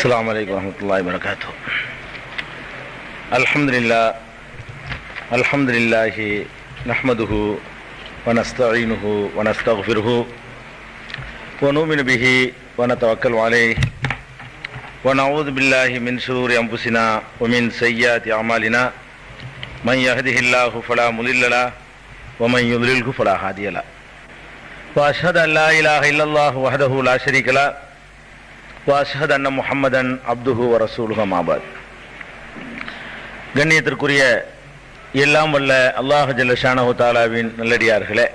السلام عليكم ورحمة الله وبركاته. الحمد لله نحمده ونستعينه ونستغفره ونؤمن به ونتوكل عليه ونعوذ بالله من شرور أنفسنا ومن سيئات أعمالنا من يهده الله فلا مضل له ومن يضلله فلا هادي له وأشهد أن لا إله إلا الله وحده لا شريك له وأشهد أن محمدا عبده ورسوله أما بعد. கண்ணியத்திற்குரிய எல்லாம் வல்ல அல்லாஹ் ஜல்ல ஷானஹு தஆலாவின் நல்லடியார்களே,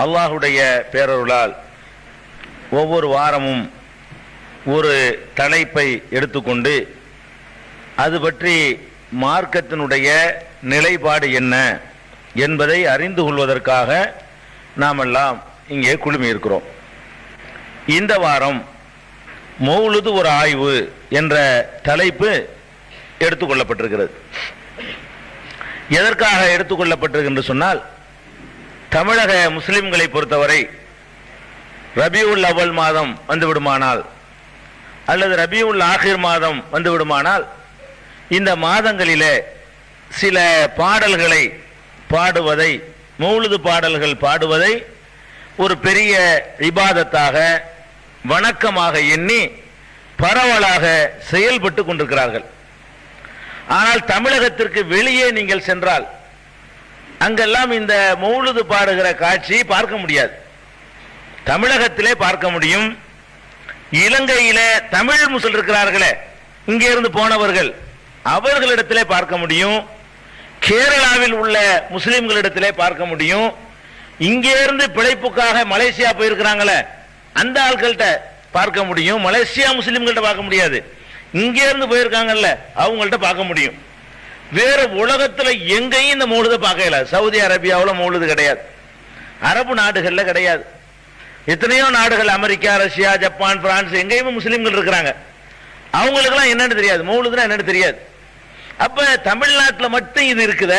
அல்லாஹுடைய பேரருளால் ஒவ்வொரு வாரமும் ஒரு தலைப்பை எடுத்துக்கொண்டு அது பற்றி மார்க்கத்தினுடைய நிலைப்பாடு என்ன என்பதை அறிந்து கொள்வதற்காக நாமெல்லாம் இங்கே குழுமியிருக்கிறோம். இந்த வாரம் மௌலுது ஒரு ஆய்வு என்ற தலைப்பு எடுத்துக்கொள்ளப்பட்டிருக்கிறது. எதற்காக எடுத்துக்கொள்ளப்பட்டிருக்கு என்று சொன்னால், தமிழக முஸ்லிம்களை பொறுத்தவரை ரபியுல் அவ்வல் மாதம் வந்துவிடுமானால் அல்லது ரபியுல் ஆகிர் மாதம் வந்துவிடுமானால் இந்த மாதங்களிலே சில பாடல்களை பாடுவதை, மௌலுது பாடல்கள் பாடுவதை ஒரு பெரிய இபாதத்தாக வணக்கமாக எண்ணி பரவலாக செயல்பட்டு கொண்டிருக்கிறார்கள். ஆனால் தமிழகத்திற்கு வெளியே நீங்கள் சென்றால் அங்கெல்லாம் இந்த மௌலுது பாடுகிற காட்சியை பார்க்க முடியாது. தமிழகத்திலே பார்க்க முடியும். இலங்கையிலே தமிழ் முஸ்லிம் இருக்கிறார்களே, இங்கே இருந்து போனவர்கள், அவர்களிடத்திலே பார்க்க முடியும். கேரளாவில் உள்ள முஸ்லிம்களிடத்திலே பார்க்க முடியும். இங்கே இருந்து பிழைப்புக்காக மலேசியா போயிருக்கிறாங்களே, அந்த ஆட்கள்கிட்ட பார்க்க முடியும். மலேசியா முஸ்லிம்கள்ட்ட பார்க்க முடியாது. இங்கே இருந்து போயிருக்காங்கல்ல, அவங்கள்ட்ட பார்க்க முடியும். வேற உலகத்துல எங்கேயும் இந்த மௌலுதை பார்க்கல. சவுதி அரேபியாவில் மௌலுது கிடையாது, அரபு நாடுகள்ல கிடையாது. எத்தனையோ நாடுகள், அமெரிக்கா, ரஷ்யா, ஜப்பான், பிரான்ஸ், எங்கேயுமே முஸ்லிம்கள் இருக்கிறாங்க. அவங்களுக்கெல்லாம் என்னன்னு தெரியாது, மௌலுதுனா என்னன்னு தெரியாது. அப்ப தமிழ்நாட்டில் மட்டும் இது இருக்குத.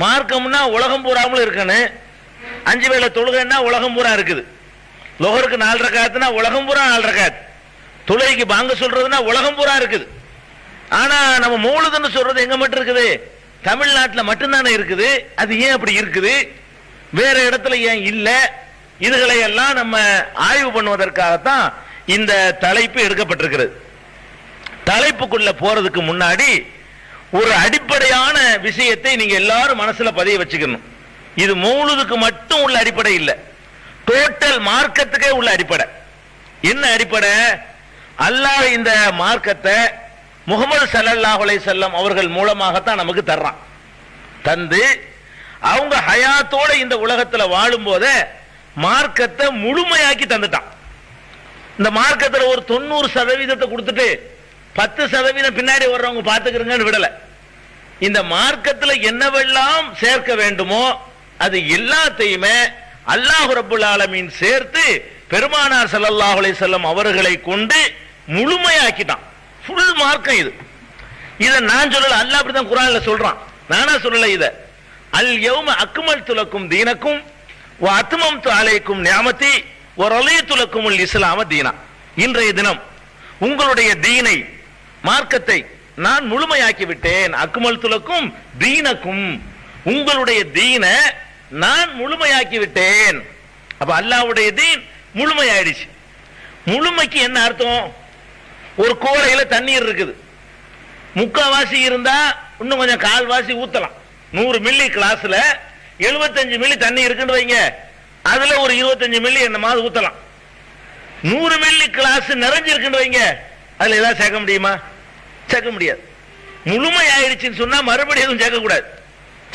மார்க்கம்னா உலகம் பூராமலும் இருக்கணும். 5 வேளை தொழுகைன்னா உலகம் பூரா இருக்குது. லொஹருக்கு 4 ரக்காத்துனா உலகம் பூரா 4 ரக்காத். தொழுகைக்கு பாங்க சொல்றதுன்னா உலகம் பூரா இருக்குது. ஆனா நம்ம மௌலுதுன்னு சொல்றது எங்க மட்டும் இருக்குது? தமிழ்நாட்டில் மட்டும்தானே இருக்குது. அது ஏன் அப்படி இருக்குது? வேற இடத்துல ஏன் இல்ல? இதுகளை எல்லாம் நம்ம ஆய்வு பண்ணுவதற்காகத்தான் இந்த தலைப்பு எடுக்கப்பட்டிருக்கிறது. தலைப்புக்குள்ள போறதுக்கு முன்னாடி ஒரு அடிப்படையான விஷயத்தை நீங்க எல்லாரும் மனசுல பதிய வச்சுக்கணும். இது மௌலுதுக்கு மட்டும் உள்ள அடிப்படை இல்ல, டோட்டல் மார்க்கத்துக்கே உள்ள அடிப்படை. என்ன அடிப்படை? அல்லாஹ் இந்த மார்க்கத்தை முஹம்மது ஸல்லல்லாஹு அலைஹி வஸல்லம் அவர்கள் மூலமாகத்தான் நமக்கு தர்றான். தந்து அவங்க ஹயாத்தோட இந்த உலகத்துல வாழும் போதே மார்க்கத்தை முழுமையாக்கி தந்துட்டான். இந்த மார்க்கத்துல ஒரு 90% கொடுத்துட்டு 10% பின்னாடி வர்றவங்க பாத்துக்கிறங்கன்னு விடல. இந்த மார்க்கத்துல என்னவெல்லாம் சேர்க்க வேண்டுமோ அது எல்லாத்தையுமே அல்லாஹ் ரப்புல் ஆலமீன் சேர்த்து பெருமானார் ஸல்லல்லாஹு அலைஹி வஸல்லம் அவர்களை கொண்டு முழுமையாக்கிட்டான். ஃபுல் மார்க்கம் இது. இத நான் சொல்லல, அல்லாஹ் அப்படிதான் குர்ஆன்ல சொல்றான், நானா சொல்லல. இத அல் யௌம அக்மல்து லக்கும் தீனக்கும் வ அத்மம்து அலைக்கும் நிஅமதி வ ரலீது லக்குமுல் இஸ்லாம தீனா. இன்றைய தினம் உங்களுடைய தீனை, மார்க்கத்தை நான் முழுமையாக்கி விட்டேன். அக்மல்து லக்கும் தீனக்கும், உங்களுடைய தீனை நான் முழுமையாக்கி விட்டேன். அப்ப அல்லாஹ்வுடைய தீன் முழுமையாயிடுச்சு. முழுமைக்கு என்ன அர்த்தம்? ஒரு கோடையில தண்ணீர் இருக்குது, முக்காவாசி இருந்தா இன்னும் கொஞ்சம் கால்வாசி ஊத்தலாம். 100 மில்லி கிளாஸ்ல 75 மில்லி தண்ணி இருக்குன்னு வைங்க, அதுல ஒரு 25 மில்லி என்னமாவது ஊத்தலாம். 100 மில்லி கிளாஸ் நிறைஞ்சிருக்குன்னு வைங்க, அதுல ஏதாவது சேர்க்க முடியுமா? சேர்க்க முடியாது. முழுமை ஆயிடுச்சுன்னு சொன்னா மறுபடியும் எதுவும் சேர்க்க கூடாது,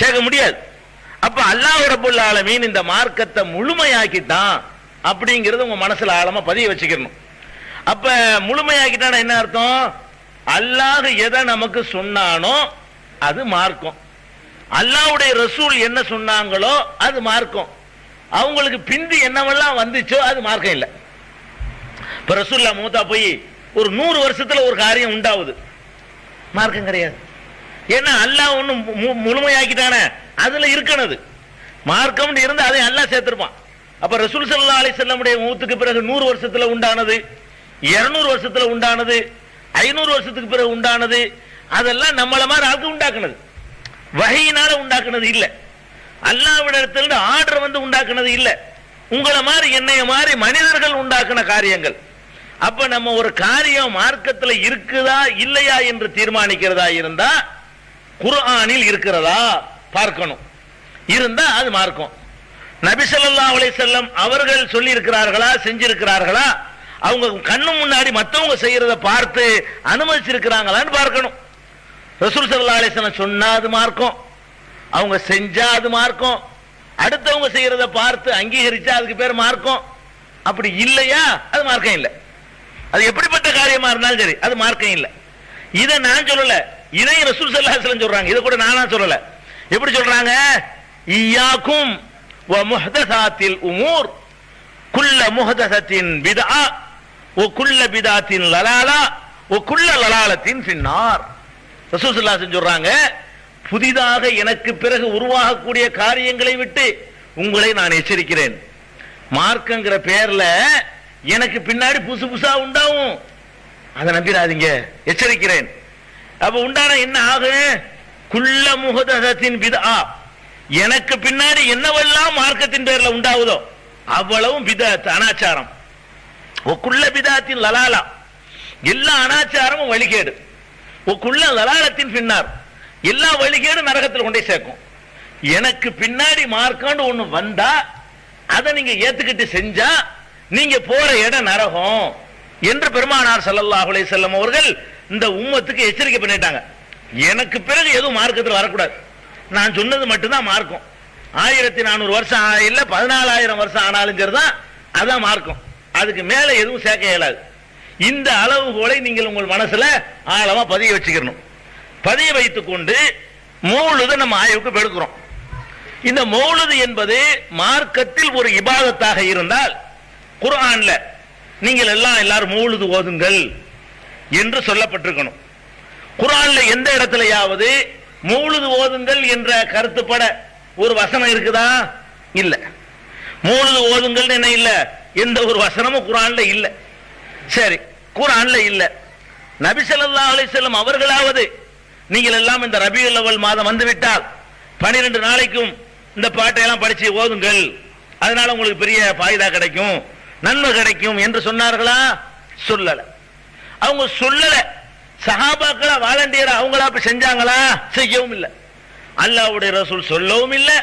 சேர்க்க முடியாது. அப்ப அல்லாஹ் ரப்புல் ஆலமீன் இந்த மார்க்கத்தை முழுமையாக்கிட்டான் அப்படிங்கிறது உங்க மனசுல ஆழமா பதிய வச்சுக்கணும். அப்ப முழுமையாக்கிட்டான என்ன அர்த்தம்? அல்லாஹ் எதை நமக்கு சொன்னானோ அது மார்க்கம், அல்லாஹ்வுடைய ரசூல் என்ன சொன்னாங்களோ அது மார்க்கம், அவங்களுக்கு பிந்தி என்னவெல்லாம் வந்துச்சோ அது மார்க்கம் இல்லை. இப்ப ரசூல்லா மூத்தா போய் ஒரு 100 வருஷத்துல ஒரு காரியம் உண்டாவுது, மார்க்கம் கிடையாது. ஏன்னா அல்லாஹ் ஒண்ணு முழுமையாக்கிட்டான அதுல இருக்கணுது. மார்க்கம் இருந்து அதை அல்லாஹ் சேர்த்திருப்பான். அப்ப ரசூல் ஸல்லல்லாஹு அலைஹி வஸல்லம் உடைய மூத்துக்கு பிறகு 100 வருஷத்துல உண்டானது 200 வருஷத்துல உண்டானது, 500 வருஷத்துக்கு பிறகு உண்டானது, அதெல்லாம் நம்மள மாதிரி ஆளுக்கு உண்டாக்குனது, வகையினால உண்டாக்குனது இல்ல. அல்லாஹ்விடத்திலிருந்து ஆர்டர் வந்து உண்டாக்குனது இல்ல. உங்களை மாதிரி என்னைய மாதிரி மனிதர்கள் உண்டாக்குன காரியங்கள். அப்ப நம்ம ஒரு காரியம் மார்க்கத்தில் இருக்குதா இல்லையா என்று தீர்மானிக்கிறதா இருந்தா குர்ஆனில் இருக்கிறதா பார்க்கணும். இருந்தா அது மார்க்கம். நபி ஸல்லல்லாஹு அலைஹி வஸல்லம் அவர்கள் சொல்லி இருக்கிறார்களா, செஞ்சிருக்கிறார்களா, அவங்க கண்ணு முன்னாடி மற்றவங்க செய்யறத பார்த்து அனுமதிச்சிருக்கிறாங்களான்னு பார்க்கணும். ரசூல் ஸல்லல்லாஹு அலைஹி வஸல்லம் சொன்னா அது மார்க்கம், அவங்க செஞ்சா அது மார்க்கம், அடுத்தவங்க செய்யறத பார்த்து அங்கீகரிச்சா அதுக்கு பேர் மார்க்கம். அப்படி இல்லையா அது மார்க்கம் இல்லை. அது எப்படிப்பட்ட காரியமா இருந்தாலும் சரி அது மார்க்கம் இல்லை. இதை நான் சொல்லல, இதை ரசூல் ஸல்லல்லாஹு அலைஹி வஸல்லம் சொல்றாங்க. இதை கூட நானா சொல்லல. எப்படி சொல்றாங்க? இய்யாக்கும் வ முஹ்தஸாத்தில் உமூர் குல்ல முஹ்தஸத்தின் பித்ஆ வ குல்ல பித்ஆத்தின் லலாலா வ குல்ல லலாலத்தின் ஃபின்னார். ரசூல் ஸல்லல்லாஹு அலைஹி வஸல்லம் சொல்றாங்க, புதிதாக எனக்கு பிறகு உருவாகக்கூடிய காரியங்களை விட்டு உங்களை நான் எச்சரிக்கிறேன். மார்க்கங்கிற பேர்ல எனக்கு பின்னாடி புதுசு புதுசா உண்டாகும், அதை நம்பிடாதீங்க, எச்சரிக்கிறேன். அப்ப உண்டான என்ன ஆகும்? குல்ல முஹ்தஸத்தின் பித்ஆ, எனக்கு பின்னாடி என்னவெல்லாம் மார்க்கத்தின் பேர்ல உண்டாகுதோ அவ்வளவும் பித்அத், அனாச்சாரம். குல்ல பித்அத்தின் லலாலா, எல்லா அனாச்சாரமும் வழிகேடு. குல்ல லலாலத்தின் ஃபின்னார், எல்லா வழிகேடும் நரகத்தில் கொண்டே சேர்க்கும். எனக்கு பின்னாடி மார்க்காண்டு ஒண்ணு வந்தா அதை நீங்க ஏத்துக்கிட்டு செஞ்சா நீங்க போற இடம் நரகம் என்று பெருமானார் ஸல்லல்லாஹு அலைஹி வஸல்லம் அவர்கள் இந்த உம்மத்துக்கு எச்சரிக்கை பண்ணிட்டாங்க. எனக்கு பிறகு எதுவும் மார்க்கத்தில் வரக்கூடாது, நான் சொன்னது மட்டும்தான் மார்க்கம். 1400 வருஷம் இல்ல 14,000 வருஷம் ஆனாலும் சரிதான், அதான் மார்க்கம். அதுக்கு மேல எதுவும் சேர்க்க இயலாது. இந்த அளவுகோலை நீங்கள் உங்கள் மனசுல ஆழமா பதிய வச்சுக்கணும். பதிய வைத்துக் கொண்டு மௌலுது நம்ம ஆய்வுக்கு எடுக்கிறோம். இந்த மௌலுது என்பது மார்க்கத்தில் ஒரு இபாதத்தாக இருந்தால் குர்ஆன்ல நீங்கள் எல்லாரும் மௌலுது ஓதுங்கள் என்று சொல்லப்பட்டிருக்கணும். குர்ஆன்ல எந்த இடத்துலயாவது மௌலுது ஓதுங்கள் என்ற கருத்துப்பட ஒரு வசனம் இருக்குதா? இல்ல. மௌலுது ஓதுங்கள் என்ன இல்ல, எந்த ஒரு வசனமும் குர்ஆன்ல இல்ல. சரி, குர்ஆன்ல இல்ல. நபி ஸல்லல்லாஹு அலைஹி வஸல்லம் அவர்களாவது நீங்கள் எல்லாம் இந்த ரபியுல் அவ்வல் மாதம் வந்துவிட்டால் 12 நாளைக்கும் இந்த பாட்டையெல்லாம் படிச்சு ஓதுங்கள், அதனால உங்களுக்கு பெரிய பாய்தா கிடைக்கும், நன்மை கிடைக்கும் என்று சொன்னார்களா? சொல்லல. அவங்க சொல்லல. சஹாபாக்களா வாலண்டியரா அவங்களா செஞ்சாங்களா? செய்யவும் இல்லை. அல்லாஹ்வுடைய ரசூல் சொல்லவும் இல்லை,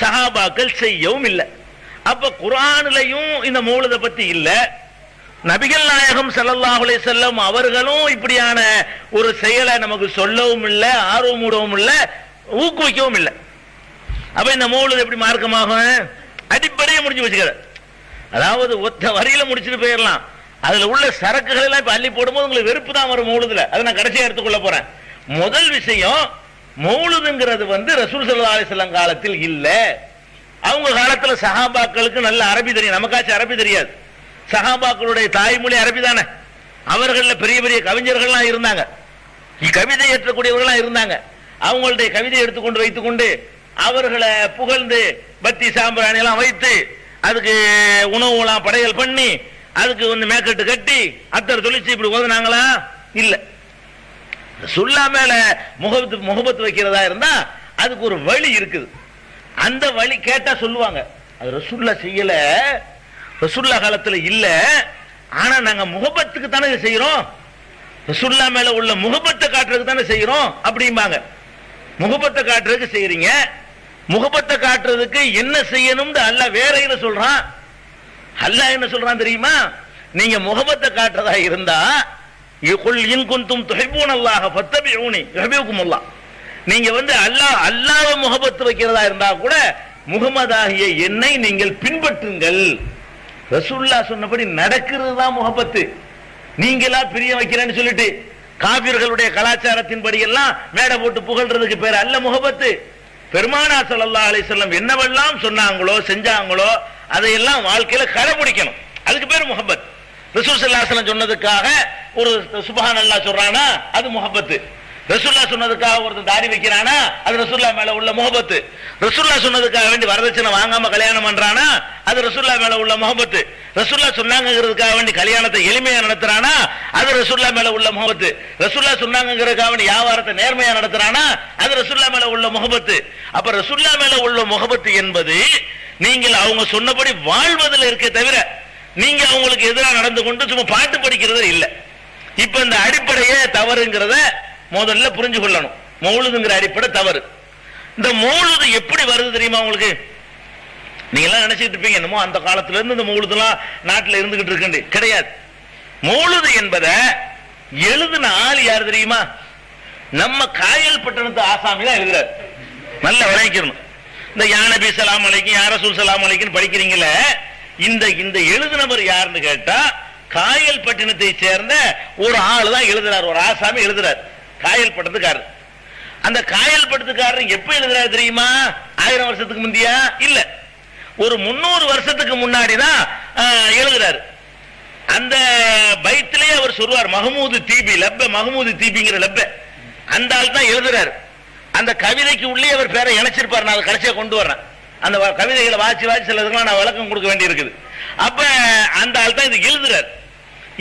சஹாபாக்கள் செய்யவும் இல்லை. அப்ப குர்ஆனிலையும் இந்த மௌலித பத்தி இல்ல, நபிகள் நாயகம் ஸல்லல்லாஹு அலைஹி வஸல்லம் அவர்களும் இப்படியான ஒரு செயலை நமக்கு சொல்லவும் இல்லை, ஆர்வமூடவும் இல்லை, ஊக்குவிக்கவும் இல்லை. அப்ப இந்த மௌலித் எப்படி மார்க்கமாகும்? அடிப்படையை முடிச்சு வச்சுக்கிற, அதாவது ஒத்த வரியில முடிச்சுட்டு போயிடலாம். அதுல உள்ள சரக்குகள் எல்லாம் இப்ப அள்ளி போடும்போது உங்களுக்கு வெறுப்பு தான் வரும் மௌலிதுல. அதை நான் கடைசியா எடுத்துக்கொள்ள போறேன். முதல் விஷயம், மௌலிதுங்கிறது ரசூல் ஸல்லல்லாஹு அலைஹி வஸல்லம் காலத்தில் இல்ல. அவங்க காலத்துல சஹாபாக்களுக்கு நல்ல அரபி தெரியும், நமக்காச்சும் அரபி தெரியாது. சஹாபாக்களுடைய தாய்மொழி அரபி தானே. அவர்கள பெரிய பெரிய கவிஞர்கள்லாம் இருந்தாங்க, கவிதை ஏற்றக்கூடியவர்கள்லாம் இருந்தாங்க. அவங்களுடைய கவிதை எடுத்துக்கொண்டு வைத்துக்கொண்டு அவர்களை புகழ்ந்து பத்தி சாம்பிராணி எல்லாம் வைத்து அதுக்கு உணவுலாம் படையல் பண்ணி அதுக்கு மேக்கெட்டு கட்டி அத்தர் தொழிற்சி இப்படி ஓதுனாங்களா? இல்ல. சுல்லா மேல முகபத்து வைக்கிறதா இருந்தா அதுக்கு ஒரு வழி இருக்குது. அந்த வழி கேட்டா சொல்லுவாங்க, அது ரசூல்லா செய்யல, ரசூல்லா காலத்துல இல்ல, ஆனா நாங்க முகபத்துக்கு தானே செய்யறோம், ரசூல்லா மேல உள்ள முகபத்தை காட்டுறதுக்கு தானே செய்யறோம் அப்படிம்பாங்க. முகபத்தை காட்டுறதுக்கு செய்யறீங்க, முகபத்தை காட்டுறதுக்கு என்ன செய்யணும்னு அல்லாஹ் வேற என்ன சொல்றான்? அல்லாஹ் என்ன சொல்றான் தெரியுமா? நீங்க முகபத்தை காட்டுறதா இருந்தா யுகுல் இன் குன்தும் துஹிப்பூனல்லாஹ ஃபத்தபிஊனி யுஹிப்புக்குமுல்லாஹ், நீங்க அல்லாஹ்வை முகபத்து வைக்கிறதா இருந்தா கூட முகமதாகிய என்னை நீங்கள் பின்பற்றுங்கள். ரசூலுல்லாஹ் சொன்னபடி நடக்கிறது தான் முகபத்து. நீங்களா பிரிய வைக்கிறேன்னு சொல்லிட்டு காபிர்களுடைய கலாச்சாரத்தின் படி எல்லாம் மேடை போட்டு புகழ்றதுக்கு பேர் அல்ல முகபத்து. பெருமானார் ஸல்லல்லாஹு அலைஹி வஸல்லம் என்னவெல்லாம் சொன்னாங்களோ செஞ்சாங்களோ அதையெல்லாம் வாழ்க்கையில கடைபிடிக்கணும், அதுக்கு பேர் முஹப்பத். ரசூல் ஸல்லல்லாஹு அலைஹி வஸல்லம் சொன்னதுக்காக ஒரு சுப்ஹானல்லாஹ் சொல்றானா அது முஹப்பத். ரசூல்லா சொன்னதுக்காக ஒருத்தன் தாடி வைக்கிறானா அது ரசூல்லா மேல உள்ள முஹப்பத். ரசூல்லா சொன்னதுக்காக வேண்டி வரதட்சணை வாங்காம கல்யாணம் பண்றானா அது ரசூல்லா மேல உள்ள முஹப்பத். ரசூல்லா சொன்னாங்கிறதுக்காக வேண்டி கல்யாணத்தை எளிமையா நடத்துறானா அது ரசூல்லா மேல உள்ள முஹப்பத். ரசூல்லா சொன்னாங்கிறதுக்காக வேண்டி வியாபாரத்தை நேர்மையா நடத்துறானா அது ரசூல்லா மேல உள்ள முஹப்பத். அப்ப ரசூல்லா மேல உள்ள முஹப்பத் என்பது நீங்கள் அவங்க சொன்னபடி வாழ்வதில் இருக்க தவிர நீங்க அவங்களுக்கு எதிராக நடந்து கொண்டு சும்மா பாட்டு படிக்கிறது இல்ல. இப்ப இந்த அடிப்படையே தவறுங்கிறத முதல்ல புரிஞ்சு கொள்ளணும். மௌலுதுங்கிற அடிப்படை தவறு. இந்த மௌலுது எப்படி வருது தெரியுமா உங்களுக்கு? நீங்க எல்லாம் நினைச்சிட்டு இருப்பீங்க என்னமோ அந்த காலத்துல இருந்து இந்த மௌலுதுலாம் நாட்டில் இருந்துகிட்டு இருக்கு. கிடையாது. மௌலுது என்பதை எழுதின ஆள் யார் தெரியுமா? நம்ம காயல் பட்டணத்து ஆசாமி தான் எழுதுறாரு. நல்ல விளைக்கணும். இந்த யா நபி ஸல்லல்லாஹு அலைஹி யா ரசூல் ஸல்லல்லாஹு அலைஹி படிக்கிறீங்களே, இந்த எழுதினவர் யாருன்னு கேட்டா காயல் பட்டினத்தை சேர்ந்த ஒரு ஆள் தான் எழுதுறாரு. ஒரு ஆசாமி எழுதுறாரு. காயல் பட்டத்துக்காரர். அந்த காயல் பட்டத்துக்காரர் எப்ப எழுதுறாரு தெரியுமா? 1000 வருஷத்துக்கு முந்தியா இல்ல, ஒரு 300 வருஷத்துக்கு முன்னாடி தான் எழுதுறாரு. அந்த பைத்திலே அவர் சொல்வார் மஹமூது தீபி லப்ப, மஹமூது தீபிங்கிற லப்ப அந்த ஆள் தான் எழுதுறாரு. அந்த கவிதைக்கு உள்ளே அவர் பேரை இணைச்சிருப்பார். நான் அதை கடைசியா கொண்டு வர்றேன். அந்த கவிதைகளை வாசி சிலதுக்கெல்லாம் நான் விளக்கம் கொடுக்க வேண்டி இருக்குது. அப்ப அந்த ஆள் தான் இது எழுதுறாரு.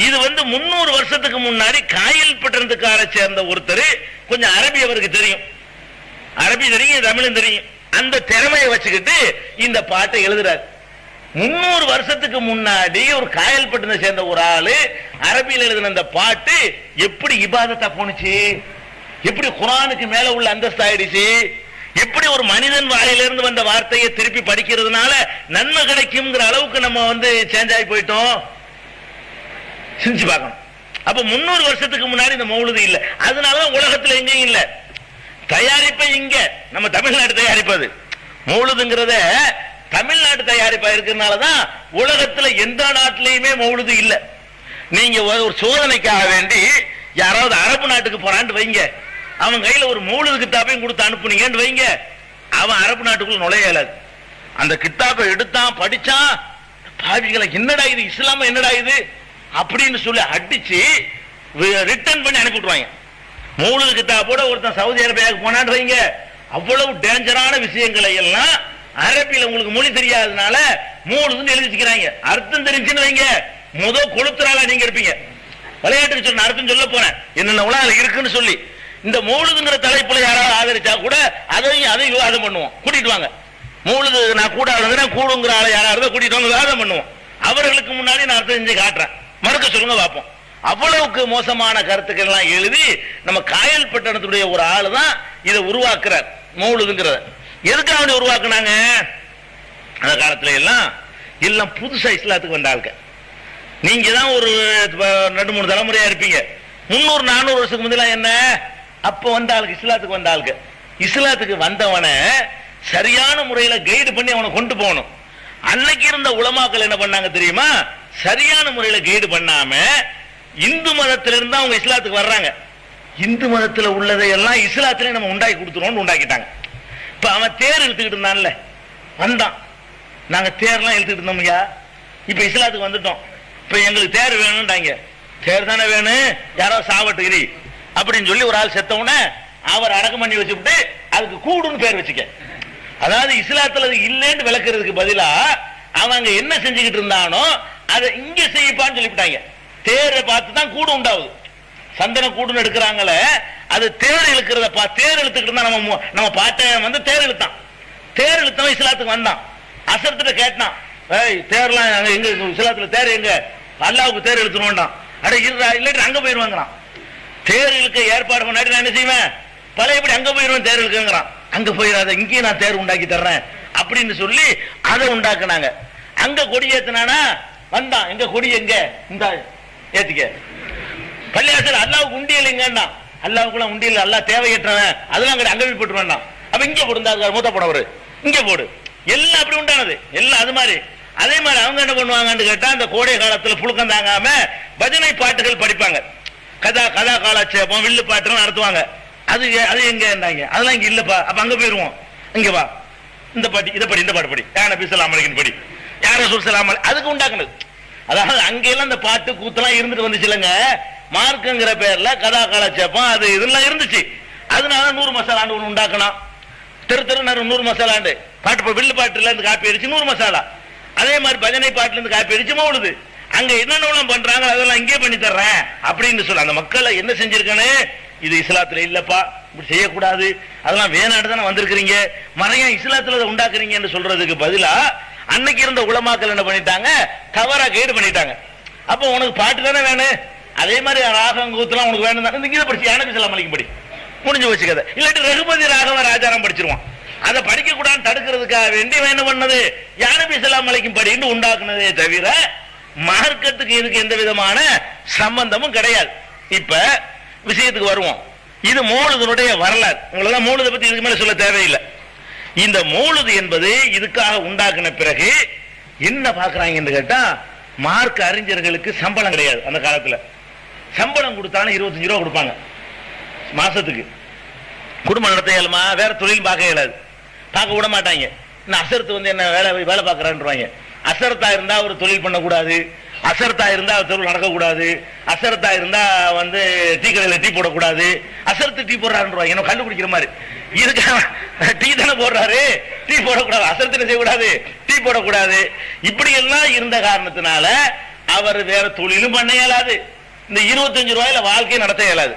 இது 300 வருஷத்துக்கு முன்னாடி காயல் பட்டணத்துக்கார சேர்ந்த ஒருத்தர், கொஞ்சம் அரபி அவருக்கு தெரியும், அரபி தெரியும், தமிழும் தெரியும். அந்த திறமையை வச்சுக்கிட்டு இந்த பாட்டை எழுதுறாரு. 300 வருஷத்துக்கு முன்னாடி ஒரு காயல் பட்டணத்தை சேர்ந்த ஒரு ஆளு அரபியில் எழுதின அந்த பாட்டு எப்படி இபாதத்தா போனுச்சு, எப்படி குர்ஆனுக்கு மேல உள்ள அந்தஸ்து ஆயிடுச்சு, எப்படி ஒரு மனிதன் வாயிலிருந்து வந்த வார்த்தையை திருப்பி படிக்கிறதுனால நன்மை கிடைக்கும்ங்கிற அளவுக்கு நம்ம சேஞ்ச் ஆகி போயிட்டோம். சிந்திச்சு பார்க்கணும். அப்ப 300 வருஷத்துக்கு முன்னாடி இந்த மௌலுது இல்ல. அதனாலதான் உலகத்துல எங்கேயும் இல்ல. தயாரிப்பை இங்க நம்ம தமிழ்நாடு தயாரிப்பது மௌலுதுங்கிறத தமிழ்நாட்டு தயாரிப்பா இருக்கிறதுனாலதான் உலகத்துல எந்த நாட்டிலையுமே மௌலுது இல்ல. நீங்க ஒரு சோதனைக்காக வேண்டி யாராவது அரபு நாட்டுக்கு போறான்னு வைங்க, அவன் கையில ஒரு மௌலுது கித்தாப்பையும் கொடுத்து அனுப்புனீங்கன்னு வைங்க, அவன் அரபு நாட்டுக்குள்ள நுழைய இயலாது. அந்த கித்தாப்பை எடுத்தான் படிச்சான், பாவிகளை என்னடா இது, இஸ்லாம என்னடா இது அப்படின்னு சொல்லி அடிச்சு ரிட்டர்ன் பண்ணி அனுப்பிவிடுவாங்க. மௌலுது கித்தாப்போட ஒருத்தன் சவுதி அரேபியாவுக்கு போனான்னு வைங்க, அவ்வளவு டேஞ்சரான விஷயங்களை எல்லாம் அரபியில உங்களுக்கு மொழி தெரியாததுனால மௌலுதுன்னு எழுதி வச்சுக்கிறாங்க. அர்த்தம் தெரிஞ்சுன்னு வைங்க, கொளுத்துறாளா நீங்க இருப்பீங்க. விளையாட்டுக்கு சொன்ன அர்த்தம் சொல்ல போறேன் என்னென்ன உலகம் இருக்குன்னு சொல்லி. இந்த மௌலுதுங்கிற தலைப்புல யாராவது ஆதரிச்சா கூட அதையும் விவாதம் பண்ணுவோம். கூட்டிட்டு வாங்க மௌலுது, நான் கூட கூடுங்கிற ஆளை யாராவது கூட்டிட்டு வாங்க, விவாதம் பண்ணுவோம். அவர்களுக்கு முன்னாடி நான் அர்த்தம் செஞ்சு காட்டுறேன், மறுக்க சொல்லுங்க பார்ப்போம். அவ்வளவுக்கு மோசமான கருத்துக்கள் எல்லாம் எழுதி நம்ம காயல் பட்டணத்துடைய ஒரு ஆளு தான் இதை உருவாக்குறார் மௌலுதுங்கிறத. எதுக்காக உருவாக்குனாங்க? அந்த காலத்துல எல்லாம் புதுசா இஸ்லாத்துக்கு வந்த ஆளுங்க. நீங்க தான் ஒரு 2-3 தலைமுறையா இருப்பீங்க. 300-400 வருஷத்துக்கு முன்னாடி என்ன அப்ப வந்த ஆளுக்கு, இஸ்லாத்துக்கு வந்த ஆளுக்கு, இஸ்லாத்துக்கு வந்தவனை சரியான முறையில கைடு பண்ணி அவனை கொண்டு போகணும். அன்னைக்கு இருந்த உலமாக்கள் என்ன பண்ணாங்க தெரியுமா? சரியான முறையில கைடு பண்ணாம இந்து மதத்திலிருந்து அவங்க இஸ்லாத்துக்கு வர்றாங்க. இந்து மதத்துல உள்ளதை எல்லாம் இஸ்லாத்திலே நம்ம உண்டாக்கி கொடுத்துருவோம்னு உண்டாக்கிட்டாங்க. இப்ப அவன் தேர் இழுத்துக்கிட்டு இருந்தான்ல, வந்தான், நாங்க தேர்லாம் இழுத்துக்கிட்டு இருந்தோம்யா, இப்ப இஸ்லாத்துக்கு வந்துட்டோம், இப்ப எங்களுக்கு தேர் வேணும்ட்டாங்க. தேர் தானே வேணும், யாரோ சாவட்டுகிறி அப்படின்னு சொல்லி ஒரு ஆள் செத்தவன அவர் அடக்கம் பண்ணி வச்சுட்டு அதுக்கு கூடுன்னு பேர் வச்சுக்க. அதாவது இஸ்லாத்துல இல்லைன்னு விளக்குறதுக்கு பதிலா அவங்க என்ன செஞ்சுக்கிட்டு இருந்தானோ அதை இங்க செய்யப்பான்னு சொல்லிவிட்டாங்க. தேரை பார்த்து தான் கூடு உண்டாகுது. சந்தன கூடுன்னு எடுக்கிறாங்களே, அது தேர் இழுக்கிறத தேர் இழுத்துக்கிட்டு இருந்தா நம்ம பாட்ட தேர் இழுத்தான். தேர் இழுத்தவன் இஸ்லாத்துக்கு வந்தான். அசரத்துல கேட்டான், தேர்லாம் எங்க இஸ்லாத்துல தேர் எங்க, அல்லாவுக்கு தேர் இழுத்துருவான். அட இருடா, இல்லாட்டி அங்க போயிருவாங்கிறான். தேர் இழுக்க ஏற்பாடு பண்ணாடி நான் என்ன செய்வேன், பழையபடி அங்க போயிருவேன் தேர் இழுக்குங்கிறான். அங்க போயிடாத, இங்கேயும் நான் தேர் உண்டாக்கி தர்றேன் அப்படின்னு சொல்லி அதை உண்டாக்குனாங்க. அங்க கொடி ஏத்தினானா வந்தான், எங்க கொடி எங்க இந்த ஏத்திக்க. பள்ளியாசல் அல்லாவுக்கு உண்டியல் எங்கன்னா, அல்லாவுக்குலாம் உண்டியல் அல்லா தேவையற்றவன், அதெல்லாம் அங்க போய் போட்டு வேண்டாம். அப்ப இங்க போடு, மூத்த போடவரு இங்க போடு, எல்லாம் அப்படி உண்டானது எல்லாம். அது மாதிரி அதே மாதிரி அவங்க என்ன பண்ணுவாங்கன்னு கேட்டா, அந்த கோடை காலத்துல புழுக்கம் தாங்காம பஜனை பாட்டுகள் படிப்பாங்க. கதா காலாட்சேபம், வில்லு பாட்டுகள் நடத்துவாங்க. அது எங்க இருந்தாங்க, அதெல்லாம் இங்க இல்லப்பா. அப்ப அங்க போயிருவோம், இங்க வா, இந்த பாட்டி இதை படி, இந்த பாட்டு படி, யா நபி ஸல்லல்லாஹு அலைஹி வஸல்லம் படி, யா ரசூல் ஸல்லல்லாஹு அலைஹி வஸல்லம், அதுக்கு உண்டாக்குனது. அதாவது அங்கெல்லாம் இந்த பாட்டு கூத்தெல்லாம் இருந்துட்டு வந்துச்சு இல்லைங்க. மார்க்குங்கிற பேர்ல கதா காலட்சேபம் அது இதெல்லாம் இருந்துச்சு. அதனால 100 மசாலாண்டு ஒன்று உண்டாக்கணும். தெரு 100 மசாலாண்டு பாட்டு, வில்லு பாட்டுல இருந்து காப்பி அடிச்சு 100 மசாலா. அதே மாதிரி பஜனை பாட்டுல இருந்து காப்பி அடிச்சு மௌலுது. அங்க என்னென்ன பண்றாங்க அதெல்லாம் இங்கே பண்ணி தர்றேன் அப்படின்னு சொல்ல அந்த மக்களை என்ன செஞ்சிருக்கனே, இது இஸ்லாத்துல இல்லப்பா, இப்படி செய்யக்கூடாது, அதெல்லாம் வேணாடு தானே வந்திருக்கிறீங்க, மறையா இஸ்லாத்துல அதை உண்டாக்குறீங்கன்னு சொல்றதுக்கு பதிலா அன்னைக்கு இருந்த உலமாக்கள் என்ன பண்ணிட்டாங்க, தவறா கைடு பண்ணிட்டாங்க. அப்ப உனக்கு பாட்டு தானே வேணும், அதே மாதிரி ராகம் கூத்துலாம் உனக்கு வேணும் தானே, இதை படிச்சு யானபி ஸல்லல்லாஹு அலைஹி படி முடிஞ்சு வச்சுக்கத. இல்லாட்டி ரகுபதி ராகவ ராஜாராம் படிச்சிருவான். அதை படிக்க கூடாதுன்னு தடுக்கிறதுக்காக வேண்டி என்ன பண்ணது, யானபி ஸல்லல்லாஹு அலைஹி படின்னு உண்டாக்குனதே தவிர மார்க்கத்துக்கு இதுக்கு எந்த விதமான சம்பந்தமும் கிடையாது. இப்ப விஷயத்துக்கு வருவோம். இது மௌலுதுனுடைய வரலாறு. உங்களுக்கு மௌலுதை பத்தி இதுக்கு மேல சொல்ல தேவையில்லை. இந்த மௌலுது என்பது இதுக்காக உண்டாக்குன பிறகு என்ன பாக்குறாங்கன்னு கேட்டா, மார்க்க அறிஞர்களுக்கு சம்பளம் கிடையாது. அந்த காலத்துல சம்பளம் கொடுத்தாலும் 25 ரூபா கொடுப்பாங்க மாசத்துக்கு. குடும்பம் நடத்த இயலுமா, வேற தொழில் பார்க்க இயலாது, பார்க்க விட மாட்டாங்க. இன்னும் அசரத்து வந்து என்ன வேலை பார்க்கறான்றாங்க. அசரத்தா இருந்தா ஒரு தொழில் பண்ணக்கூடாது, அசரத்தா இருந்தா தொழில் நடக்கக்கூடாது, அசரத்தா இருந்தா வந்து டீ கடையில் டீ போடக்கூடாது, அசரத்து டீ போடுறாருன்றாங்க. என்ன கண்டுபிடிக்கிற மாதிரி, இதுக்கு டீ தானே போடுறாரு, டீ போடக்கூடாது, அசரத்து செய்யக்கூடாது, டீ போடக்கூடாது. இப்படி எல்லாம் இருந்த காரணத்தினால அவர் வேற தொழிலும் பண்ண இயலாது, இந்த 25 ரூபாயில வாழ்க்கையை நடத்த இயலாது.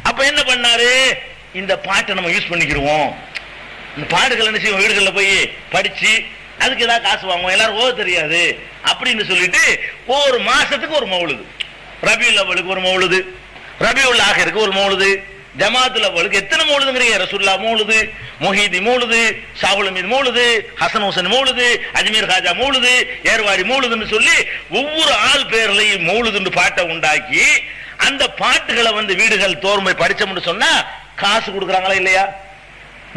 அப்ப என்ன பண்ணாரு, இந்த பாட்டை நம்ம யூஸ் பண்ணிக்கிறோம், இந்த பாட்டுகள் என்ன செய்வோம், வீடுகளில் போய் படிச்சு அதுக்கு ஏதாவது காசு வாங்குவோம், எல்லாரும் ஓத தெரியாது அப்படின்னு சொல்லிட்டு ஒரு மாசத்துக்கு ஒரு மௌலுது. ரபியுல் அவ்வலுக்கு ஒரு மௌலுது, ரபியுல் ஆஹிருக்கு ஒரு மௌலுது, ஜமாத்துல் அவ்வலுக்கு எத்தனை மௌலுதுங்கிறீங்க, ரசூலுல்லாஹ் மௌலுது, முஹீதி மௌலுது, ஷாஹுல் ஹமீத் மௌலுது, ஹசன் ஹுசைன் மௌலுது, அஜ்மீர் காஜா மௌலுது, ஏர்வாடி மௌலுதுன்னு சொல்லி ஒவ்வொரு ஆள் பேர்லையும் மௌலுதுன்னு பாட்டை உண்டாக்கி அந்த பாட்டுகளை வந்து வீடுகள் தோறுமை படிச்சோம்னு சொன்னா காசு கொடுக்குறாங்களா இல்லையா?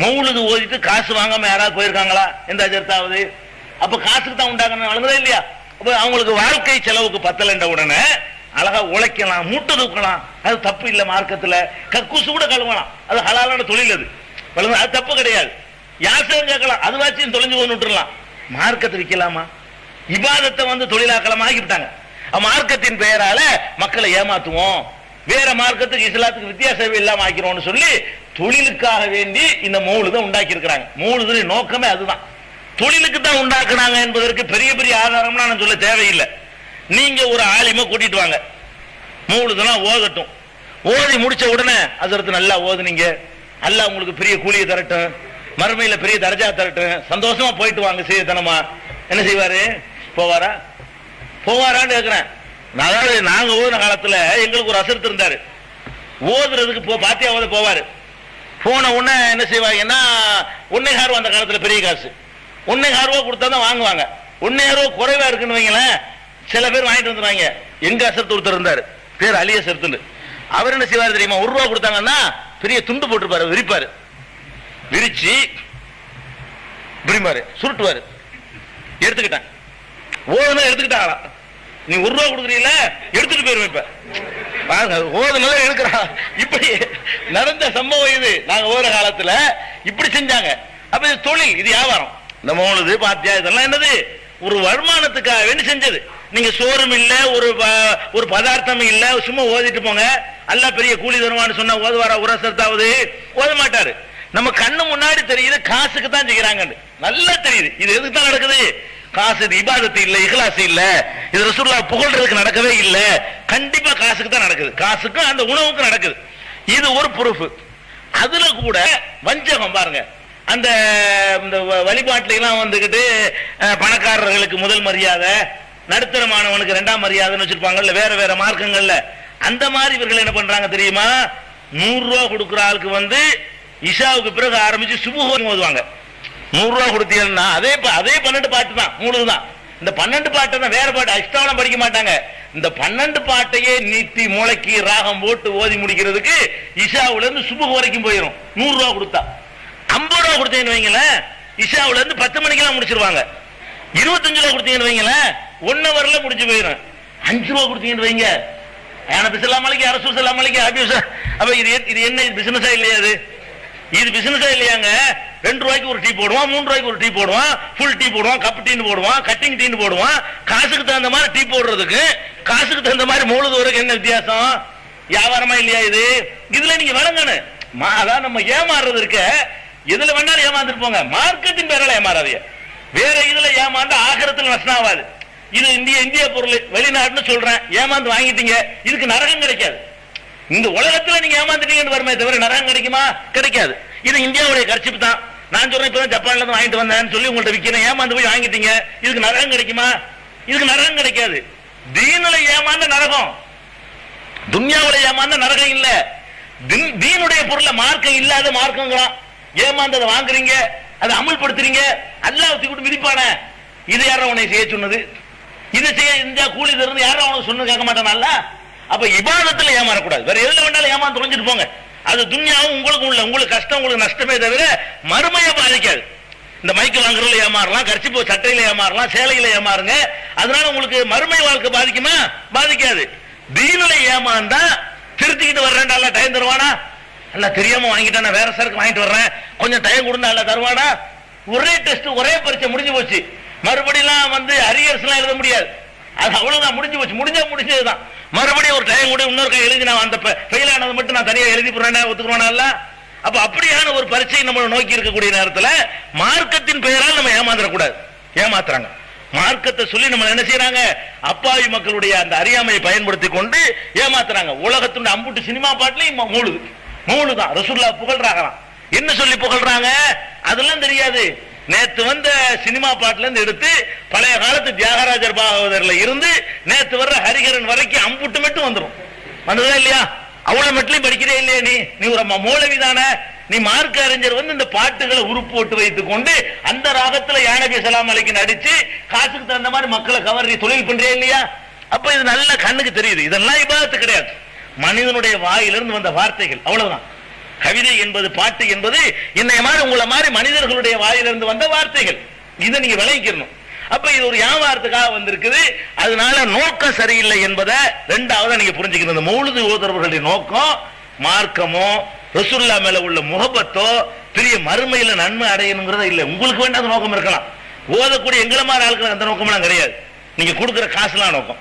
மௌலுது ஓதிட்டு காசு வாங்காம யாராவது போயிருக்காங்களா எந்த அஜர்த்தாவது? அப்ப காசுக்கு தான் உண்டாக்கணும் வழங்குதா இல்லையா? அப்ப அவங்களுக்கு வாழ்க்கை செலவுக்கு பத்தலன்ற உடனே அழகா உழைக்கலாம், மூட்டை தூக்கலாம், அது தப்பு இல்லை. மார்க்கத்துல கக்கூசு கூட கழுவலாம், அது ஹலாலான தொழில், அது தப்பு கிடையாது. யாசகம் கேட்கலாம், அது வாச்சும் தொலைஞ்சு போய் விட்டுறலாம். மார்க்கத்தை விற்கலாமா? இபாதத்தை வந்து தொழிலாக்கலாமா ஆகிவிட்டாங்க. மார்க்கத்தின் பெயரால மக்களை ஏமாத்துவோம், வேற மார்க்கத்துக்கு இஸ்லாத்துக்கு வித்தியாசம் இல்லாம ஆக்கிறோம்னு சொல்லி தொழிலுக்காக வேண்டி இந்த மௌலுதை உண்டாக்கி இருக்கிறாங்க. மௌலுது நோக்கமே அதுதான், தொழிலுக்கு தான் உண்டாக்குனாங்க என்பதற்கு பெரிய பெரிய ஆதாரம்னா நான் சொல்ல தேவையில்லை. நீங்க ஒரு ஆலிமை கூட்டிட்டு வாங்க, மௌலுதெல்லாம் ஓதட்டும், ஓதி முடிச்ச உடனே அதற்கு நல்லா ஓதுனீங்க, அல்லாஹ் உங்களுக்கு பெரிய கூலியை தரட்டும், மறுமையில பெரிய தர்ஜா தரட்டும், சந்தோஷமா போயிட்டு வாங்க செய்யத்தனமா, என்ன செய்வாரு? போவாரான்னு கேட்கிறேன். அதாவது நாங்க ஓதுன காலத்துல எங்களுக்கு ஒரு அசரத்து இருந்தாரு, ஓதுறதுக்கு பாத்தியா ஓத போவாரு. போன உடனே என்ன செய்வாங்கன்னா 1.5 ரூபா, அந்த காலத்துல பெரிய காசு, 1.5 ரூபா கொடுத்தா தான் வாங்குவாங்க. 1.5 ரூபா குறைவா இருக்குன்னு வைங்களேன், சில பேர் வாங்கிட்டு வந்துருவாங்க. எங்க அசரத்து ஒருத்தர் இருந்தாரு, பேர் அலிய சரத்துன்னு. அவர் என்ன செய்வாரு தெரியுமா, 1 ரூபா கொடுத்தாங்கன்னா பெரிய துண்டு போட்டுருப்பாரு, விரிப்பாரு, விரிச்சு விரிப்பாரு, சுருட்டுவாரு. எடுத்துக்கிட்டேன், ஓதுனா எடுத்துக்கிட்டாங்களா, நீ 1 ரூபா கொடுக்குறீங்களா எடுத்துட்டு போயிருவேன். இப்ப ஓதுனால எடுக்கிறா, இப்படி நடந்த சம்பவம் இது. நாங்க ஓதுற காலத்துல இப்படி செஞ்சாங்க. அப்ப இது தொழில், இது வியாபாரம். இந்த மௌலுது பாத்தியா இதெல்லாம் என்னது, ஒரு வருமானத்துக்காக வேண்டி செஞ்சது. நீங்க சோறும் இல்ல, ஒரு பதார்த்தம் இல்ல, சும்மா ஓதிட்டு போங்க, அல்லாஹ் பெரிய கூலி தருவான்னு சொன்னா ஓதுவாரா? உரசத்தாவது ஓத மாட்டாரு. நம்ம கண்ணு முன்னாடி தெரியுது காசுக்கு தான் செய்யறாங்க, நல்லா தெரியுது. இது எதுக்கு தான் நடக்குது? காசு, இது இபாதத்து இல்ல, இஹ்லாஸ் இல்ல, இது ரசூலுல்லாஹ் புகழ்றதுக்கு நடக்கவே இல்ல, கண்டிப்பா காசுக்கு தான் நடக்குது, காசுக்கு அந்த உணவுக்கு நடக்குது. இது ஒரு ப்ரூஃப். அதுல கூட வஞ்சகம் பாருங்க. அந்த வழிபாட்டுல எல்லாம் வந்துகிட்டு பணக்காரர்களுக்கு முதல் மரியாதை, நடுத்தரமானவனுக்கு 2ஆம் மரியாதைன்னு வச்சிருப்பாங்கல்ல வேற வேற மார்க்கங்கள்ல. அந்த மாதிரி இவர்கள் என்ன பண்றாங்க தெரியுமா, 100 ரூபா கொடுக்குற ஆளுக்கு வந்து இஷாவுக்கு பிறகு ஆரம்பிச்சு சுபஹ் ஓதுவாங்க. 100 ரூபா கொடுத்தீங்கன்னா அதே 12 பாட்டு தான், 3 தான். இந்த 12 பாட்டை தான், வேற பாட்டு எக்ஸ்ட்ராவெல்லாம் படிக்க மாட்டாங்க. இந்த 12 பாட்டையே நீட்டி முளைக்கி ராகம் போட்டு ஓதி முடிக்கிறதுக்கு இஷாவுல இருந்து சுபஹ் வரைக்கும் போயிடும். 100 ரூபா கொடுத்தா. 50 ரூபா கொடுத்தீங்கன்னு வைங்களேன், இஷாவுல இருந்து 10 மணிக்கெல்லாம் முடிச்சிருவாங்க. 25 ரூபா கொடுத்தீங்கன்னு வைங்களேன், 1 ஹவர்ல முடிச்சு போயிடும். 5 ரூபா கொடுத்தீங்கன்னு வைங்க, அப்ப இது என்ன பிசினஸா இல்லையா? இது பிசினஸா இல்லையாங்க? 2 ரூபாய்க்கு ஒரு டீ போடுவான், 3 ரூபாய்க்கு ஒரு டீ போடுவான், ஃபுல் டீ போடுவான், கப் டீன்னு போடுவான், கட்டிங் டீன்னு போடுவான். காசுக்கு தகுந்த மாதிரி டீ போடுறதுக்கு காசுக்கு தகுந்த மாதிரி மௌலுது வரைக்கும் என்ன வித்தியாசம்? வியாபாரமா இல்லையா இது? இதுல நீங்க விளங்கணும். அதான் நம்ம ஏமாறுறது இருக்க, எதுல வேணாலும் ஏமாந்துட்டு போங்க, மார்க்கத்தின் பேரால ஏமாறாதீங்க. வேற இதுல ஏமாந்து ஆகிரத்துல நஷ்டம் ஆகாது. இது இந்திய பொருள், வெளிநாட்டுன்னு சொல்றேன், ஏமாந்து வாங்கிட்டீங்க, இதுக்கு நரகம் கிடைக்காது. இந்த உலகத்துல நீங்க ஏமாந்துட்டீங்கன்னு வருமே தவிர நரகம் கிடைக்குமா? கிடைக்காது. இது இந்தியாவுடைய கர்ச்சிப்பு தான். நான் சொல்றேன், இப்பதான் ஜப்பான்ல இருந்து வாங்கிட்டு வந்தேன்னு சொல்லி உங்கள்ட்ட விற்கிறேன், ஏமாந்து போய் வாங்கிட்டீங்க, இதுக்கு நரகம் கிடைக்குமா? இதுக்கு நரகம் கிடைக்காது. தீனுல ஏமாந்த நரகம், துன்யாவுல ஏமாந்த நரகம் இல்ல. தீனுடைய பொருளை மார்க்கம் இல்லாத மார்க்கங்களாம் ஏமாந்ததை வாங்குறீங்க, அதை அமல்படுத்துறீங்க, அல்லாஹ் கூட்டு மிதிப்பான. இது யாரும் உன்னை செய்ய சொன்னது? இதை செய்ய இந்த கூலி இருந்து யாரும் அவனுக்கு சொன்னு கேட்க மாட்டானல்ல. அப்ப இபாதத்துல ஏமாறக்கூடாது. வேற எதுல வேண்டாலும் ஏமாந்து தொலைஞ்சிட்டு போங்க. அது துன்யாவும் உங்களுக்கு உள்ள, உங்களுக்கு கஷ்டம், உங்களுக்கு நஷ்டமே தவிர மறுமையை பாதிக்காது. இந்த மைக்கு வாங்குறதுல ஏமாறலாம், கர்ச்சிப்பு சட்டையில ஏமாறலாம், சேலையில ஏமாறுங்க, அதனால உங்களுக்கு மறுமை வாழ்க்கை பாதிக்குமா? பாதிக்காது. தீனுல ஏமாந்தா திருத்திக்கிட்டு வர்றேன், அல்ல டைம் தருவானா? அல்ல தெரியாம வாங்கிட்டா வேற சரக்கு வாங்கிட்டு வர்றேன், கொஞ்சம் டைம் கொடுந்தா அல்ல தருவானா? ஒரே டெஸ்ட், ஒரே பரீட்சை முடிஞ்சு போச்சு. மறுபடியும் வந்து அரியர்ஸ் எல்லாம் எழுத முடியாது. அது அவ்வளவுதான், முடிஞ்சு போச்சு. முடிஞ்சதுதான். மறுபடியும் ஒரு டைம் கூட இன்னொரு கை எழுதி நான் அந்த ஃபெயில் ஆனது மட்டும் நான் தனியா எழுதி போறேன், ஒத்துக்குவானா? அப்ப அப்படியான ஒரு பரீட்சை நம்ம நோக்கி இருக்கக்கூடிய நேரத்தில் மார்க்கத்தின் பெயரால் நம்ம ஏமாந்துடக்கூடாது. ஏமாத்துறாங்க. மார்க்கத்தை சொல்லி நம்ம என்ன செய்யறாங்க? அப்பாவி மக்களுடைய அந்த அறியாமையை பயன்படுத்தி கொண்டு ஏமாத்துறாங்க. உலகத்துடைய அம்புட்டு சினிமா பாட்டுலையும் மூணுதான் ரசூலுல்லாஹ் புகழ்றாங்களாம். என்ன சொல்லி புகழ்றாங்க? அதெல்லாம் தெரியாது. நேத்து வந்த சினிமா பாட்டுல இருந்து எடுத்து பழைய காலத்து தியாகராஜர் பாகவதர்ல இருந்து நேத்து வர்ற ஹரிஹரன் வரைக்கும் அம்புட்டு மட்டும் வந்துடும். வந்ததா இல்லையா? அவ்வளவு மட்டும் படிக்கிறே இல்லையா? நீ ஒரு மௌலவிதான, நீ மார்க்க அறிஞர் வந்து இந்த பாட்டுகளை உருப்பு போட்டு வைத்துக் கொண்டு அந்த ராகத்துல யானபி சலாம் அலைக்கு நடிச்சு காசுக்கு தகுந்த மாதிரி மக்களை கவர்றி தொழில் பண்றே இல்லையா? அப்ப இது நல்ல கண்ணுக்கு தெரியுது. இதெல்லாம் இபாதத்து கிடையாது, மனிதனுடைய வாயிலிருந்து வந்த வார்த்தைகள், அவ்வளவுதான். கவிதை என்பது, பாட்டு என்பது என்னைய மாதிரி உங்களை மாதிரி மனிதர்களுடைய வாயிலிருந்து வந்த வார்த்தைகள். இதை நீங்க விளைவிக்கணும். அப்ப இது ஒரு வியாபாரத்துக்காக வந்திருக்குது. அதனால நோக்கம் சரியில்லை என்பதை ரெண்டாவது நீங்க புரிஞ்சுக்கணும். இந்த மௌலிது ஓதுறவர்களுடைய நோக்கம் மார்க்கமோ ரசூலுல்லா மேல உள்ள முகப்பத்தோ பெரிய மறுமையில நன்மை அடையணுங்கிறத இல்ல. உங்களுக்கு வேண்டாத நோக்கம் இருக்கலாம், ஓதக்கூடிய எங்களை மாதிரி ஆட்கள் அந்த நோக்கம்லாம் கிடையாது. நீங்க கொடுக்குற காசுலாம் நோக்கம்.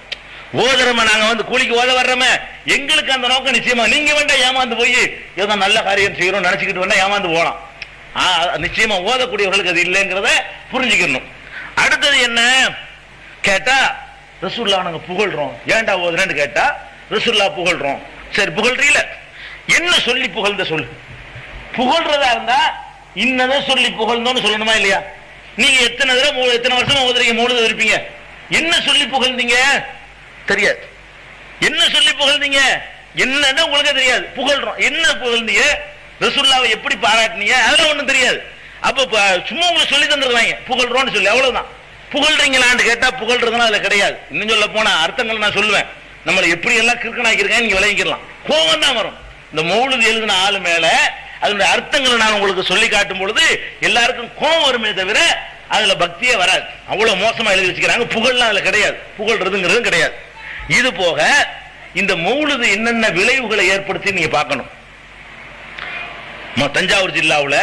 ஓதுறம நாங்க வந்து கூலிக்கு ஓத வர்றோமே, எங்களுக்கு அந்த நோக்கம் நிச்சயமா. நீங்க வேண்டா ஏமாந்து போய் ஏதோ நல்ல காரியம் செய்யறோம் நினைச்சுக்கிட்டு வேண்டா ஏமாந்து போகலாம். நிச்சயமா ஓதக்கூடியவர்களுக்கு அது இல்லைங்கிறத புரிஞ்சுக்கணும். அடுத்தது என்ன கேட்டா, ரசூலுல்லாஹ் நாங்க புகழ்றோம், ஏன்டா ஓதுறேன்னு கேட்டா ரசூலுல்லாஹ் புகழ்றோம். சரி புகழ்றீல, என்ன சொல்லி புகழ்ந்த சொல்லு. புகழ்றதா இருந்தா இன்னதான் சொல்லி புகழ்ந்தோன்னு சொல்லணுமா இல்லையா? நீங்க எத்தனை வருஷமா ஓதுறீங்க, மூணு இருப்பீங்க, என்ன சொல்லி புகழ்ந்தீங்க தெரியாது. என்ன சொல்லி புகழ்ந்தீங்க என்னன்னு உங்களுக்கு தெரியாது. புகழ்றோம், என்ன புகழ்ந்தீங்க, ரசூலுல்லாஹ்வை எப்படி பாராட்டினீங்க, அதெல்லாம் ஒண்ணும் தெரியாது. அப்ப சும்மா உங்களுக்கு சொல்லி தந்துருவாங்க புகழ்றோம்னு சொல்லி, அவ்வளவுதான். புகழ்றீங்களான்னு கேட்டா புகழ்றதுனா அதுல கிடையாது. இன்னும் சொல்ல போனா அர்த்தங்கள் நான் சொல்லுவேன், நம்மளை எப்படி எல்லாம் கிறுக்கனாக்கிருக்கேன் நீங்க விளங்கிக்கலாம். கோபம் தான் வரும். இந்த மௌலிது எழுதின ஆளு மேல அதனுடைய அர்த்தங்களை நான் உங்களுக்கு சொல்லி காட்டும் பொழுது எல்லாருக்கும் கோபம் வருமே தவிர அதுல பக்தியே வராது. அவ்வளவு மோசமா எழுதி வச்சுக்கிறாங்க. புகழ்லாம் அதுல கிடையாது, புகழ்றதுங்கிறது கிடையாது. இது போக இந்த மௌலிது என்னென்ன விளைவுகளை ஏற்படுத்தி நீங்க பார்க்கணும். தஞ்சாவூர் ஜில்லாவுல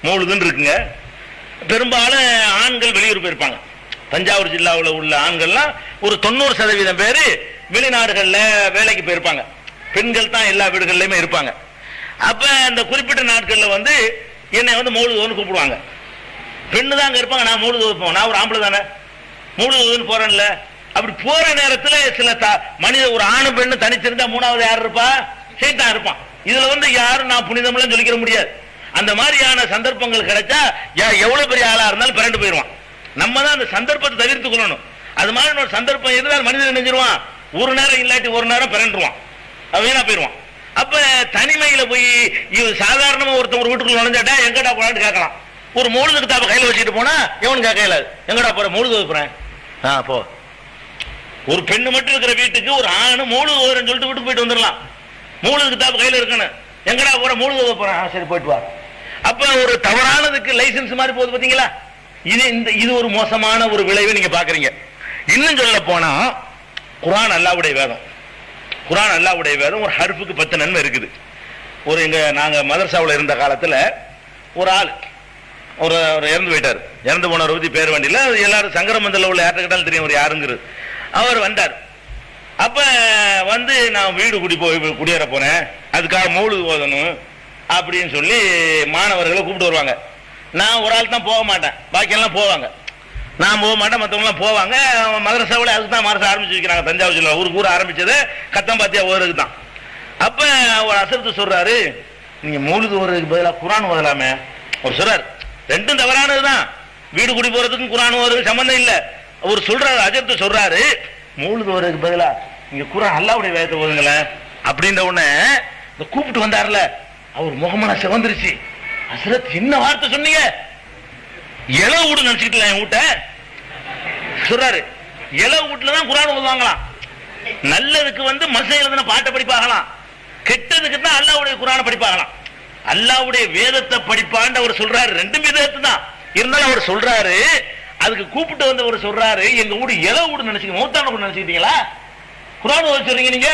மௌலிதுன்னு இருக்குங்க. பெரும்பாலும் ஆண்கள் வெளியூர் போயிருப்பாங்க. தஞ்சாவூர் ஜில்லாவில் உள்ள ஆண்கள்லாம் ஒரு 90% பேரு வெளிநாடுகள்ல வேலைக்கு போயிருப்பாங்க. பெண்கள் தான் எல்லா வீடுகள்லயுமே இருப்பாங்க. அப்ப அந்த குறிப்பிட்ட நாட்கள்ல வந்து என்னை வந்து மௌலிதுன்னு கூப்பிடுவாங்க. பெண்ணு தான் அங்க இருப்பாங்க, நான் மௌலிது வைப்போம். நான் ஒரு ஆம்பளை தானே, மௌலிதுன்னு போறேன்ல. அப்படி போற நேரத்துல சில மனித ஒரு ஆணு பெண்ணு தனிச்சிருந்தா மூணாவது யார் இருப்பா? சைத்தான் இருப்பான். இதுல வந்து யாரும் நான் புனிதம்லாம் சொல்லிக்கிற முடியாது. அந்த மாதிரியான சந்தர்ப்பங்கள் கிடைச்சா எவ்வளவு பெரிய ஆளா இருந்தாலும் பிறண்டு போயிடுவான். நம்ம தான் அந்த சந்தர்ப்பத்தை தவிர்த்து கொள்ளணும். அது மாதிரி ஒரு சந்தர்ப்பம் இருந்தால் மனிதன் நினைஞ்சிருவான், ஒரு நேரம் இல்லாட்டி ஒரு நேரம் பிறண்டுருவான், வீணா போயிடுவான். அப்ப தனிமையில போய் சாதாரணமா ஒருத்தன் ஒரு வீட்டுக்குள்ள நுழைஞ்சாட்டா எங்கடா போனான்னு கேட்கலாம். ஒரு மௌலிது கிதாபை கையில வச்சுட்டு போனா எவனு கேட்கல, எங்கடா போற, மௌலிது வைக்கிறேன் போ. ஒரு பெண்ணு மட்டும் இருக்கிற வீட்டுக்கு ஒரு ஆணு மௌலிது ஓதுறேன்னு சொல்லிட்டு வீட்டுக்கு போயிட்டு வந்துடலாம். மௌலிது கிதாபு கையில இருக்கணும், எங்கடா போற, மௌலிது போறேன், சரி போயிட்டு வா. அப்ப ஒரு தவறானதுக்கு லைசன்ஸ் மாதிரி போகுது பாத்தீங்களா? இது ஒரு மோசமான ஒரு விளைவை நீங்க பாக்குறீங்க. இன்னும் சொல்ல போனா குர்ஆன் அல்லாஹ்வுடைய வேதம். குர்ஆன் அல்லாஹ்வுடைய வேதம். ஒரு ஹர்ஃபுக்கு 10 நன்மை இருக்குது. ஒரு நாங்க மதரசாவில் இருந்த காலத்துல ஒரு ஆள் ஒரு இறந்து போயிட்டார். இறந்து போனவரை பத்தி பேர் வண்டியில எல்லாரும் சங்கரமந்தல உள்ள யார்கிட்ட கேட்டாலும் தெரியும் அவர் யாருங்கிறது. அவர் வந்தார். அப்ப நான் வீடு குடியேற போனேன், அதுக்காக மௌலிது ஓதணும் அப்படின்னு சொல்லி மாணவர்களை கூப்பிட்டு வருவாங்க. நான் ஒரு ஆள் தான் போக மாட்டேன், பாக்கியெல்லாம் போவாங்க. நான் போக மாட்டேன், மற்றவங்களாம் போவாங்க. மதரசாவில் அதுக்கு தான் மதரசா ஆரம்பிச்சு வைக்கிறாங்க. தஞ்சாவூர் ஜில்லா ஊருக்கு ஊர் ஆரம்பிச்சது கத்தம்பாத்தியா ஓதுறதுக்கு தான். அப்ப ஒரு அசரத்து சொல்றாரு, நீங்க மௌலிது ஓதுறதுக்கு பதிலாக குரான் ஓதலாமே. அவர் சொல்றாரு, ரெண்டும் தவறானதுதான். வீடு குடி போறதுக்கும் குரான் ஓதுறதுக்கு சம்பந்தம் இல்லை. அவர் சொல்றாரு, அஜர்த்து சொல்றாரு, மௌலிது ஓதுறதுக்கு பதிலா நீங்க குரான் அல்லாஹ்வுடைய வேதத்தை ஓதுங்களேன் அப்படின்ற உடனே இந்த கூப்பிட்டு வந்தார்ல, அவர் முகமனா சிவந்துருச்சு. அசரத் என்ன வார்த்தை சொன்னீங்க? இளவு வீடு நினைச்சுக்கிட்டு என் வீட்டை சொல்றாரு. இளவு வீட்டுல தான் குரான் ஓதுவாங்களாம். நல்லதுக்கு மசை எழுதின பாட்டை படிப்பாகலாம், கெட்டதுக்கு தான் அல்லாஹ்வுடைய குரானை படிப்பாகலாம். அல்லாஹ்வுடைய வேதத்தை படிப்பான்னு அவர் சொல்றாரு. ரெண்டும் வேதத்தை தான் இருந்தாலும் அவர் சொல்றாரு. அதுக்கு கூப்பிட்டு வந்தவர் சொல்றாரு, எங்க வீடு இளவு வீடு நினைச்சுக்க, மௌத்தான வீடு நினைச்சுக்கிட்டீங்களா? குரான் ஓத சொல்றீங்க நீங்க,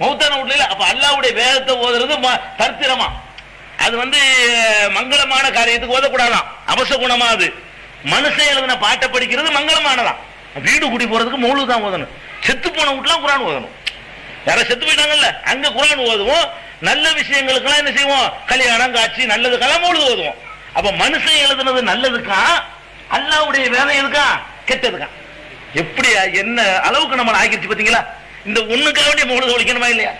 மௌத்தான வீட்டுல. அப்ப அல்லாஹ்வுடைய வேதத்தை ஓதுறது தர்த்திரமா, அது மங்களமான காரியத்துக்கு ஓதக்கூடாதான், அபசகுணமா. அது மனுஷன் எழுதின பாட்டை படிக்கிறது மங்களமானதான். வீடு குடி போறதுக்கு மௌலிது தான் ஓதணும். செத்து போன வீட்டுலாம் குரான் ஓதணும். யார செத்து போயிட்டாங்கல்ல, அங்க குரான் ஓதுவோம். நல்ல விஷயங்களுக்கெல்லாம் என்ன செய்வோம், கல்யாணம் காட்சி நல்லதுக்கெல்லாம் மௌலிது ஓதுவோம். அப்ப மனுஷன் எழுதுனது நல்லதுக்கா, அல்லாஹ்வுடைய வேதம் எதுக்கா, கெட்டதுக்கா? எப்படியா என்ன அளவுக்கு நம்ம ஆக்கிருச்சு பாத்தீங்களா? இந்த ஒண்ணுக்காக வேண்டிய மௌலிது ஒழிக்கணுமா இல்லையா?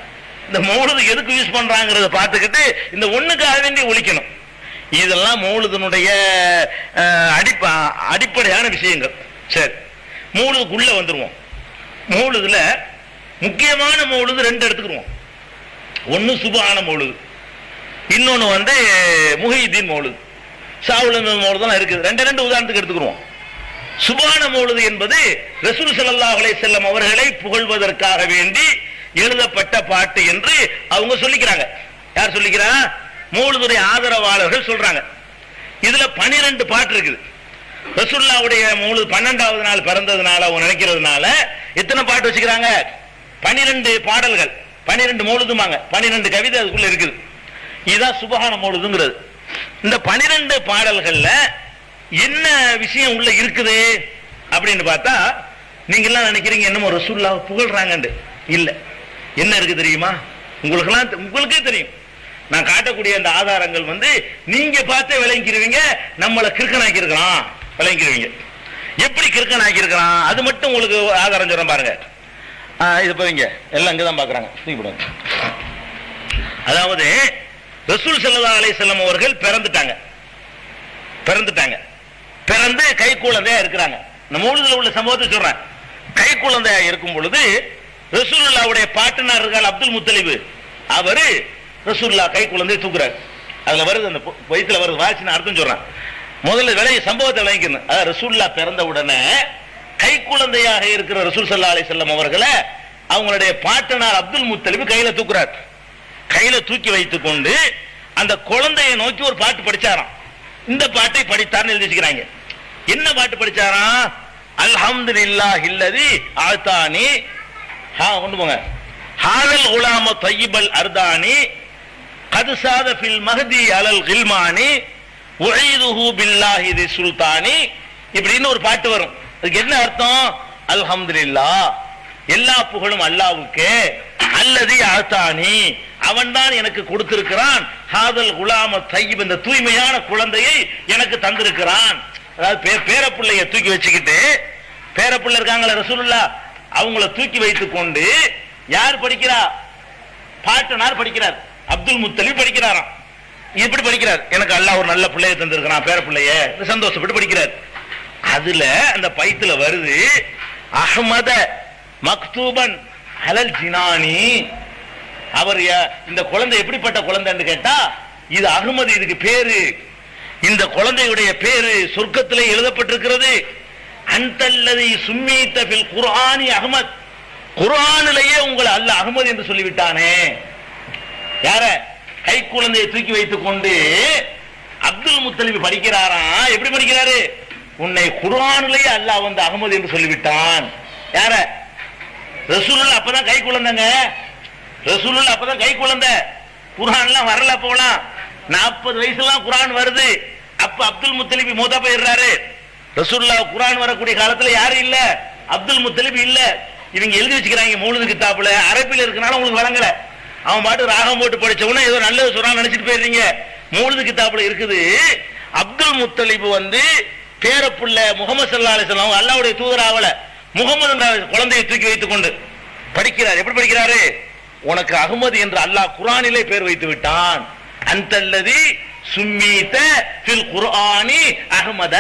இந்த மௌலிது எதுக்கு யூஸ் பண்றாங்கிறத பார்த்துக்கிட்டு இந்த ஒண்ணுக்காக வேண்டிய ஒழிக்கணும். இதெல்லாம் மௌலிதுனுடைய அடிப்படையான விஷயங்கள். சரி, மௌலிதுக்குள்ள வந்துருவோம். மௌலிதுல முக்கியமான மௌலிது ரெண்டு எடுத்துக்கிறோம். ஒன்னு சுபஹான மௌலிது, இன்னொன்னு முஹியுத்தீன் மௌலிது. ஷாவுல் மௌலிது இருக்குது. ரெண்டு உதாரணத்துக்கு எடுத்துக்கிறோம். சுபஹான மௌலிது என்பது ரசூல் ஸல்லல்லாஹு அலைஹி வஸல்லம் அவர்களை புகழ்வதற்காக வேண்டி எழுதப்பட்ட பாட்டு என்று அவங்க சொல்லிக்கிறாங்க. யார் சொல்லிக்கிறா? மௌலிதுடைய ஆதரவாளர்கள் சொல்றாங்க. இதுல 12 பாட்டு இருக்குது. ரசூலுல்லாஹ்வுடைய மௌலிது 12வது நாள் பிறந்ததுனால அவங்க நினைக்கிறதுனால எத்தனை பாட்டு வச்சுக்கிறாங்க? 12 பாடல்கள், 12 மௌலிதுமாங்க. 12 கவிதை அதுக்குள்ள இருக்குது. இதுதான் சுபஹான மௌலிதுங்கிறது. இந்த 12 பாடல்கள்ல என்ன விஷயம் உள்ள இருக்குது அப்படின்னு பார்த்தா, நீங்க எல்லாம் நினைக்கிறீங்க என்னமோ ரசூலுல்லாஹ் புகழ்றாங்கன்னு. இல்ல, என்ன இருக்கு தெரியுமா? உங்களுக்கே தெரியும். நான் காட்டக்கூடிய அந்த ஆதாரங்கள் நீங்க பார்த்தே விளங்கிக்கிறீங்க. நம்மளை கிறுக்கனாக்கி இருக்கிறான் விளங்கிக்கிறீங்க. எப்படி கிறுக்கனாக்கி இருக்கிறான் அது மட்டும் உங்களுக்கு ஆதாரம் சொல்றேன் பாருங்க. இது போவீங்க எல்லாம் இங்கதான் பாக்குறாங்க. அதாவது ரசூல் ஸல்லல்லாஹு அலைஹி வஸல்லம் அவர்கள் பிறந்துட்டாங்க. பிறந்து கை குழந்தையா இருக்கிறாங்க. இந்த மௌலிதுல உள்ள சம்பவத்தை சொல்றேன். கை குழந்தையா இருக்கும் பொழுது ரசூலுல்லாஹ்வுடைய பாட்டனார் இருக்கார் அப்துல் முத்தலிப், அவரு ரசூலுல்லாஹ் கை குழந்தையை தூக்குறாரு. அதுல வருது, அந்த வயிற்றுல வருது, வாசின அர்த்தம் சொல்றேன். முதல்ல சம்பவத்தை விளங்கிக்கணும். அதாவது ரசூலுல்லாஹ் பிறந்த உடனே கை குழந்தையாக இருக்கிற ரசூல் ஸல்லல்லாஹு அலைஹி வஸல்லம் அவர்களை அவங்களுடைய பாட்டனார் அப்துல் முத்தலிப் கையில தூக்குறார். கையில தூக்கி வைத்துக் கொண்டு அந்த குழந்தையை நோக்கி ஒரு பாட்டு படிச்சாராம். இந்த பாட்டை படித்தார்னு எழுதி வச்சுக்கிறாங்க. என்ன பாட்டு படிச்சாராம்? அல்ஹம்துலில்லாஹில்லதி ஆதானி, கொண்டு போங்க, ஹாலல் குலாம தய்யிபல் அர்தானி கது சாத ஃபில் மஹதி அலல் கில்மானி உஈதுஹு பில்லாஹி தி சுல்தானி. இப்படின்னு ஒரு பாட்டு வரும். அதுக்கு என்ன அர்த்தம்? அல்ஹம்துலில்லாஹ், எல்லா புகழும் அல்லாஹ்வுக்கே, அல்லதி ஆதானி, அவன் தான் எனக்கு கொடுத்திருக்கிறான், ஹாதல் குலாம தய்யிப், இந்த தூய்மையான குழந்தையை எனக்கு தந்திருக்கிறான். அதாவது பேரப்பிள்ளைய தூக்கி வச்சுக்கிட்டு, பேரப்பிள்ளை இருக்காங்களா ரசூலுல்லாஹ், அவங்கள தூக்கி வைத்துக் கொண்டு யார் படிக்கிறா? பாட்டனார் படிக்கிறார், அப்துல் முத்தலிப் படிக்கிறாராம். இப்படி படிக்கிறார், எனக்கு அல்லாஹ் ஒரு நல்ல பிள்ளையை தந்திருக்கிறான், பேரப்பிள்ளைய, சந்தோஷப்பட்டு படிக்கிறார். அதுல அந்த பைத்துல வருது, அஹ்மத மக்தூபன் அலல் ஜினானி. அவர் இந்த குழந்தை எப்படிப்பட்ட குழந்தைன்னு கேட்டா, இது அஹ்மது, இதுக்கு பேரு, இந்த குழந்தையுடைய பேரு சொர்க்கத்திலே எழுதப்பட்டிருக்கிறது. அன்தல்லதி சும்மீத ஃபில் குர்ஆனி அஹ்மத், குர்ஆனிலேயே உங்களை அல்லாஹ் அஹ்மத் என்று சொல்லிவிட்டானே. யார? கை குழந்தையை தூக்கி வைத்துக் கொண்டு அப்துல் முத்தலிப் படிக்கிறாராம். எப்படி படிக்கிறாரு? உன்னை குர்ஆனிலேயே அல்லாஹ் அஹ்மத் என்று சொல்லிவிட்டான். யார? ரசூலுல்லாஹ் அப்பதான் கை குழந்தைங்க. ரசூலுல்லாஹ் அப்பதான் கை குழந்தை. குர்ஆன்லாம் வரல, போலாம் 40 வயசுலாம் குர்ஆன் வருது. அப்ப அப்துல் முத்தலிப் மூத்தா போயிடுறாரு. ரசூலுல்லாஹ் குர்ஆன் வரக்கூடிய காலத்துல யாரும் இல்ல, அப்துல் முத்தலிப் இல்ல. இவங்க எழுதி வச்சுக்கிறாங்க மௌலிது கிதாபுல, அரபில இருக்கனால உங்களுக்கு வழங்கல. அவன் பாட்டு ராகம் போட்டு படிச்சவன ஏதோ நல்லது சொல்றான்னு நினைச்சிட்டு போயிடுறீங்க. மௌலிது கிதாபுல இருக்குது, அப்துல் முத்தலிப் வந்து பேரப்புள்ள முகமது ஸல்லல்லாஹு அலைஹி வஸல்லம் அல்லாஹ்வுடைய தூதராவல முகமது என்ற குழந்தையை தூக்கி வைத்துக் கொண்டு படிக்கிறார். எப்படி படிக்கிறாரு? உனக்கு அகமது என்று அல்லாஹ் குர்ஆனிலே பேர் வைத்து விட்டான். அன்தல்லதி சும்மீத ஃபில் குர்ஆனி அஹ்மத,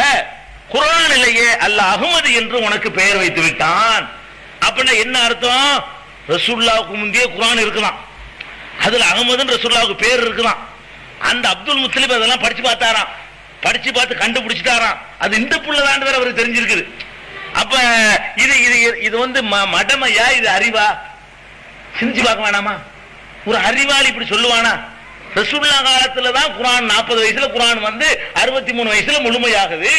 குர்ஆனிலேயே அல்லாஹ் அகமது என்று உனக்கு பெயர் வைத்து விட்டான். அப்படின்னா என்ன அர்த்தம்? ரசூலுல்லாஹ்வுக்கு முந்தைய குர்ஆன் இருக்கலாம், அதுல அகமதுன்னு ரசூலுல்லாஹ்வுக்கு பேர் இருக்கலாம். அந்த அப்துல் முத்தலிப் அதெல்லாம் படிச்சு பார்த்தாராம், படிச்சு பார்த்து கண்டுபிடிச்சிட்டாராம். அது இந்த புள்ளதான் வேற அவருக்கு தெரிஞ்சிருக்குது. அப்ப இது இது இது வந்து மடமையா, இது அறிவா? சிந்திச்சு பார்க்க வேணாமா? ஒரு அறிவாளி இப்படி சொல்லுவானா? ரசூலுல்லாஹ் காலத்துல தான் குர்ஆன் 40 வயசுல குர்ஆன் வந்து 63 வயசுல முழுமையாகுது.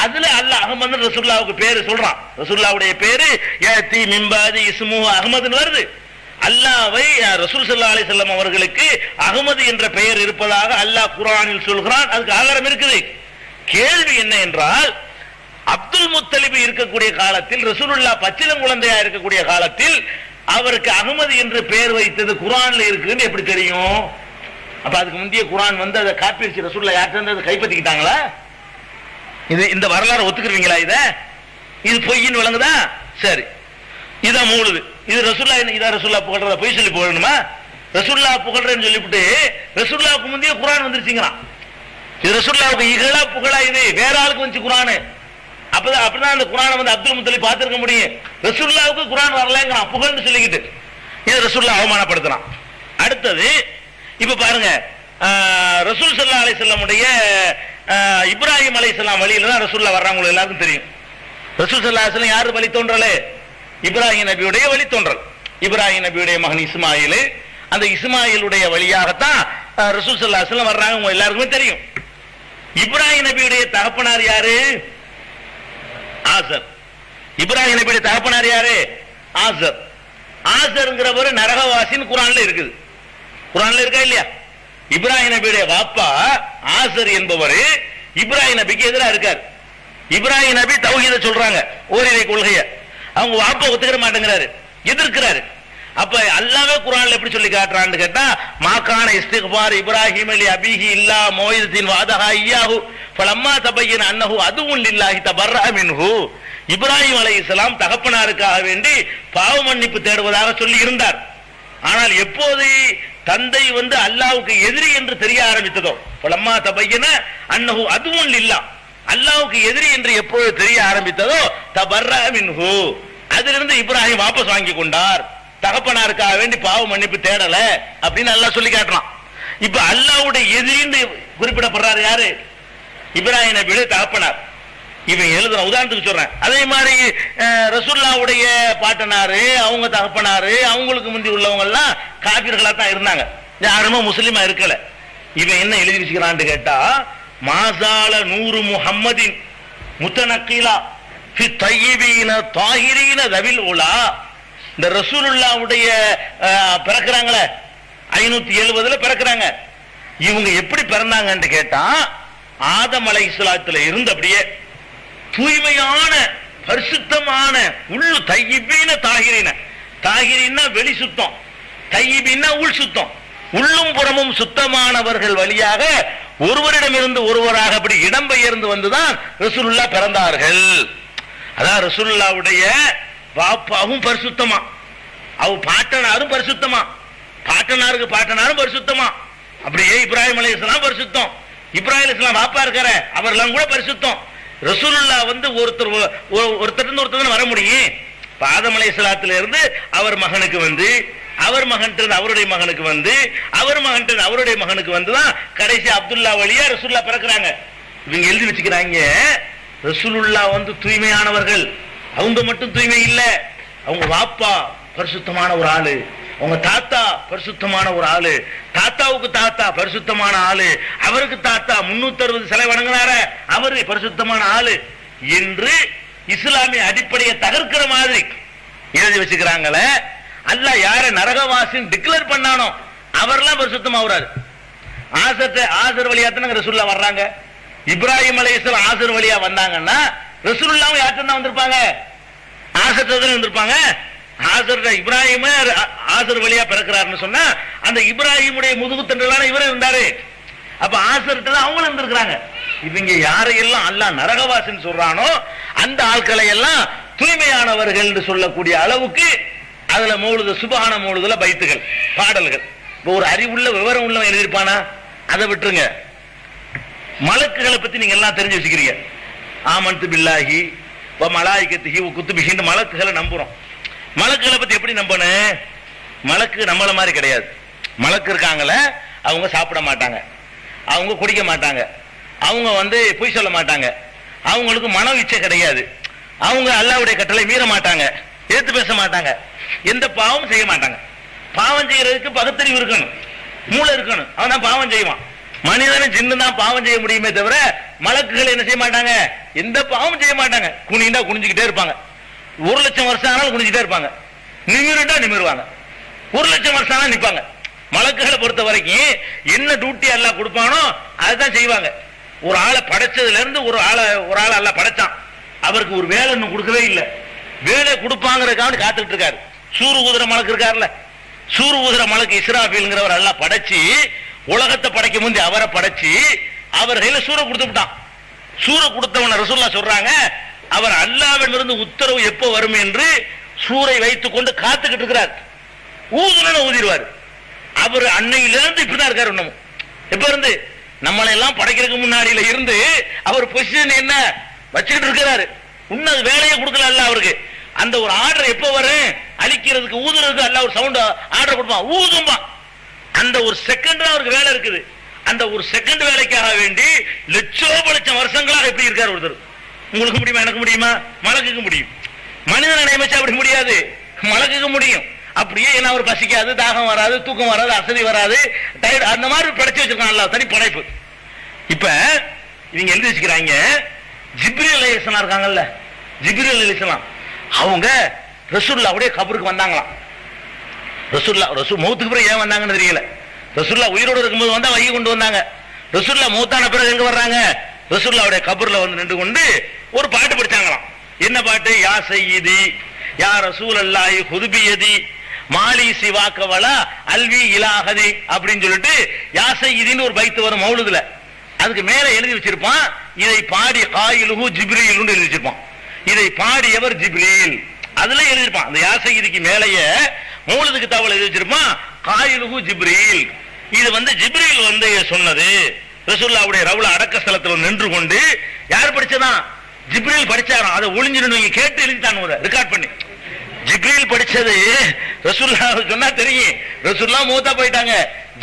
அதுல அல்லாஹ் அஹ்மது ரசூலுல்லாஹ்வுக்கு பேரு சொல்றான். ரசூலுல்லாஹ்வுடைய பேரு யதி மின்பாதி இஸ்முஹு அஹ்மதுன்னு வருது. அல்லாஹ்வை ரசூல் ஸல்லல்லாஹு அலைஹி வஸல்லம் அவர்களுக்கு அஹ்மது என்ற பெயர் இருப்பதாக அல்லாஹ் குர்ஆனில் சொல்கிறான். அதுக்கு ஆதாரம் இருக்குது. கேள்வி என்ன என்றால், அப்துல் முத்தலிப் இருக்கக்கூடிய காலத்தில், ரசூலுல்லாஹ் பச்சிளம் குழந்தையா இருக்கக்கூடிய காலத்தில் அவருக்கு அஹ்மது என்று பெயர் வைத்தது குர்ஆன்ல இருக்குன்னு எப்படி தெரியும்? அப்ப அதுக்கு முந்தைய குர்ஆன் வந்து அதை காப்பீர்ச்சி ரசூலுல்லாஹ் யார்கிட்ட அதை கைப்பற்றிக்கிட்டாங்களா? இது இந்த வரலாறு ஒத்துக்குறீங்களா? இது பொய்ன்னு விளங்குதா? சரி, இதான் மூழுது. இது ரசூலுல்லாஹ் இதா ரசூலுல்லாஹ் புகழ்றத பொய் சொல்லி போகணுமா? ரசூலுல்லாஹ் புகழ்றேன்னு சொல்லிவிட்டு ரசூலுல்லாஹ்வுக்கு முந்தைய குர்ஆன் வந்துருச்சுங்கிறான். இது ரசூலுல்லாஹ்வுக்கு இகழா புகழா? இது வேற ஆளுக்கு வந்துச்சு குர்ஆன். அப்படிதான் அந்த குர்ஆனை வந்து அப்துல் முத்தலிப் பார்த்திருக்க முடியும். ரசூலுல்லாஹ்வுக்கு குர்ஆன் வரலங்கிறான் புகழ்னு சொல்லிக்கிட்டு. இது ரசூலுல்லாஹ் அவமானப்படுத்துறான். அடுத்தது இப்ப பாருங்க, ரசூல் ஸல்லல்லாஹு அலைஹி வஸல்லம் உடைய இப்ராஹிம் அலைஹிஸ்ஸலாம் வழியில தான் ரசூலுல்லாஹ் வர்றாங்க. உங்களுக்கு எல்லாருக்கும் தெரியும். ரசூல் ஸல்லல்லாஹு அலைஹி வஸல்லம் யாரு வழி தோன்றலே? இப்ராஹிம் நபியுடைய வழி தோன்றல். இப்ராஹிம் நபியுடைய மகன் இஸ்மாயில், அந்த இஸ்மாயிலுடைய வழியாகத்தான் ரசூல் ஸல்லல்லாஹு அலைஹி வஸல்லம் வர்றாங்க. உங்க எல்லாருக்குமே தெரியும். இப்ராஹிம் நபியுடைய தகப்பனார் யாரு? ஆசர். இப்ராஹிம் நபியுடைய தகப்பனார் யாரு? ஆசர். ஆசர்ங்கிறவர் நரகவாசின்னு குர்ஆன்ல இருக்குது. குர்ஆன்ல இருக்கா இல்லையா? இப்ராஹிம் நபியுடைய வாப்பா ஆசர் என்பவர் இப்ராஹிம் நபிக்கு எதிராக இருக்கார். இப்ராஹிம் நபி தௌஹீத சொல்றாங்க, ஓரிரை கொள்கைய. அவங்க வாப்பா ஒத்துக்கிற மாட்டேங்கிறாரு, எதிர்க்கிறாரு. அப்ப அல்லாஹ்வே குர்ஆன்ல எப்படி சொல்லி காட்டுறான்னு கேட்டா, மாகான இஸ்திக்பார் இப்ராஹிம் லி அபீஹி இல்லா மௌஇதத்தின் வாதஹா இய்யாஹு ஃபலம்மா தபய்யன அன்னஹு அதுவுன் லில்லாஹி தபர்ரஅ மின்ஹு. இப்ராஹிம் அலைஹிஸ்ஸலாம் தகப்பனாருக்காக வேண்டி பாவ மன்னிப்பு தேடுவதாக சொல்லி இருந்தார். ஆனால் எப்போது தந்தை வந்து அல்லாஹ்வுக்கு எதிரி என்று தெரிய ஆரம்பித்ததோ, ஃபலம்மா தபய்யன அன்னஹு அதுவுன் லில்லாஹ், அல்லாஹ்வுக்கு எதிரி என்று எப்போது தெரிய ஆரம்பித்ததோ தபர்ரஅ மின்ஹு, அதிலிருந்து இப்ராஹிம் வாபஸ் வாங்கி கொண்டார். தகப்பனாருக்காக வேண்டி பாவ மன்னிப்பு தேடல அப்படின்னு அல்லாஹ் சொல்லி காட்டுறான். இப்ப அல்லாஹ்வுடைய எதிரின்னு குறிப்பிடப்படுறாரு யாரு? இப்ராஹிம் நபியுடைய தகப்பனார். இவன் எழுதுற உதாரணத்துக்கு சொல்றேன். அதே மாதிரி ரசூலுல்லாஹ்வுடைய பாட்டனாரு, அவங்க தகப்பனாரு, அவங்களுக்கு முந்தி உள்ளவங்க எல்லாம் காபிர்களா தான் இருந்தாங்க, யாருமே முஸ்லிமா இருக்கல. இவன் என்ன எழுதி வச்சுக்கிறான்னு கேட்டா, மாசால நூறு முஹம்மதின் முத்தனக்கீலா ஃபி தய்யிபீன தாஹிரீன தவில் உலா. இந்த ரசூலுல்லாஹ்வுடைய பிறக்குறாங்களே 570 பிறக்குறாங்க. இவங்க எப்படி பிறந்தாங்கன்னு கேட்டா, ஆதம் அலைஹிஸ்ஸலாத்துல இருந்து அப்படியே தூய்மையான பரிசுத்தமான உள்ளு தையிபீன தாகிரின, தாகிரின்னா வெளி சுத்தம், தையிபீன்னா உள் சுத்தம், உள்ளும் புறமும் சுத்தமானவர்கள் வழியாக ஒருவரிடமிருந்து ஒருவராக அப்படி இடம்பெயர்ந்து வந்துதான் ரசூலுல்லாஹ் பிறந்தார்கள். அதான் ரசூலுல்லாஹ்வுடைய வாப்பாவும் பரிசுத்தமா, அவ பாட்டனாரும் பரிசுத்தமா, பாட்டனாருக்கு பாட்டனாரும் பரிசுத்தமா. அப்படியே இப்ராஹிம் அலைஹிஸ்ஸலாம் பரிசுத்தம், இப்ராஹிம் அலைஹிஸ்ஸலாம் வாப்பா இருக்கார அவர்லாம் கூட பரிசுத்தம். ரசூலுல்லாஹ் வந்து ஒருத்தர் வர முடியும். ஆதம் அலைஹிஸ்ஸலாத்துல இருந்து அவர் மகனுக்கு வந்து, அவர் மகன் அவருடைய மகனுக்கு வந்து, அவர் மகன் அவருடைய மகனுக்கு வந்துதான் கடைசி அப்துல்லா வழியா ரசூலுல்லாஹ் பிறக்கிறாங்க. இவங்க எழுதி வச்சுக்கிறாங்க, ரசூலுல்லாஹ் வந்து தூய்மையானவர்கள். அவங்க மட்டும் தூய்மை இல்ல, அவங்க வாப்பா பரிசுத்தமான ஒரு ஆளு, அவங்க தாத்தா பரிசுத்தமான ஒரு ஆளு, தாத்தாவுக்கு தாத்தா பரிசுத்தமான ஆளு, அவருக்கு தாத்தா 360 சிலை வணங்கினார அவரு பரிசுத்தமான ஆளு என்று இஸ்லாமிய அடிப்படையை தகர்க்கிற மாதிரி எழுதி வச்சுக்கிறாங்களே. அல்லாஹ் யார நரகவாசின்னு டிக்ளேர் பண்ணானோ அவர்லாம் பரிசுத்தமா ஆகுறாரு. ஆசர் வழியா தான் ரசூலுல்லாஹ் வர்றாங்க. இப்ராஹிம் அலைஹிஸ்ஸலாம் ஆசர் வழியா வந்தாங்கன்னா ரசூலுல்லாஹ் யார்கிட்ட தான் வந்திருப்பாங்க? ஆசர்ல தான் வந்திருப்பாங்க. ஆசர் இப்ராஹிம் ஆசர் வழியா பிறக்கிறாருன்னு சொன்னா அந்த இப்ராஹிமுடைய முதுகுத்தண்டலான இவரே இருந்தாரு. அப்ப ஆசர்கிட்ட தான் அவங்களும் இருந்திருக்கிறாங்க. இவங்க யாரையெல்லாம் அல்லாஹ் நரகவாசின்னு சொல்றானோ அந்த ஆட்களை எல்லாம் தூய்மையானவர்கள் என்று சொல்லக்கூடிய அளவுக்கு அதுல மௌலுது சுபஹான மௌலுதுல பைத்துகள் பாடல்கள். ஒரு அறிவுள்ள விவரம் உள்ளவன் எழுதியிருப்பானா? அதை விட்டுருங்க. மலக்குகளை பத்தி நீங்க எல்லாம் தெரிஞ்சு வச்சுக்கிறீங்க. ஆமன்து பில்லாஹி வ மலாயிகத்திஹி வ குத்துபிஹி, இந்த மலக்குகளை நம்புறோம். மலக்குகளை பத்தி எப்படி நம்பணும்? மலக்கு நம்மள மாதிரி கிடையாது. மலக்கு இருக்காங்கள, அவங்க சாப்பிட மாட்டாங்க, அவங்க குடிக்க மாட்டாங்க, அவங்க பொய் சொல்ல மாட்டாங்க, அவங்களுக்கு மன இச்சை கிடையாது, அவங்க அல்லாஹ்வுடைய கட்டளை மீற மாட்டாங்க, எதிர்த்து பேச மாட்டாங்க, எந்த பாவமும் செய்ய மாட்டாங்க. பாவம் செய்யறதுக்கு பகுத்தறிவு இருக்கணும், மூளை இருக்கணும், அவன் தான் பாவம் செய்வான். மனிதனும் ஜின்னு தான் பாவம் செய்ய முடியுமே தவிர மலக்குகள் என்ன செய்ய மாட்டாங்க, எந்த பாவமும் செய்ய மாட்டாங்க. குனிந்தா குனிஞ்சுக்கிட்டே இருப்பாங்க, 1,00,000 வருஷம் ஆனாலும் குனிஞ்சுட்டே இருப்பாங்க, நிமிருண்டா நிமிருவாங்க, 1,00,000 வருஷம் ஆனாலும் நிற்பாங்க. மலக்குகளை பொறுத்த வரைக்கும் என்ன டியூட்டி அல்லாஹ் கொடுப்பானோ அதுதான் செய்வாங்க. ஒரு ஆளை படைச்சதுல இருந்து ஒரு ஆளை அல்லாஹ் படைச்சான், அவருக்கு ஒரு வேலை இன்னும் கொடுக்கவே இல்லை, வேலை கொடுப்பாங்கிறதுக்காக காத்துட்டு இருக்காரு. சூறு ஊதுற மலக்கு இருக்காருல்ல, சூறு ஊதுற மலக்கு இஸ்ராஃபீல்ங்கிறவர் எல்லாம் படைச்சு உலகத்தை படைக்க முந்தி அவரை படைச்சு அவர் கையில சூற கொடுத்து விட்டான். சூற கொடுத்தவன ரசூலுல்லாஹ் சொல்றாங்க, அவர் அல்லாஹ்விடமிருந்து உத்தரவு எப்போ வரும் என்று சூரை வைத்துக் கொண்டு காத்துக்கிட்டு இருக்கிறார். ஊதுன ஊதிடுவார். அவர் அன்னையிலிருந்து இப்படிதான் இருக்காரு. இன்னமும் எப்ப இருந்து நம்மளை எல்லாம் படைக்கிறதுக்கு முன்னாடியில இருந்து அவர் பொசிஷன் என்ன வச்சுக்கிட்டு இருக்கிறாரு. உன்னது வேலையை கொடுக்கல அல்ல அவருக்கு. அந்த ஒரு ஆர்டர் எப்ப வரும், அழிக்கிறதுக்கு ஊதுறதுக்கு அல்ல ஒரு சவுண்ட் ஆர்டர் கொடுப்பான், ஊதும்பா. அந்த ஒரு செகண்ட் அவருக்கு வேலை இருக்குது. அந்த ஒரு செகண்ட் வேலைக்காக வேண்டி லட்சோபலட்சம் வருஷங்களாக எப்படி இருக்காரு ஒருத்தர். உங்களுக்கு முடியுமா? எனக்கு முடியுமா? மலக்குக்கு முடியும். மனிதனை நியமிச்சா அப்படி முடியாது, மலக்குக்கு முடியும். அப்படியே ஏன்னா அவர் பசிக்காது, தாகம் வராது, தூக்கம் வராது, அசதி வராது, டயர்ட், அந்த மாதிரி படைச்சு வச்சிருக்கான் அல்லாஹ், தனி படைப்பு. இப்ப இவங்க எழுதி வச்சுக்கிறாங்க, ஜிப்ரீல் அலைஹிஸ்ஸலாம் இருக்காங்கல்ல, ஜிப்ரீல் அலைஹிஸ்ஸலாம் அவங்க ரசூலுல்லாஹ்வுடைய கபருக்கு வந்தாங்களாம். ரசூல் மௌத்துக்கு பிறகு ஏன் வந்தாங்கன்னு தெரியல. ரசூலுல்லாஹ் உயிரோடு இருக்கும்போது வந்தா வகி கொண்டு வந்தாங்க. ரசூலுல்லாஹ் மௌத்தான பிறகு எங்க வர்றாங்க? ரசூலுல்லாஹ்வுடைய கபர்ல நின்று கொண்டு ஒரு பாட்டு படிச்சாங்களாம். என்ன பாட்டு? யா சய்யிதி யா ரசூலல்லாஹி குதுபியதி மாலி சிவாக்கவலா அல்வி இலாஹதி அப்படின்னு சொல்லிட்டு யா சய்யிதின்னு ஒரு பைத்து வரும் மௌலுதுல. அதுக்கு மேல எழுதி வச்சிருப்பான், இதை பாடி காயிலுஹு ஜிப்ரீல் எழுதி வச்சிருப்பான். இதை பாடியவர் ஜிப்ரீல் அதுல எழுதிருப்பான். அந்த யா சய்யிதிக்கு மேலேயே மௌலுதுக்கு தகவல் எழுதி வச்சிருப்பான், காயிலுஹு ஜிப்ரீல். இது ஜிப்ரீல் சொன்னது. ரசூலுல்லாஹ்வுடைய ரவுல அடக்க ஸ்தலத்துல நின்று கொண்டு யார் படிச்சதான்? ஜிப்ரீல் படிச்சாராம். அதை ஒளிஞ்சிருந்து கேட்டு எழுதிட்டாங்க, ரெக்கார்ட் பண்ணி. ஜிப்ரீல் படிச்சது ரசூலுல்லாஹ் சொன்னா தெரியும். ரசூலுல்லாஹ் மூத்தா போயிட்டாங்க,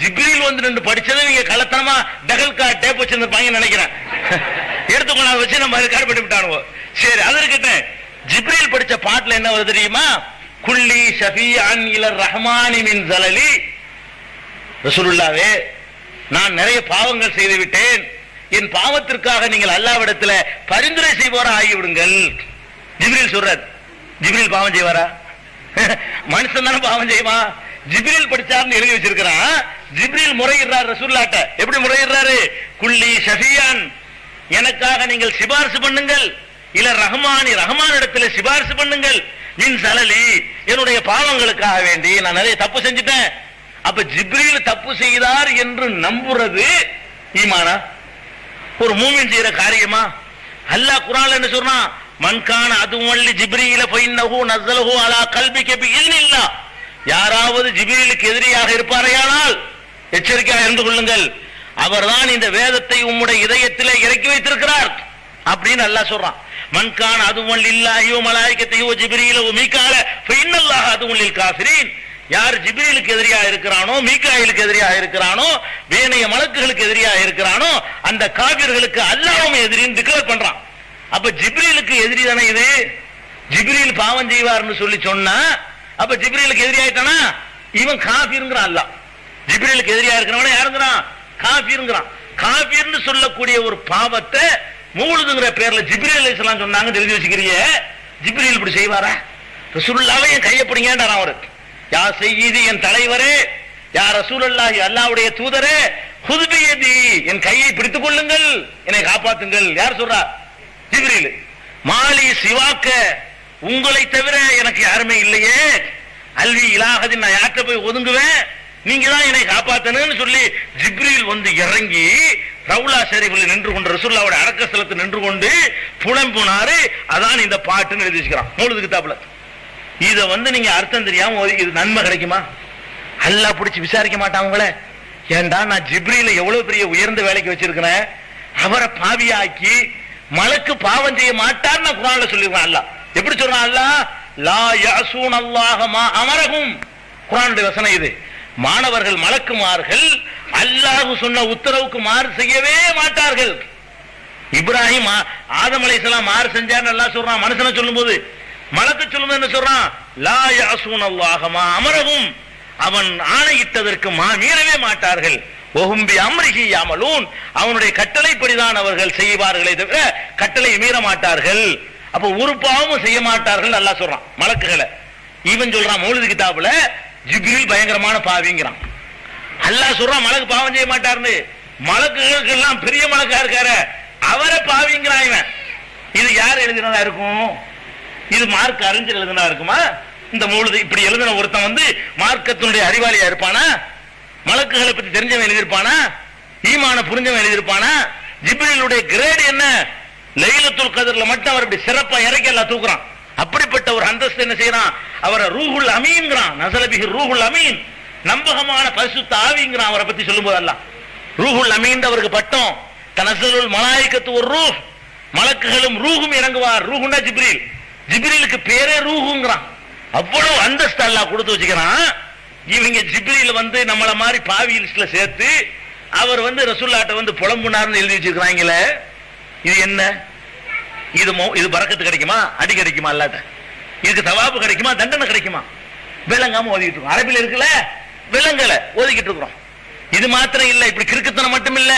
ஜிப்ரீல் நின்று படிச்சது நீங்க கள்ளத்தனமா டகல்கா டேப் வச்சிருந்திருப்பாங்க நினைக்கிறேன். எடுத்துக்கொள்ள வச்சு நம்ம ரெக்கார்ட் பண்ணி விட்டானுவோ. சரி, அது இருக்கட்டும். ஜிப்ரீல் படிச்ச பாட்டுல என்ன வருது தெரியுமா? குல்லி ஷஃபீஅன் இலர் ரஹ்மானி மின் ஸலலி. ரசூலுல்லாஹ்வே, நான் நிறைய பாவங்கள் செய்து விட்டேன், என் பாவத்திற்காக நீங்கள் அல்லாஹ்விடத்தில் பரிந்துரை செய்வோரா ஆகிவிடுங்கள். ஜிப்ரீல் சொல்றார். ஜிப்ரீல் பாவம் செய்வாரா? மனுஷன் தானே பாவம் செய்வான். ஜிப்ரீல் படிச்சார்னு எழுதி வச்சிருக்கிறான். ஜிப்ரீல் முறையிடுறார் ரசூலுல்லாஹ்ட்ட. எப்படி முறையிடுறாரு? குல்லி ஷஃபீஅன், எனக்காக நீங்கள் சிபாரிசு பண்ணுங்கள், இல்ல ரஹ்மானி, ரஹ்மான் இடத்துல சிபாரிசு பண்ணுங்கள், மின் ஸலலி, என்னுடைய பாவங்களுக்காக வேண்டி நான் நிறைய தப்பு செஞ்சுட்டேன். அப்ப ஜிப்ரீல் தப்பு செய்தார் என்று நம்புறது ஈமானா? ஒரு மூமின் செய்யற காரியமா? அல்லாஹ் குர்ஆன்ல என்ன சொல்றான்? மன்கான அதுவல்லி ஜிப்ரீல ஃபைன்னஹு நஸலஹு அலா கல்பிக பிஇல்னில்லாஹ். யாராவது ஜிப்ரீலுக்கு எதிரியாக இருப்பாரையானால் எச்சரிக்கையாக இருந்து கொள்ளுங்கள், அவர்தான் இந்த வேதத்தை உம்முடைய இதயத்திலே இறக்கி வைத்திருக்கிறார் அப்படின்னு அல்லாஹ் சொல்றான். மன்கான அதுவல் இல்லாஹி வ மலாயிகத்திஹி வ ஜிப்ரீல வ மீகால ஃபைன்னல்லாஹ அதுவல் லில் காஃபிரீன். யார் ஜிப்ரீலுக்கு எதிரியாக இருக்கிறானோ, மீகாயிலுக்கு எதிரியாக இருக்கிறானோ, வேணைய மலக்குகளுக்கு எதிரியாக இருக்கிறானோ, அந்த காபிர்களுக்கு அல்லாஹ்வும் எதிரின்னு டிக்ளேர் பண்றான். அப்ப ஜிப்ரீலுக்கு எதிரி தானே இது. ஜிப்ரீல் பாவம் செய்வார்னு சொல்லி சொன்னா அப்ப ஜிப்ரீலுக்கு எதிரி ஆயிட்டானா இவன் காஃபிர்ங்கிறான். அல்லாஹ் ஜிப்ரீலுக்கு எதிரியா இருக்கிறவன யாருங்கிறான்? காஃபிர்ங்கிறான். காஃபிர்னு சொல்லக்கூடிய ஒரு பாவத்தை மௌலுதுங்கிற பேர்ல ஜிப்ரீல் அலைஹிஸ்ஸலாம் சொன்னாங்க, எழுதி வச்சுக்கிறீங்க. ஜிப்ரீல் இப்படி செய்வாரா? ரசூலுல்லாஹ்வை என் கையை பிடிங்கன்றான் அவரு. யா சய்யிதி, என் தலைவரே, யா ரசூலுல்லாஹி, அல்லாஹ்வுடைய தூதரே, குது பியதி, என் கையை பிடித்துக் கொள்ளுங்கள், என்னை காப்பாத்துங்கள். யார் சொல்றா? ஜிப்ரீல். மாலி சிவாக்க, உங்களை தவிர எனக்கு யாருமே இல்லையே, அல்வி இலாஹதின், நான் யார்கிட்ட போய் ஒதுங்குவேன், நீங்க தான் என்னை காப்பாத்தணும்னு சொல்லி ஜிப்ரீல் வந்து இறங்கி ரவுலா ஷரீஃபில் நின்று கொண்டு ரசூலுல்லாஹ்வுடைய அடக்கஸ்தலத்தில் நின்று கொண்டு புலம்புனாரு. அதான் இந்த பாட்டுன்னு எழுதி வச்சுக்கிறான் மௌலிது கிதாபுல. இத வந்து நீங்க அர்த்தம் தெரியாம இது நன்மை கிடைக்குமா? அல்லாஹ் பிடிச்சி விசாரிக்க மாட்டான் உங்களை? ஏண்டா நான் ஜிப்ரீல எவ்வளவு பெரிய உயர்ந்த வேலைக்கு வச்சிருக்கிறேன், அவரை பாவியாக்கி மலக்கு பாவம் செய்ய மாட்டார் நான் குர்ஆன்ல சொல்லிருக்கேன். அல்லாஹ் எப்படி சொல்றான்? அல்லாஹ் லா யஸூன் அல்லாஹ மா அமரஹும், குர்ஆனுடைய வசனம் இது. மாணவர்கள் மலக்குமார்கள் அல்லாஹ் சொன்ன உத்தரவுக்கு மாறு செய்யவே மாட்டார்கள். இப்ராஹிம் ஆதம் அலைஹிஸ்ஸலாம் மாறு செஞ்சார்னு அல்லாஹ் சொல்றான். மனுஷனை சொல்லும்போது மலக்கு சொல்லும்போது என்ன சொல்றான்? லா யஸூன் அல்லாஹ மா அமரஹும், அவன் ஆணையிட்டதற்கு மீறவே மாட்டார்கள். வஹும் பி அம்ரிஹி யஅமலூன், அவனுடைய கட்டளைப்படிதான் அவர்கள் செய்வார்களே தவிர கட்டளை மீற மாட்டார்கள். அப்ப ஒரு பாவமும் செய்ய மாட்டார்கள் அல்லாஹ் சொல்றான் மலக்குகளை. இவன் சொல்றான் மௌலிது கிதாபுல ஜிப்ரீல் பயங்கரமான பாவிங்கிறான். அல்லாஹ் சொல்றான் மலக்கு பாவம் செய்ய மாட்டார்னு. மலக்குகளுக்கு எல்லாம் பெரிய மலக்கா இருக்காரு, அவரை பாவிங்கிறான் இவன். இது யார் எழுதினதா இருக்கும்? இது மார்க் அறிஞர் எழுதினதா இருக்குமா? இந்த மௌலிது இப்படி எழுதின ஒருத்தன் வந்து மார்க்கத்தினுடைய அறிவாளியா இருப்பானா? மலக்குகளை பத்தி தெரிஞ்சவன் எழுதியிருப்பானா? ஈமான புரிஞ்சவன் எழுதியிருப்பானா? ஜிப்ரீலுடைய கிரேட் என்ன? லைலத்துல் கத்ர்ல மட்டும் அவர் இப்படி சிறப்பா இறக்கி எல்லாம் தூக்குறான். அப்படிப்பட்ட ஒரு அந்தஸ்து என்ன செய்யறான்? அவரை ரூஹுல் அமீன்கிறான். நஸல பிஹி ரூஹுல் அமீன், நம்பகமான பரிசுத்த ஆவிங்கிறான். அவரை பத்தி சொல்லும்போது அல்லாஹ் ரூஹுல் அமீன் அவருக்கு பட்டம். தனஸலுல் மலாயிகத்து ஒரு ரூஹ், மலக்குகளும் ரூஹும் இறங்குவார். ரூஹுன்னா ஜிப்ரீல், ஜிப்ரீலுக்கு பேரே ரூஹுங்கிறான். அவ்வளவு அந்தஸ்து அல்லாஹ் கொடுத்து வச்சுக்கிறான். இவங்க ஜிப்ரீல் வந்து நம்மள மாதிரி பாவி லிஸ்ட்ல சேர்த்து அவர் வந்து ரசூலுல்லாஹ்ட்ட வந்து புலம்புனார்னு எழுதி வச்சிருக்காங்களே, இது என்ன? இது பரக்கத்து கிடைக்குமா? அடி கிடைக்குமா? அல்லாட்ட இதுக்கு தவாபு கிடைக்குமா? தண்டனை கிடைக்குமா? விளங்காம ஓதிக்கிட்டு இருக்கோம். அரபில இருக்குல்ல, விலங்கல ஓதிக்கிட்டு இருக்கிறோம். இது மாத்திரம் இல்ல, இப்படி கிறுக்குத்தனம் மட்டும் இல்ல.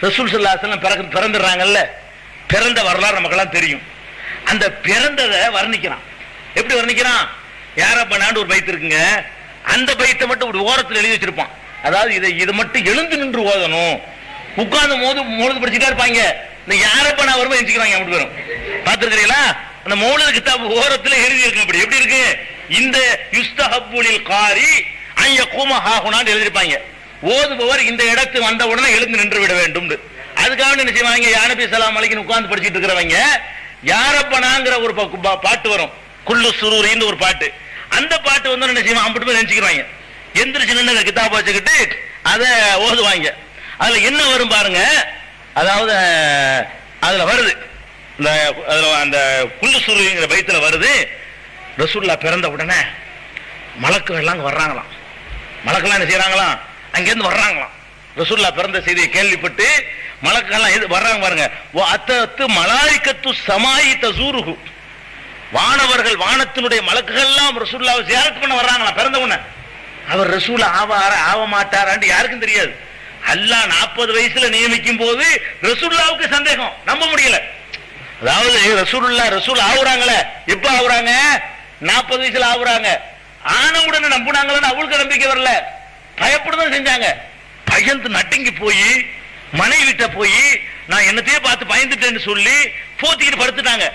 ரசூல் ஸல்லல்லாஹு அலைஹி வஸல்லம் பிறந்துறாங்கல்ல, பிறந்த வரலாறு நமக்கெல்லாம் தெரியும். அந்த பிறந்ததை வர்ணிக்கிறான். எப்படி வர்ணிக்கிறான்? யாரப்பனாண்டு ஒரு பைத்து இருக்குங்க, அந்த பைத்தை மட்டும் ஒரு ஓரத்தில் எழுதி வச்சிருப்பான். அதாவது இது மட்டும் எழுந்து நின்று ஓதணும், உட்கார்ந்து மௌலிது படிச்சுட்டே இருப்பாங்க. இந்த யாரப்பனா வரும்போது எஞ்சிக்கிறாங்க அப்படி வரும். பார்த்துருக்கிறீங்களா? அந்த மௌலிது கிதாபு ஓரத்தில் எழுதி இருக்கு. அப்படி எப்படி இருக்கு? இந்த யுஸ்தஹப்புலில் காரி அன் யகூம ஹாஹுனான்னு எழுதிருப்பாங்க. ஓதுபவர் இந்த இடத்து வந்த உடனே எழுந்து நின்று விட வேண்டும். அதுக்காக என்ன செய்வாங்க? யா நபி ஸல்லல்லாஹு அலைஹி வஸல்லம் உட்கார்ந்து படிச்சிட்டு இருக்கிறவங்க யாரப்பனாங்கிற ஒரு பாட்டு வரும், குல்லு சுரூரின்னு ஒரு பாட்டு. அந்த பாட்டு வந்து என்ன செய்வாங்க? அம்பிட்டு போய் நினைச்சுக்கிறாங்க. எந்திரிச்சு நின்று கிதாப் வச்சுக்கிட்டு அதை ஓதுவாங்க. அதுல என்ன வரும் பாருங்க. அதாவது அதுல வருது, அந்த குல்லு சுரூரிங்கிற பைத்துல வருது, ரசூலுல்லாஹ் பிறந்த உடனே மலக்குகள் எல்லாம் வர்றாங்களாம். மலக்கெல்லாம் என்ன செய்யறாங்களாம்? அங்கிருந்து வர்றாங்களாம். ரசூலுல்லாஹ் பிறந்த செய்தியை கேள்விப்பட்டு மலக்கெல்லாம் வர்றாங்க பாருங்க. அத்தத்து மலாயிகத்து சமாயி தஸூருஹு, வானவர்கள் வானத்தினுடைய மலக்குகள் எல்லாம் ரசூலுல்லாஹ்வை ஜியாரத் பண்ண வர்றாங்களாம் பிறந்த உடனே. அவர் ரசூல் ஆவ மாட்டாரான்னு யாருக்கும் தெரியாது. அல்லாஹ் 40 வயசுல நியமிக்கும் போது ரசூலுல்லாஹ்வுக்கு சந்தேகம், நம்ப முடியல. அதாவது ரசூல் ஆகுறாங்களே, எப்ப ஆகுறாங்க? 40 வயசுல ஆகுறாங்க. ஆனவுடனே நம்புனாங்கன்னு அவளுக்கு நம்பிக்கை வரல, பயப்படுதான் செஞ்சாங்க. பயந்து நட்டுங்கி போய் மனைவிட்ட போய் நான் என்னத்தையே பார்த்து பயந்துட்டேன்னு சொல்லி போத்திக்கிட்டு படுத்துட்டாங்க.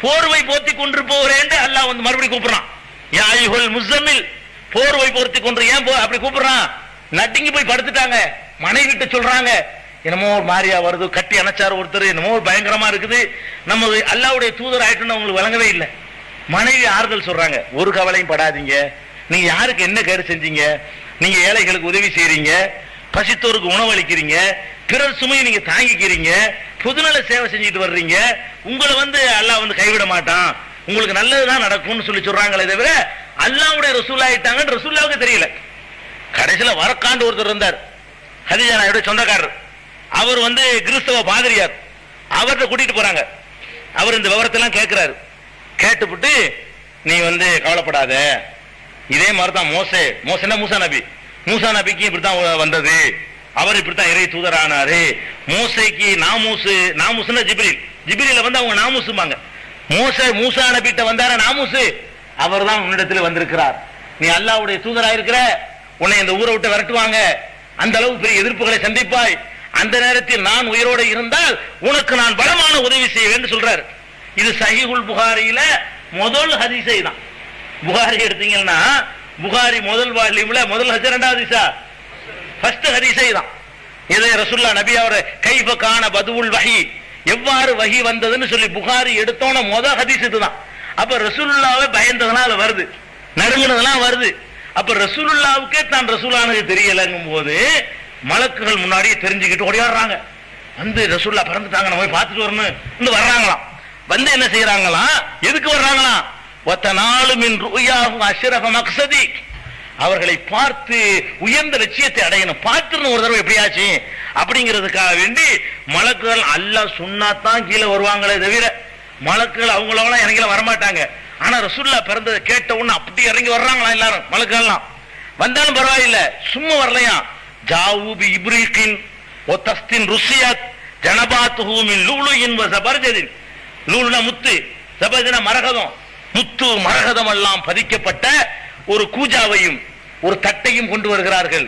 போர்வை போத்தி கொண்டு போறேன் அல்லாஹ் வந்து மறுபடியும் கூப்பிடுறான். யா அய்யுஹல் முஸம்மில், போர்வை போர்த்தி கொண்டு ஏன் அப்படி கூப்பிடுறான்? நட்டுங்கி போய் படுத்துட்டாங்க. மனைவிட்ட சொல்றாங்க, என்னமோ ஒரு மாரியா வருது, கட்டி அணைச்சார் ஒருத்தர், என்னமோ பயங்கரமா இருக்குது, நம்ம அல்லாஹ்வுடைய தூதர் ஆயிட்டுன்னு அவங்களுக்கு வழங்கவே இல்லை. மனைவி ஆறுதல் சொல்றாங்க, ஒரு கவலையும் படாதீங்க, நீங்க யாருக்கு என்ன கேடு செஞ்சீங்க? நீங்க ஏழைகளுக்கு உதவி செய்றீங்க, பசித்தோருக்கு உணவளிக்கிறீங்க, பிறர் சுமையை நீங்க தாங்கிக்கிறீங்க, பொதுநல சேவை செஞ்சுட்டு வர்றீங்க, உங்களை வந்து அல்லாஹ் வந்து கைவிட மாட்டான், உங்களுக்கு நல்லதுதான் நடக்கும்னு சொல்லி சொல்றாங்களே தவிர அல்லாஹ்வுடைய ரசூல் ஆயிட்டாங்கன்னு ரசூலுல்லாஹ்வுக்கு தெரியல. கடைசியில வரக்காண்டு ஒருத்தர் இருந்தார், ஹதீஜா நாயுடைய சொந்தக்காரர். அவர் வந்து கிறிஸ்தவ பாதிரியார். அவர்கிட்ட கூட்டிட்டு போறாங்க. அவர் இந்த விவரத்தெல்லாம் கேட்கிறாரு. கேட்டுவிட்டு நீ வந்து கவலைப்படாத, இதே மாதிரிதான் மோசேன்னா மூசா நபிக்கு இப்படித்தான் வந்தது, அவர் இப்படித்தான் இறை தூதரானாரு. மோசைக்கு நாமூசுன்னா ஜிப்ரீல வந்து அவங்க நாமூசுமாங்க. மூசா நபிட்ட வந்தார நாமூசு, அவர் தான் உன்னிடத்தில் வந்திருக்கிறார், நீ அல்லாஹ்வுடைய தூதராயிருக்கிற, உன்னை இந்த ஊரை விட்டு விரட்டுவாங்க, அந்த அளவு பெரிய எதிர்ப்புகளை சந்திப்பாய், அந்த நேரத்தில் நான் உயிரோடு இருந்தால் உனக்கு நான் பலமான உதவி செய்வேன் சொல்றாரு. இது சஹீஹுல் புகாரியில முதல் ஹதீஸை தான். புகாரி எடுத்தீங்கன்னா புகாரி முதல் வால்யூம்ல முதல் ஹதீஸ், இரண்டாவது ஹதீஸா ஃபர்ஸ்ட் ஹதீஸை தான். இதை ரசூலுல்லாஹ் நபி அவர் கைஃப கான பதுவுல் வஹி, எவ்வாறு வஹி வந்ததுன்னு சொல்லி புகாரி எடுத்தோன முதல் ஹதீஸ் இதுதான். அப்ப ரசூலுல்லாஹ்வை பயந்ததனால வருது, நடுங்கினதெல்லாம் வருது. அப்ப ரசூலுல்லாஹ்வுக்கே தான் ரசூலானது தெரியலங்கும் போது மலக்குகள் முன்னாடியே தெரிஞ்சுக்கிட்டு ஓடியாடுறாங்க. வந்து ரசூலுல்லாஹ் பறந்துட்டாங்க, நம்ம போய் பார்த்துட்டு வரணும் வர்றாங்களாம். வந்து என்ன செய்யறாங்களாம், எதுக்கு வர்றாங்களாம், வத்தனாலு மின் ருயாஹு அஷ்ரஃப மக்ஸதி, அவர்களை பார்த்து உயர்ந்த லட்சியத்தை அடையணும், பார்த்துன்னு ஒரு தடவை எப்படியாச்சு அப்படிங்கிறதுக்காக வேண்டி மலக்குகள் அல்லாஹ் சொன்னாதான் கீழே வருவாங்களே தவிர மலக்குகள் அவங்களவெல்லாம் இறங்கி வரமாட்டாங்க. ஆனா ரசூலுல்லாஹ் பிறந்ததை கேட்ட உடனே அப்படி இறங்கி வர்றாங்களா எல்லாரும் மலக்குகள்லாம். வந்தாலும் பரவாயில்ல, சும்மா வரலையா. ஜாவூபி இப்ரீகின் ஒத்தஸ்தின் ருசியத் ஜனபாத்துஹு மின் லூலுயின் வ ஜபர்ஜதின். லூலுனா முத்து, ஜபர்ஜனா மரகதம், முத்து மரகதம் எல்லாம் பதிக்கப்பட்ட ஒரு கூஜாவையும் ஒரு தட்டையும் கொண்டு வருகிறார்கள்.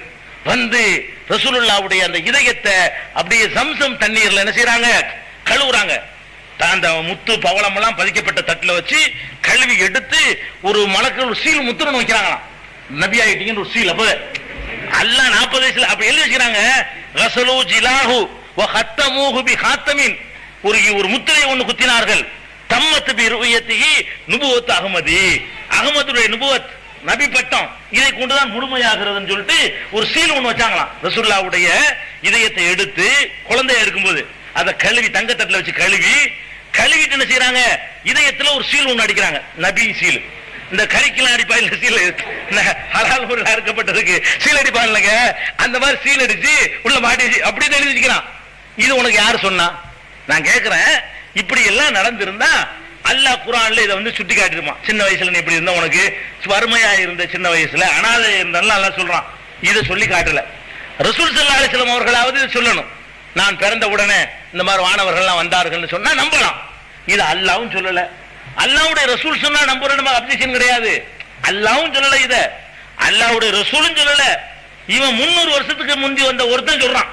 வந்து ரசூலுல்லாஹ்வுடைய அந்த இதயத்தை அப்படியே சம்சம் தண்ணீர்ல என்ன செய்யறாங்க, கழுவுறாங்க. அந்த முத்து பவளம் எல்லாம் பதிக்கப்பட்ட தட்டுல வச்சு கழுவி எடுத்து ஒரு மலக்கு சீல் முத்திரன்னு வைக்கிறாங்களாம். நபி ஆயிட்டீங்கன்னு ஒரு சீல். அப்ப அல்லாஹ் 40 வயசுல அப்ப எழுதி வச்சுக்கிறாங்க. ரசூலு ஜிலாஹு வ ஹத்தமூஹு பி ஹாத்தமின், ஒரு முத்திரை ஒன்னு குத்தினார்கள். தம்மத் பி ருயத்திஹி நுபுவத் அஹ்மதி, அஹ்மதுடைய நுபுவத் நபி பட்டம் இதை கொண்டுதான் முழுமையாகிறதுன்னு சொல்லிட்டு ஒரு சீல் ஒண்ணு வச்சாங்களாம். ரசூலுல்லாஹ்வுடைய இதயத்தை எடுத்து குழந்தையா இருக்கும்போது அதை கழுவி தங்கத்தட்டுல வச்சு கழுவிட்டு என்ன செய்யறாங்க, இதயத்துல ஒரு சீல் ஒண்ணு அடிக்கிறாங்க, நபி சீல். இந்த கறிக்கெல்லாம் அடிப்பாங்க சீல், ஹலால் பொருள் அறுக்கப்பட்டதுக்கு சீல் அடிப்பாங்க, அந்த மாதிரி சீல் அடிச்சு உள்ள மாட்டி அப்படி எழுதி வச்சுக்கிறான். இது உனக்கு யாரு சொன்னா? நான் கேட்கிறேன், இப்படி எல்லாம் நடந்திருந்தா அல்லாஹ் குர்ஆன்ல இதை வந்து சுட்டி காட்டிருப்பான். சின்ன வயசுல நீ இப்படி இருந்தா, உனக்கு வறுமையா இருந்த சின்ன வயசுல அனாதை இருந்தாலும் அல்லாஹ் சொல்றான். இதை சொல்லி காட்டல. ரசூல் ஸல்லல்லாஹு அலைஹி வஸல்லம் அவர்களாவது சொல்லணும், நான் பிறந்த உடனே இந்த மாதிரி வானவர்கள்லாம் வந்தார்கள் சொன்னா நம்பலாம். இது அல்லாஹ்வும் சொல்லல, அல்லாஹ்வுடைய ரசூல் சொன்னா நம்புறோம், அப்ஜெக்ஷன் கிடையாது. அல்லாஹ்வும் சொல்லல, இத அல்லாஹ்வுடைய ரசூலும் சொல்லல. இவன் 300 வருஷத்துக்கு முந்தி வந்த ஒருத்தன் சொல்றான்,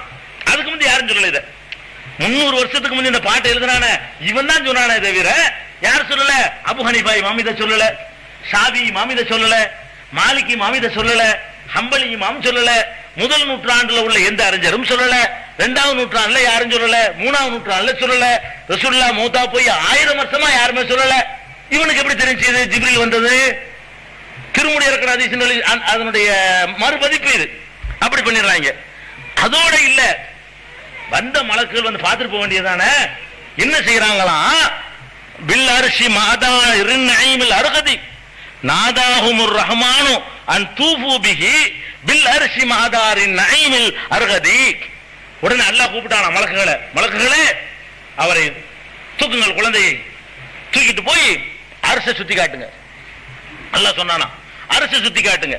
அதுக்கு முந்தி யாரும் சொல்லல. இத 300 வருஷத்துக்கு முந்தி இந்த பாட்டை எழுதுனானே இவன் தான் சொன்னானே தவிர யார் சொல்லல. அபு ஹனீஃபா இமாம் இத சொல்லல, ஷாஃபி இமாம் இத சொல்லல, மாலிக் இமாம் இத சொல்லல, ஹம்பலி இமாம் சொல்லல, முதல் நூற்றாண்டுல உள்ள எந்த அறிஞரும் சொல்லல, 2வது நூற்றாண்டுல யாரும் சொல்லல, 3வது நூற்றாண்டுல சொல்லல, ரசூலுல்லாஹ் மௌத்தா போய் 1000 வருஷமா யாருமே சொல்லல. இவனுக்கு எப்படி தெரிஞ்சது ஜிப்ரீல் வந்தது? திருமுடி இருக்கிற ஹதீஸ் அதனுடைய மறுபதிப்பு இது. அப்படி பண்ணிடுறாங்க. அதோட இல்ல, வந்த மலக்குகள் வந்து பார்த்துட்டு போக வேண்டியதானே. என்ன செய்யறாங்களாம், bill Arshi Mata இர்நஈமில் அர்கதி நாதாஹுமுர் Rahman an தூஃபு பிஹி பில் அர்ஷி மாதாரின் நஈமில் அர்கதி. உடனே அல்லாஹ் கூப்பிட்டானா மலக்குகளே அவரை தூக்குங்கள், குழந்தையை தூக்கிட்டு போய் அரசை சுத்தி காட்டுங்க. அல்லாஹ் சொன்னானா, அரசை சுத்தி காட்டுங்க.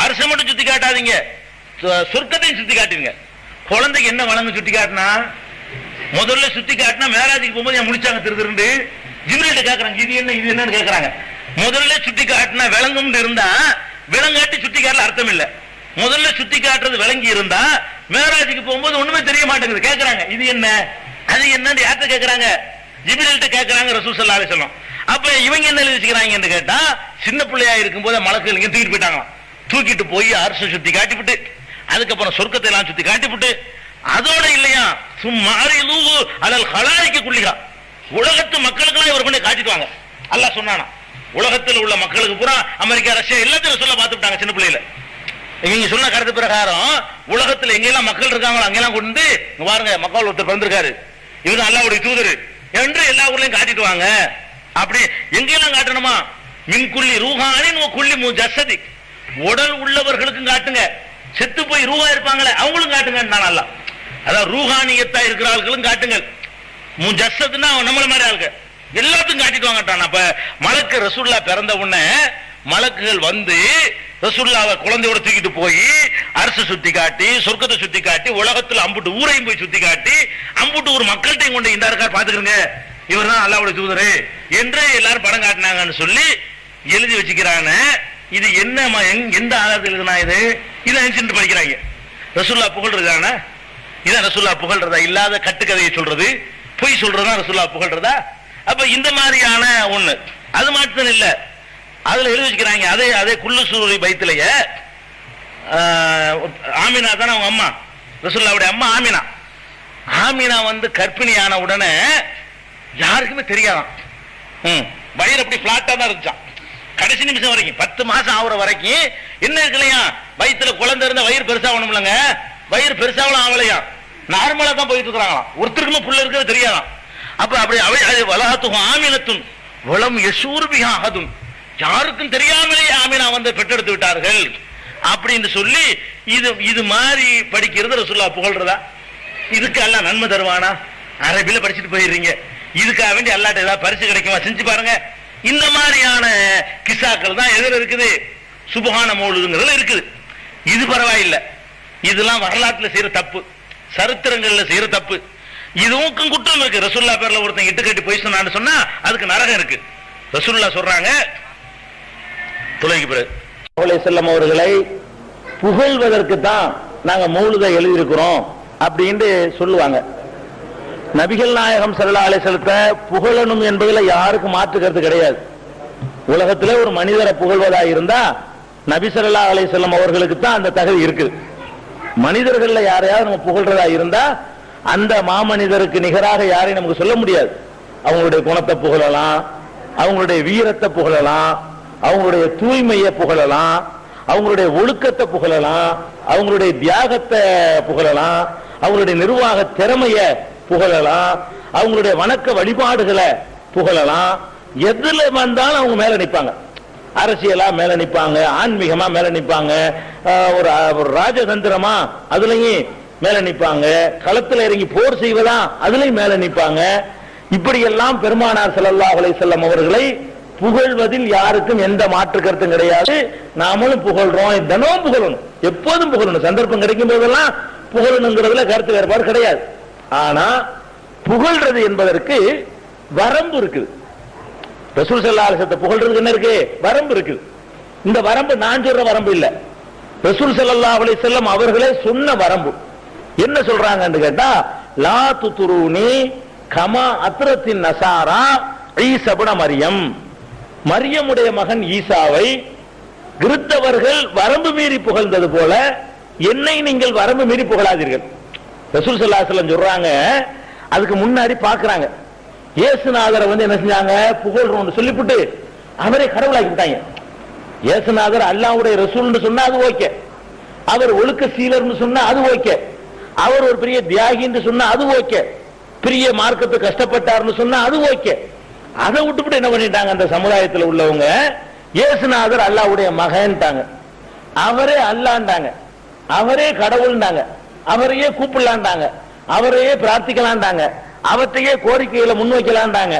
அரசை மட்டும் சுத்தி காட்டாதீங்க, சொர்க்கத்தையும் சுத்தி காட்டுங்க. குழந்தைக்கு என்ன வழங்க சுத்தி காட்டினா, முதல்ல சுத்தி காட்டினா மேராஜுக்கு போகும்போது என் முடிச்சாங்க திருந்துருந்து ஜிப்ரீல்ட்ட கேட்கறாங்க, இது என்னன்னு கேட்கறாங்க. முதல்ல சுத்தி காட்டினா விளங்கும் இருந்தா விளங்காட்டி சுத்தி காட்டல அர்த்தம் இல்ல. முதல்ல சுத்தி காட்டுறது விளங்கி இருந்தா மேராஜுக்கு போகும்போது ஒண்ணுமே தெரிய மாட்டேங்குது. கேட்கறாங்க இது என்ன அது என்னன்னு யார்கிட்ட கேட்கறாங்க? ஜிப்ரீல்ட்ட கேட்கறாங்க ரசூல் ஸல்லல்லாஹு அலைஹி வஸல்லம். அப்ப இவங்க என்ன எழுதிக்கிறாங்கன்னு கேட்டா, சின்ன பிள்ளையா இருக்கும் போது மலக்குகள் இங்க தூக்கிட்டு போயிட்டாங்களாம். தூக்கிட்டு போய் அரசை சுத்தி காட்டிவிட்டு அதுக்கப்புறம் சொர்க்கத்தை எல்லாம் சுத்தி காட்டிவிட்டு அதோட இல்லையா சும்மாரிலு அலல் ஹலாயிக்கு குள்ளிகா, உலகத்து மக்களுக்கெல்லாம் இவர் கொண்டு காட்டிடுவாங்க. அல்லாஹ் சொன்னானா, உலகத்தில் உள்ள மக்களுக்கு பூரா அமெரிக்கா ரஷ்யா எல்லாத்தையும் சொல்ல பார்த்து விட்டாங்க சின்ன பிள்ளையில. இவங்க சொன்ன கருத்து பிரகாரம் உலகத்தில் எங்கெல்லாம் மக்கள் இருக்காங்களோ அங்கெல்லாம் கொண்டு பாருங்க, மக்கள் ஒருத்தர் பிறந்திருக்காரு, இவரு அல்லாஹ்வுடைய தூதர் என்று எல்லா ஊர்லயும் காட்டிடுவாங்க. அப்படி எங்கெல்லாம் காட்டணுமா, மின்குள்ளி ரூஹானின் குள்ளி முஜஸ்ஸதி, உடல் உள்ளவர்களுக்கும் காட்டுங்க, செத்து போய் ரூஹா இருப்பாங்களே அவங்களும் காட்டுங்க. அல்லாஹ் அதாவது ரூஹானியத்தா இருக்கிறவர்களும் காட்டுங்கள், முஜஸ்ஸதுன்னா நம்மள மாதிரி ஆளுங்க எல்லாத்துக்கும் காட்டிட்டு வாங்கட்டான். அப்ப மலக்கு ரசூலுல்லாஹ் பிறந்த உடனே மலக்குகள் வந்து ரசூலுல்லாஹ்வை குழந்தையோட தூக்கிட்டு போய் அரசு சுத்தி காட்டி சொர்க்கத்தை சுத்தி காட்டி உலகத்துல அம்புட்டு ஊரையும் போய் சுத்தி காட்டி அம்புட்டு ஒரு மக்கள்கிட்டையும் கொண்டு இந்த இருக்கார் பாத்துக்கிறங்க, இவர் தான் அல்லாஹ்வுடைய தூதரு என்று எல்லாரும் படம் காட்டினாங்கன்னு சொல்லி எழுதி வச்சுக்கிறாங்க. இது என்ன எந்த ஆதாரத்தில் எழுதுனா இது? இதை நினைச்சுட்டு படிக்கிறாங்க. ரசூலுல்லாஹ் புகழ்றதானா? இதான் ரசூலுல்லாஹ் புகழ்றதா? இல்லாத கட்டுக்கதையை சொல்றது, பொய் சொல்றதா ரசூலுல்லாஹ் புகழ்றதா? அப்ப இந்த மாதிரியான ஒண்ணு. அது மட்டும் இல்ல, அதுல எழுதி வச்சுக்கிறாங்க. அதே குல்லு சூரி பைத்திலேயே ஆமினா தானே அவங்க அம்மா, ரசூலுல்லாஹ்வுடைய அம்மா ஆமினா. ஆமினா வந்து கர்ப்பிணியான உடனே யாருக்குமே தெரியாதான், வயிறு அப்படி பிளாட்டா தான் இருந்துச்சான் கடைசி நிமிஷம் வரைக்கும். 10 மாசம் ஆகுற வரைக்கும் என்ன இருக்கலையா, வயிற்றுல குழந்தை இருந்த வயிறு பெருசாகணும்லங்க, வயிறு பெருசாகலாம் ஆகலையா, நார்மலா தான் போயிட்டு இருக்கிறாங்களாம். ஒருத்தருக்குமே புள்ள இருக்கிறது தெரியாதான். அப்ப அப்படி வலஹத்துஹு ஆமினத்துன் வலம் யஷூர்பிஹா அஹதுன், யாருக்கும் தெரியாமலே ஆமினா வந்து பெற்றெடுத்து விட்டார்கள் அப்படின்னு சொல்லி இது மாதிரி படிக்கிறது ரசூலுல்லாஹ் புகழ்றதா? இதுக்கு அல்லாஹ் நன்மை தருவானா? அரபில படிச்சுட்டு போயிடுறீங்க, இதுக்காக வேண்டி அல்லாஹ்ட்ட ஏதாவது பரிசு கிடைக்குமா? செஞ்சு பாருங்க. இந்த மாதிரியான கிசாக்கள் தான் எதிர இருக்குது, சுபஹான மௌலூதுங்கிறதுல இருக்குது. இது பரவாயில்லை, இதெல்லாம் வரலாற்றுல செய்யற தப்பு, சரித்திரங்கள்ல செய்யற தப்பு. இதுவும் குற்றம் இருக்கு. ரசூலுல்லாஹ் பேர்ல ஒருத்தன் இட்டு கட்டி போய் சொன்னான்னு சொன்னா அதுக்கு நரகம் இருக்கு. ரசூலுல்லாஹ் சொல்றாங்க, தொலைக்கு பிறகு செல்லம் அவர்களை புகழ்வதற்கு தான் நாங்க மௌலூதை எழுதியிருக்கிறோம் அப்படின்னு சொல்லுவாங்க. நபிகள் நாயகம் ஸல்லல்லாஹு அலைஹி வஸல்லத்தை புகழணும் என்பதுல யாருக்கும் மாற்று கருத்து கிடையாது. உலகத்திலே ஒரு மனிதரை புகழ்வதா இருந்தா நபி ஸல்லல்லாஹு அலைஹி வஸல்லம் அவர்களுக்கு தான் அந்த தகுதி இருக்கு. மனிதர்கள்ல யாரையாவது நம்ம புகழ்றதா இருந்தா அந்த மாமனிதருக்கு நிகராக யாரையும் நமக்கு சொல்ல முடியாது. அவங்களுடைய குணத்தை புகழலாம், அவங்களுடைய வீரத்தை புகழலாம், அவங்களுடைய தூய்மையை புகழலாம், அவங்களுடைய ஒழுக்கத்தை புகழலாம், அவங்களுடைய தியாகத்தை புகழலாம், அவங்களுடைய நிர்வாக திறமைய புகழலாம், அவங்களுடைய வணக்க வழிபாடுகளை புகழலாம். எதுல வந்தாலும் அவங்க மேல நிற்பாங்க. அரசியலா மேல நிற்பாங்க, ஆன்மீகமா மேல நிற்பாங்க, ஒரு ராஜதந்திரமா அதுலயும் மேல நிற்பாங்க, களத்துல இறங்கி போர் செய்வதா அதுலயும் மேல நிற்பாங்க. இப்படியெல்லாம் பெருமானார் ஸல்லல்லாஹு அலைஹி வஸல்லம் அவர்களை புகழ்வதில் யாருக்கும் எந்த மாற்று கருத்தும் கிடையாது. நாமளும் புகழ்றோம், தினமும் புகழணும், எப்போதும் புகழணும், சந்தர்ப்பம் கிடைக்கும் போதெல்லாம் புகழணுங்கிறதுல கருத்து வேறுபாடு கிடையாது. ஆனா புகழ்றது என்பதற்கு வரம்பு இருக்குது. ரசூல் ஸல்லல்லாஹு அலைஹி வஸல்லம் புகழ்றதுக்கு என்ன இருக்கு? வரம்பு இருக்குது. இந்த வரம்பு நான் சொல்ற வரம்பு இல்ல, ரசூல் ஸல்லல்லாஹு அலைஹி வஸல்லம் அவர்களே சொன்ன வரம்பு. என்ன சொல்றாங்கன்னு கேட்டா, லா துத்ரூனி கமா அத்ரத்தின் நசாரா ஈஸா இப்னு மரியம், மரியமுடைய மகன் ஈசாவை கிறிஸ்தவர்கள் வரம்பு மீறி புகழ்ந்தது போல என்னை நீங்கள் வரம்பு மீறி புகழாதீர்கள். ரசூல் ஸல்லல்லாஹு அலைஹி வஸல்லம் சொல்றாங்க. அதுக்கு முன்னாடி பாக்குறாங்க, இயேசுநாதரை வந்து என்ன செஞ்சாங்க, புகழ்றோம்னு சொல்லிவிட்டு அவரே கடவுளாக்கி விட்டாங்க. இயேசுநாதர் அல்லாஹ்வுடைய ரசூல்னு சொன்னா அது ஓகே, அவர் ஒழுக்க சீலர்னு சொன்னா அது ஓகே, அவர் ஒரு பெரிய தியாகின்னு சொன்னா அது ஓகே, பெரிய மார்க்கத்தை கஷ்டப்பட்டார்னு சொன்னா அது ஓகே. அதை விட்டுவிட்டு என்ன பண்ணிட்டாங்க அந்த சமுதாயத்தில் உள்ளவங்க, இயேசுநாதர் அல்லாஹ்வுடைய மகன்ட்டாங்க, அவரே அல்லாஹ்ண்டாங்க, அவரே கடவுள்ண்டாங்க, அவரையே கூப்பிடலான்டாங்க, அவரையே பிரார்த்திக்கலான்டாங்க, அவற்றையே கோரிக்கைகளை முன்வைக்கலான்டாங்க.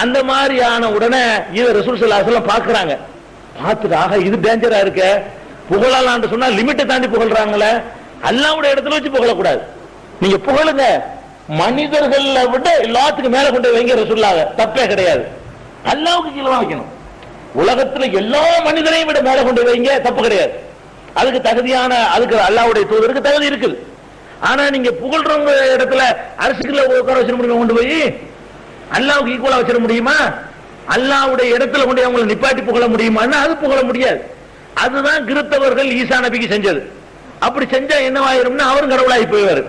அந்த மாதிரியான உடனே இதை ரசூல் ஸல்லல்லாஹு அலைஹி வஸல்லம் பாக்குறாங்க. பார்த்துட்டு ஆக இது டேஞ்சரா இருக்க, புகழலான்னு சொன்னா லிமிட்டை தாண்டி புகழ்றாங்களே, அல்லாஹ்வுடைய இடத்துல வச்சு புகழக்கூடாது. நீங்க புகழுங்க, மனிதர்களை விட எல்லாத்துக்கும் மேல கொண்டு வைங்க ரசூலுல்லாஹ், தப்பே கிடையாது. அல்லாஹ்வுக்கு கீழே வைக்கணும். உலகத்துல எல்லா மனிதரையும் விட மேல கொண்டு வைங்க, தப்பு கிடையாது. அதுக்கு தகுதியான, அதுக்கு அல்லாஹ்வுடைய தூதருக்கு தகுதி இருக்குது. ஆனா நீங்க புகழ்றவங்க இடத்துல அரசுக்குள்ள உட்கார வச்சிட முடியுமா? கொண்டு போய் அல்லாஹ்வுக்கு ஈக்குவலா வச்சிட முடியுமா? அல்லாஹ்வுடைய இடத்துல கொண்டு அவங்களை நிப்பாட்டி புகழ முடியுமான்னா அது புகழ முடியாது. அதுதான் கிறிஸ்தவர்கள் ஈசா நபிக்கு செஞ்சது. அப்படி செஞ்சா என்னவாயிரும்னா அவரும் கடவுளாகி போய்வாரு,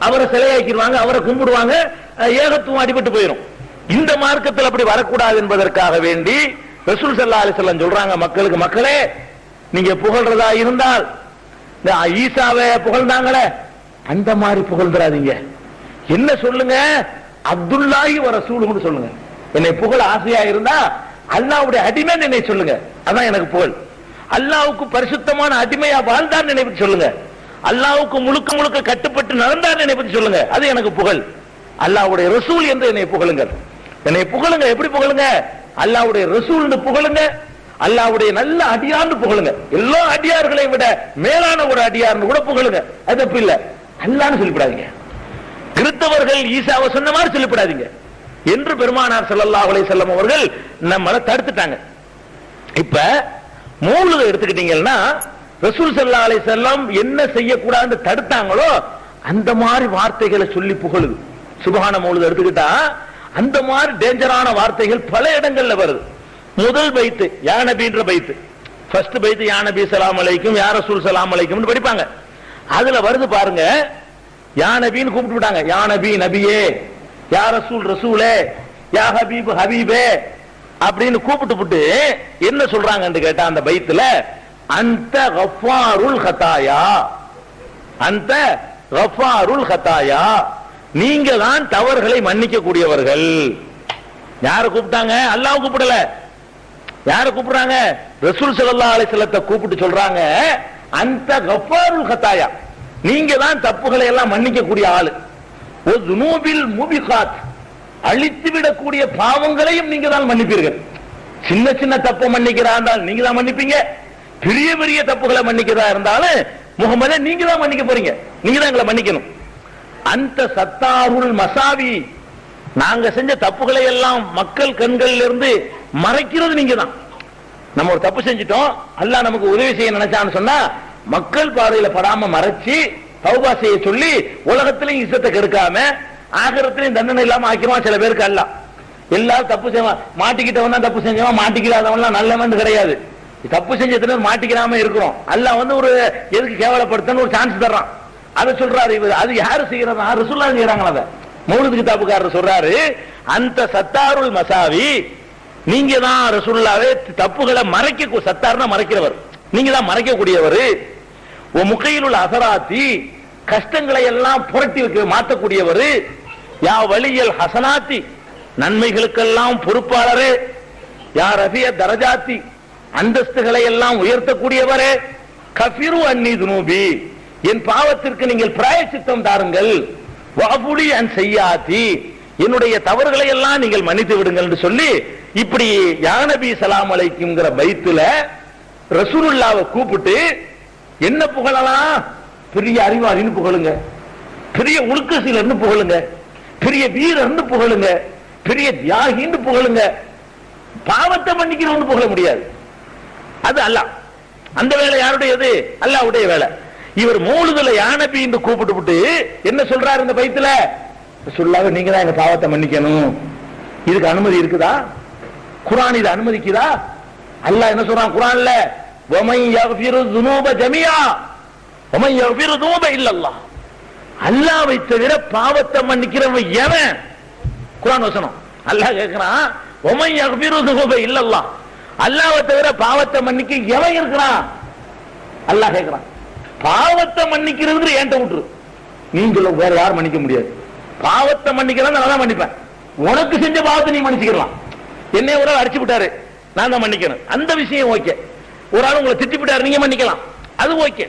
அவரை சிலையாக்கிடுவாங்க, அவரை கும்பிடுவாங்க, ஏகத்துவம் அடிபட்டு போயிடும். இந்த மார்க்கத்தில் அப்படி வரக்கூடாது என்பதற்காக வேண்டி ரசூல் ஸல்லல்லாஹு அலைஹி வஸல்லம் சொல்றாங்க மக்களுக்கு, மக்களே நீங்க புகழ்றதா இருந்தால் ஈசாவை புகழ்ந்தாங்களே அந்த மாதிரி புகழ்ந்துடாதீங்க. என்ன சொல்லுங்க, அப்துல்லாஹி வ ரசூலுஹு சொல்லுங்க. என்னை புகழ ஆசையா இருந்தா அல்லாஹ்வுடைய அடிமை என்னை சொல்லுங்க, அதான் எனக்கு புகழ். அல்லாஹ்வுக்கு பரிசுத்தமான அடிமையா வாழ்ந்தார் என்னை பற்றி சொல்லுங்க, அல்லாஹ்வுக்கு முழுக்க முழுக்க கட்டுப்பட்டு நடந்தார் என்னை பற்றி சொல்லுங்க, அது எனக்கு புகழ். அல்லாஹ்வுடைய ரசூல் என்று என்னை புகழுங்க, என்னை புகழுங்க. எப்படி புகழுங்க? அல்லாஹ்வுடைய ரசூல்னு புகழுங்க, அல்லாஹ்வுடைய நல்ல அடியார்னு புகழுங்க. எல்லா அடியார்களை விட மேலான ஒரு அடியார்னு கூட புகழுங்க, அது தப்பு இல்ல. அல்லாஹ்னு சொல்லிவிடாதீங்க, கிறிஸ்தவர்கள் ஈசாவை சொன்ன மாதிரி சொல்லிவிடாதீங்க என்று பெருமானார் ஸல்லல்லாஹு அலைஹி வஸல்லம் அவர்கள் நம்மளை தடுத்துட்டாங்க. இப்ப மௌலூதை எடுத்துக்கிட்டீங்கன்னா ரசூல் ஸல்லல்லாஹு அலைஹி வஸல்லம் என்ன செய்யக்கூடாதுன்னு தடுத்தாங்களோ அந்த மாதிரி வார்த்தைகளை சொல்லி புகழுது. சுப்ஹான மௌலூதை எடுத்துக்கிட்டா அந்த மாதிரி டேஞ்சரான வார்த்தைகள் பல இடங்கள்ல வருது. முதல் பைத்து யா நபின்ற பைத்து, ஃபர்ஸ்ட் பைத்து யா நபி ஸலாம் அலைக்கும் யா ரசூல் ஸலாம் அலைக்கும் படிப்பாங்க. அதுல வருது பாருங்க, யா நபின்னு கூப்பிட்டு விட்டாங்க. யா நபி நபியே, யா ரசூல் ரசூலே, யா ஹபீப் ஹபீபே அப்படின்னு கூப்பிட்டு விட்டு என்ன சொல்றாங்கன்னு கேட்டா அந்த பைத்துல, அந்த கஃபாருல் ஹதாயா, அந்த கஃபாருல் ஹதாயா, நீங்க தான் தவறுகளை மன்னிக்க கூடியவர்கள். யார கூப்பிட்டாங்க? அல்லாஹ் கூப்பிடல. யார கூப்பிடுறாங்க? ரசூல் ஸல்லல்லாஹு அலைஹி வஸல்லத்தை கூப்பிட்டு சொல்றாங்க, அந்த கஃபாருல் ஹதாயா, நீங்க தான் தப்புகளை எல்லாம் மன்னிக்க கூடிய ஆளு. ஒ துனூபில் முபிகாத், அழித்து விடக்கூடிய பாவங்களையும் நீங்க தான் மன்னிப்பீர்கள். சின்ன சின்ன தப்பு மன்னிக்கிறா இருந்தால் நீங்க தான் மன்னிப்பீங்க, பெரிய பெரிய தப்புகளை மன்னிக்கிறதா இருந்தாலும் முகமதே நீங்க தான் மன்னிக்க போறீங்க, நீங்க தான் எங்களை மன்னிக்கணும். அந்த சத்தாருல் மசாவி, நாங்க செஞ்ச தப்புகளை எல்லாம் மக்கள் கண்களில் இருந்து மறைக்கிறது நீங்க தான். நம்ம ஒரு தப்பு செஞ்சிட்டோம், அல்லாஹ் நமக்கு உதவி செய்ய நினைச்சான்னு சொன்னா மக்கள் பார்வையில படாம மறைச்சு தௌபா செய்ய சொல்லி உலகத்திலையும் இஸ்ஸத்தை கெடுக்காம ஆகிரத்திலையும் தண்டனை இல்லாம ஆக்கிடுவான் சில பேருக்கு. அல்லாஹ் எல்லாரும் தப்பு செய்வான், மாட்டிக்கிட்டவன் தான் தப்பு செஞ்சவன், மாட்டிக்கிறாதவன் நல்லவன் கிடையாது. தப்பு செஞ்சதுல மாட்டிக்கிறாம இருக்கிறோம். அல்லாஹ் ஒரு எதுக்கு கேவலப்படுத்தன்னு ஒரு சான்ஸ் தர்றான். அதை சொல்றாரு. அது யாரு செய்யறதா? ரசூலுல்லாஹ் செய்யறாங்களா? அதை மௌலித் கிதாபுக்காரர் சொல்றாரு, அந்த சத்தாருல் மசாவி, நீங்க தான் ரசூலுல்லாஹ்வே தப்புகளை மறைக்க, சத்தார்னா மறைக்கிறவர், நீங்க தான் மறைக்கக்கூடியவர். ஓ முகையிலுல் அசராத்தி, கஷ்டங்களை எல்லாம் புரட்டி வைக்க மாற்றக்கூடியவர். யா வலியல் ஹசனாத்தி, நன்மைகளுக்கெல்லாம் பொறுப்பாளரே. யா ரஃபிய தரஜாத்தி, அந்தஸ்துகளை எல்லாம் உயர்த்தக்கூடியவரே. கஃபிரு அன்னி துனூபி, என் பாவத்திற்கு நீங்கள் பிராயச்சித்தம் தாருங்கள். வஅஃபுலி அன் செய்யாத்தி, என்னுடைய தவறுகளை எல்லாம் நீங்கள் மன்னித்து விடுங்கள் என்று சொல்லி இப்படி யா நபி ஸலாம் அலைக்கும்ங்கற பைத்துல ரசூலுல்லாஹ்வை கூப்பிட்டு என்ன புகழலாம்? பெரிய அறிவாளின்னு புகழுங்க, பெரிய உல்கசீலர்னு புகழுங்க, பெரிய வீரர்னு புகழுங்க, பெரிய தியாகின்னு புகழுங்க. பாவத்தை மன்னிக்கிறவன்னு புகழ முடியாது. அது அல்லாஹ். அந்த வேலை யாருடையது? அல்லாஹ்வுடைய வேலை. இவர் மௌலிதுல யா நபி என்று கூப்பிட்டு விட்டு என்ன சொல்றாரு இந்த பைத்துல? சொல்லாக நீங்க தான் எங்க பாவத்தை மன்னிக்கணும். இதுக்கு அனுமதி இருக்குதா? குர்ஆன் இதை அனுமதிக்குதா? அல்லாஹ் என்ன சொல்றான் குர்ஆன்ல? வமை யக்ஃபிரு ذுனூப ஜமீஆ வமை யக்ஃபிரு ذுனூப இல்லல்லாஹ், அல்லாஹ்வை தவிர பாவத்தை மன்னிக்கிறவன் எவன்? குர்ஆன் வசனம். அல்லாஹ் கேக்குறான், வமை யக்ஃபிரு ذுனூப இல்லல்லாஹ், அல்லாஹ்வை தவிர பாவத்தை மன்னிக்க எவன் இருக்கிறான்? அல்லாஹ் கேக்குறான். பாவத்தை மன்னிக்கிறது என்கிட்ட விட்டுரு, நீங்களும் வேற யாரும் மன்னிக்க முடியாது. பாவத்தை மன்னிக்கிறேன் நான் தான் மன்னிப்பேன். உனக்கு செஞ்ச பாவத்தை நீ மன்னிச்சுக்கலாம். என்னை ஒரு ஆள் அடிச்சு விட்டாரு, நான் தான் மன்னிக்கணும், அந்த விஷயம் ஓகே. ஒரு ஆள் உங்களை திட்டி விட்டாரு, நீங்க மன்னிக்கலாம், அது ஓகே.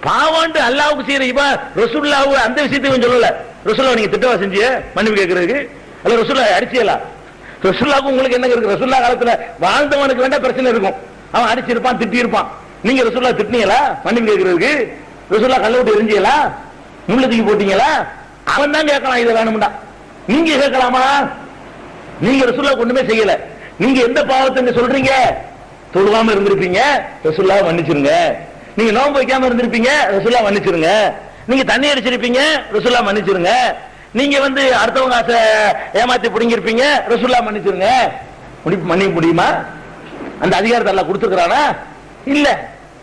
பாவாண்டு அல்லாஹ்வுக்கு செய்யற இப்ப ரசூலுல்லாஹ் அந்த விஷயத்தையும் சொல்லல. ரசூலுல்லாஹ் நீங்க திட்டவா செஞ்சிய மன்னிப்பு கேட்கறதுக்கு? அல்ல ரசூலுல்லாஹ் அடிச்சியலா? ரசூலுல்லாஹ்க்கு உங்களுக்கு என்ன இருக்கு? ரசூலுல்லாஹ் காலத்துல வாழ்ந்தவனுக்கு வேண்டாம் பிரச்சனை இருக்கும், அவன் அடிச்சிருப்பான் திட்டி இருப்பான். நீங்க ரசூலுல்லாஹ் திட்டினீங்களா மன்னிப்பு கேட்கறதுக்கு? ரசூலுல்லாஹ் கல்ல விட்டு எரிஞ்சியலா? முள்ள தூக்கி போட்டீங்களா? அவன் தான் கேட்கலாம் இதை வேணும்டா, நீங்க கேட்கலாமா? நீங்க ரசூலுல்லாஹ் ஒண்ணுமே செய்யல. நீங்க எந்த பாவத்தை சொல்றீங்க? தொழுவாம இருந்திருப்பீங்க, ரசூலுல்லாஹ் மன்னிச்சிருங்க. நீங்க நோன்பு வைக்காம இருந்திருப்பீங்க, ரசூலுல்லாஹ் மன்னிச்சிருங்க. நீங்க தண்ணி அடிச்சிருப்பீங்க, ரசூலுல்லாஹ் மன்னிச்சிருங்க. நீங்க அடுத்தவங்க ஆசை ஏமாத்தி புடிங்கிருப்பீங்க, ரசூலுல்லாஹ் மன்னிச்சிருங்க. மன்னிக்க முடியுமா? அந்த அதிகாரத்தை அல்லாஹ் கொடுத்துக்கிறானா? இல்ல.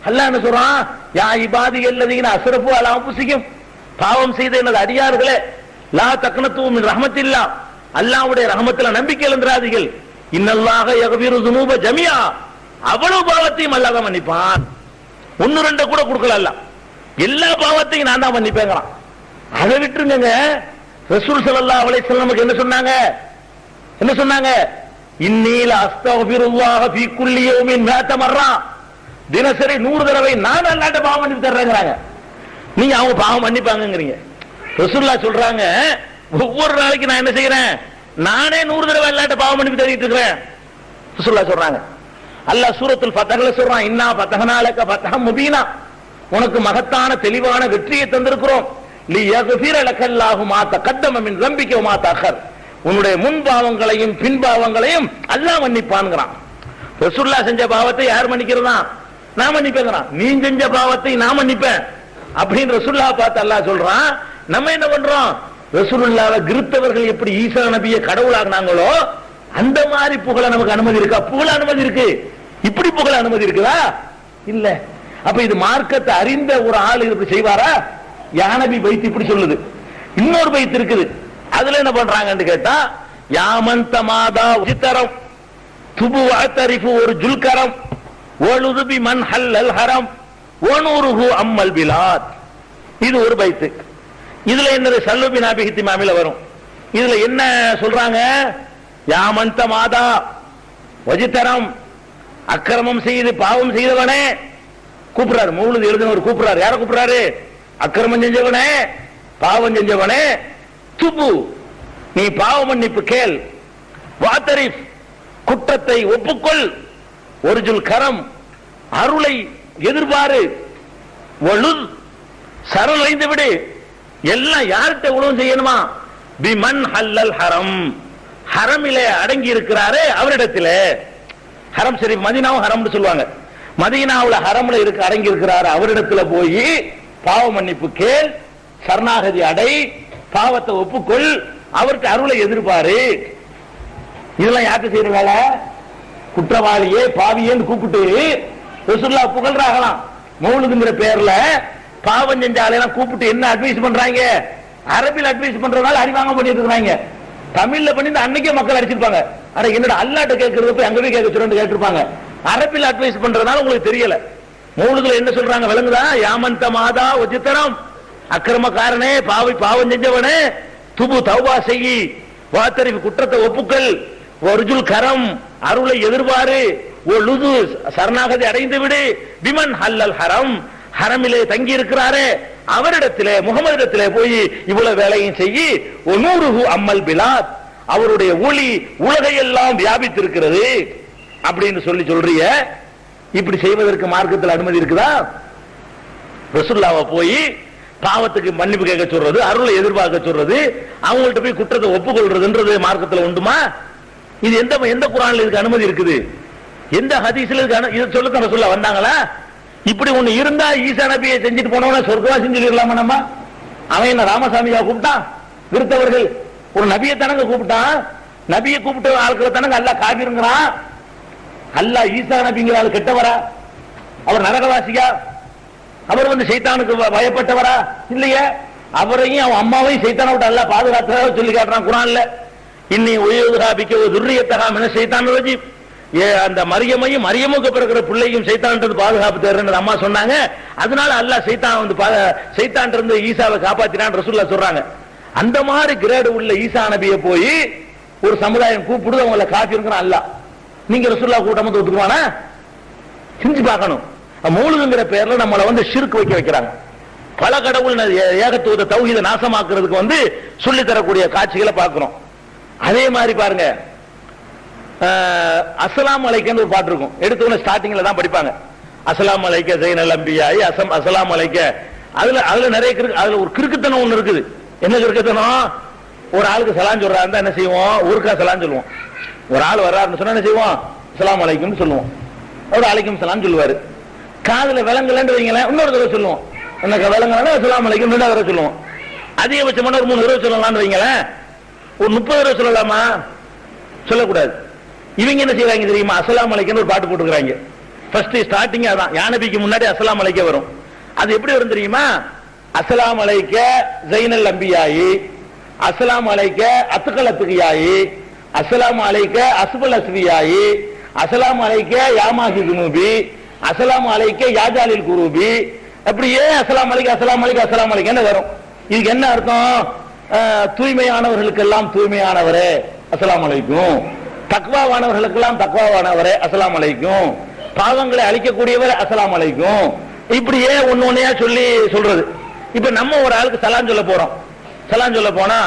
அல்லாஹ் என்ன சொல்றான்? யா இபாதி அல்லதீன அஸ்ரஃபு அலா அன்ஃபுஸிஹிம், பாவம் செய்த எனது அடியார்களே, லா தக்னது மின் ரஹ்மத்தில்லாஹ், அல்லாஹ்வுடைய ரஹமத்துல நம்பிக்கை இழந்துராதீர்கள். இன்னல்லாஹ யக்ஃபிரு ذுனூப ஜமீஆ, அவ்வளவு பாவத்தையும் அல்லாஹ் மன்னிப்பான். ஒன்னு ரெண்டு கூட கொடுக்கல, அல்லாஹ் எல்லா பாவத்தையும் நான் தான் மன்னிப்பேங்கறான். அதை விட்டுருங்க. ரசூல் ஸல்லல்லாஹு அலைஹி வஸல்லம் என்ன சொன்னாங்க? என்ன சொன்னாங்க? இன்னீ லா அஸ்தக்ஃபிருல்லாஹ ஃபீ குல்லி யௌமின் 100 மர்ரா, தினசரி 100 தடவை நான் அல்லாஹ்ட்ட பாவம் மன்னிப்பு தர்றேங்கறாங்க. நீங்க அவங்க பாவம் மன்னிப்பாங்கங்கறீங்க. ரசூலுல்லாஹ் சொல்றாங்க, ஒவ்வொரு நாளைக்கு நான் என்ன செய்யறேன்? நானே 100 தடவை அல்லாஹ்ட்ட பாவம் மன்னிப்பு தேடிட்டு இருக்கிறேன். ரசூலுல்லாஹ் சொல்றாங்க. அல்லாஹ் சூரத்துல் ஃபத்ஹ்ல சொல்றான், இன்னா ஃபதஹ்னா லக ஃபத்ஹம் முபீனா, உனக்கு மகத்தான தெளிவான வெற்றியை தந்திருக்கிறோம். லியக்ஃபிர லக்கல்லாஹு மா தகத்தம மின் ذنبிக வ மா தஅخر, உன்னுடைய முன் பாவங்களையும் பின் பாவங்களையும் அல்லாஹ் மன்னிப்பான்ங்கறான். ரசூலுல்லாஹ் செஞ்ச பாவத்தை யார் மன்னிக்கிறதா? நான் மன்னிப்பேங்கறான். நீ செஞ்ச பாவத்தை நான் மன்னிப்பேன் அப்படின்னு ரசூலுல்லாஹ் பார்த்து அல்லாஹ் சொல்றான். நம்ம என்ன பண்றோம்? ரசூலுல்லாஹ்வை கிறிஸ்தவர்கள் எப்படி ஈசா நபியை கடவுளாக்குனாங்களோ அந்த மாதிரி புகழ நமக்கு அனுமதி இருக்கா? புகழ அனுமதி இருக்கு. இப்படி புகழ அனுமதி இருக்குதா? இல்ல. அப்ப இது மார்க்கத்தை அறிந்த ஒரு ஆள் இப்படி செய்வாரா? யானபி பைத் இப்படி சொல்லுது. இன்னொரு பைத் இருக்குது, அதுல என்ன பண்றாங்கன்னு கேட்டா, யாமந்த மாதா உஜித்தரம் துபு வாத்தரிஃபு ஒரு ஜுல்கரம் ஒழுதுபி மன் ஹல்லல் ஹரம் ஒனூருஹு அம்மல் பிலாத். இது ஒரு பைத்து. இதுல என்னது சல்லுபி நாபிஹித்தி மாமில வரும். இதுல என்ன சொல்றாங்க? யாமந்த மாதா வஜித்தரம், அக்கிரமம் செய்து பாவம் செய்தவனே கூப்பிடுறாரு. மௌலித் எழுதினவர் கூப்பிடுறாரு. யார கூப்பிடுறாரு? அக்கிரமம் செஞ்சவனே, பாவம் செஞ்சவனே, துபு நீ பாவ மன்னிப்பு கேள், வாத்தரிஃப் குற்றத்தை ஒப்புக்கொள், ஒருஜுல் கரம் அருளை எதிர்பாரு, ஒழுது சரளைந்து விடு. எல்லாம் யார்கிட்ட உலகம் செய்யணுமா? பிமன் ஹல்லல் ஹரம், ஹரமிலே அடங்கி இருக்கிறாரே அவரிடத்திலே. ஹரம் சரி, மதீனாவும் ஹரம்னு சொல்லுவாங்க. மதீனாவுல ஹரம்ல இருக்க அடங்கி இருக்கிறாரு அவரிடத்துல போய் பாவ மன்னிப்பு கேள், சரணாகதி அடை, பாவத்தை ஒப்புக்கொள், அவருக்கு அருளை எதிர்பாரு. இதெல்லாம் யாருக்கு செய்யற வேலை? குற்றவாளியே பாவியேன்னு கூப்பிட்டு ரசூலுல்லாஹ் புகழ்றாங்களாம். மௌலிதுங்கிற பேர்ல பாவம் செஞ்ச ஆளையெல்லாம் கூப்பிட்டு என்ன அட்வைஸ் பண்றாங்க? அரபில் அட்வைஸ் பண்றதுனால அறிவாங்க பண்ணிட்டு இருக்காங்க. தமிழ்ல பண்ணி அன்னைக்கே மக்கள் அடிச்சிருப்பாங்க. அட என்னடா அல்லாட்ட கேட்கறது போய் அங்க போய் கேட்க சொல்றேன்னு கேட்டிருப்பாங்க. அரபில் அட்வைஸ் பண்றதுனால உங்களுக்கு தெரியல. மௌலிதுல என்ன சொல்றாங்க விளங்குதா? யாமந்த மாதா உஜித்தரம், அக்கிரமக்காரனே, பாவம் செஞ்சவனே, துபு தௌபா செய்யி, வாத்தரிஃப் குற்றத்தை ஒப்புக்கல், ஒருஜுல் கரம் அருளை எதிர்பாரு, ஒழுது சரணாகதி அடைந்து விடு, பிமன் ஹல்லல் ஹரம் ஹரமிலே தங்கி இருக்கிறாரே அவரிடத்திலே முகமதிடத்திலே போய் இவ்வளவு வேலையும் செய்யி, ஒனூருஹு அம்மல் பிலாத் அவருடைய ஒளி உலகையெல்லாம் வியாபித்திருக்கிறது அப்படின்னு சொல்றிய. இப்படி செய்வதற்கு மார்க்கத்தில் அனுமதி இருக்குதா? ரசூலுல்லாஹ் போய் பாவத்துக்கு மன்னிப்பு கேட்க சொல்றது, அருளை எதிர்பார்க்க சொல்றது, அவங்கள்ட்ட போய் குற்றத்தை ஒப்புக்கொள்றதுன்றது மார்க்கத்தில் உண்டுமா? இது எந்த குர்ஆன்ல இதுக்கு அனுமதி இருக்குது? எந்த ஹதீஸ்ல இது சொல்லுங்க ரசூலுல்லாஹ் வந்தாங்களா? இப்படி ஒண்ணு இருந்தா ஈசா நபியை செஞ்சுட்டு போனவன சொர்க்கமா செஞ்சிடலாமா? நம்ம அவன் என்ன ராமசாமியா கூப்பிட்டான்? விருத்தவர்கள் ஒரு நபியை தனங்க கூப்பிட்டான். நபியை கூப்பிட்டு ஆட்களை தனங்க அல்லாஹ் காபிருங்கிறான். அல்லாஹ் ஈசா நபிங்கிற ஆள் கெட்டவரா? அவர் நரகவாசியா? அவர் சைத்தானுக்கு பயப்பட்டவரா? இல்லையே. அவரையும் அவன் அம்மாவையும் சைத்தானை விட்டு அல்லாஹ் பாதுகாத்ததாக சொல்லி காட்டுறான் குர்ஆன்ல. இன்னி உயர்துராபிக்க ஒரு துர்ரியத்தகா மின சைத்தான் ரஜீம். அந்த மரியமுக்கு பிறகு பிள்ளையும் சைத்தான் பாதுகாப்பு தேர்ன்னு அம்மா சொன்னாங்க. அதனால அல்லாஹ் சைத்தான் இருந்து ஈசாவை காப்பாத்தினான் ரசூலுல்லாஹ் சொல்றாங்க. அந்த மாதிரி கிரேடு உள்ள ஈசா நபியை போய் ஒரு சமுதாயம் கூப்பிடுது, அவங்கள காஃபிர்ங்கறான் அல்லாஹ். நீங்க ரசூலுல்லாஹ் கூட்டமா ஒத்துக்குவானா? செஞ்சு பார்க்கணும். மௌலிதுங்கிற பேர்ல நம்மள ஷிர்க் வைக்கிறாங்க. பல கடவுள் ஏகத்துவ தௌஹீத நாசமாக்குறதுக்கு சொல்லி தரக்கூடிய காட்சிகளை பார்க்கிறோம். அதே மாதிரி பாருங்க, அஸ்ஸலாமு அலைக்கன்னு ஒரு பாட்டு இருக்கும். எடுத்தவன ஸ்டார்டிங்ல தான் படிப்பாங்க. அஸ்ஸலாமு அலைக்க ஸைனல் அன்பியாஇ அஸ்ஸலாமு அலைக்க. அதுல நிறைய அதுல ஒரு கிறுக்குத்தனம் ஒண்ணு இருக்குது. என்ன கிறுக்குத்தனம்? ஒரு ஆளுக்கு சலாம் சொல்றா இருந்தா என்ன செய்வோம்? ஊருக்கா சலாம் சொல்லுவோம். ஒரு ஆள் வர்றாருன்னு சொன்னா என்ன செய்வோம்? அஸ்ஸலாமு அலைக்கும் சொல்லுவோம். ஒரு அலைக்கும் சலாம் சொல்லுவாரு. காதுல விளங்கலன்னு வைங்களேன், இன்னொரு தடவை சொல்லுவோம். எனக்கு விளங்கலன்னா அஸ்ஸலாமு அலைக்கும் ரெண்டாவது தடவை சொல்லுவோம். அதிகபட்சமான ஒரு 3 தடவை சொல்லலாம்னு வைங்களேன். ஒரு 30 தடவை சொல்லலாமா? சொல்லக்கூடாது. இவங்க என்ன செய்வாங்க தெரியுமா? அஸ்ஸலாமு அலைக்கும் ஒரு பாட்டு போட்டுக்கிறாங்க. ஃபர்ஸ்ட் ஸ்டார்டிங் அதான். யா நபிக்கு முன்னாடி அஸ்ஸலாமு அலைக்க வரும். அது எப்படி வரும் தெரியுமா? அஸ்ஸலாமு அலைக்க ஸைனல் அன்பியாஇ, அஸ்ஸலாமு அலைக்க அத்கல் அத்கியாஇ, அஸ்ஸலாமு அலைக்க அஸ்பல் அஸ்வியாஇ, அஸ்ஸலாமு அலைக்க யாமாஹி துனூபி, அஸ்ஸலாமு அலைக்க யாஜாலில் குரூபி. அப்படியே அஸ்ஸலாமு அலைக்க அஸ்ஸலாமு அலைக்க அஸ்ஸலாமு அலைக்கன்னு வரும். இதுக்கு என்ன அர்த்தம்? தூய்மையானவர்களுக்கெல்லாம் தூய்மையானவரே அஸ்ஸலாமு அலைக்கும், தக்வாவானவர்களுக்கெல்லாம் தக்வாவானவரே அஸ்ஸலாமு அலைக்கும், பாவங்களை அழிக்கக்கூடியவர் அஸ்ஸலாமு அலைக்கும். இப்படியே ஒன்னொன்னையா சொல்றது. இப்ப நம்ம ஒரு ஆளுக்கு சலாம் சொல்ல போறோம். சலாம் சொல்ல போனா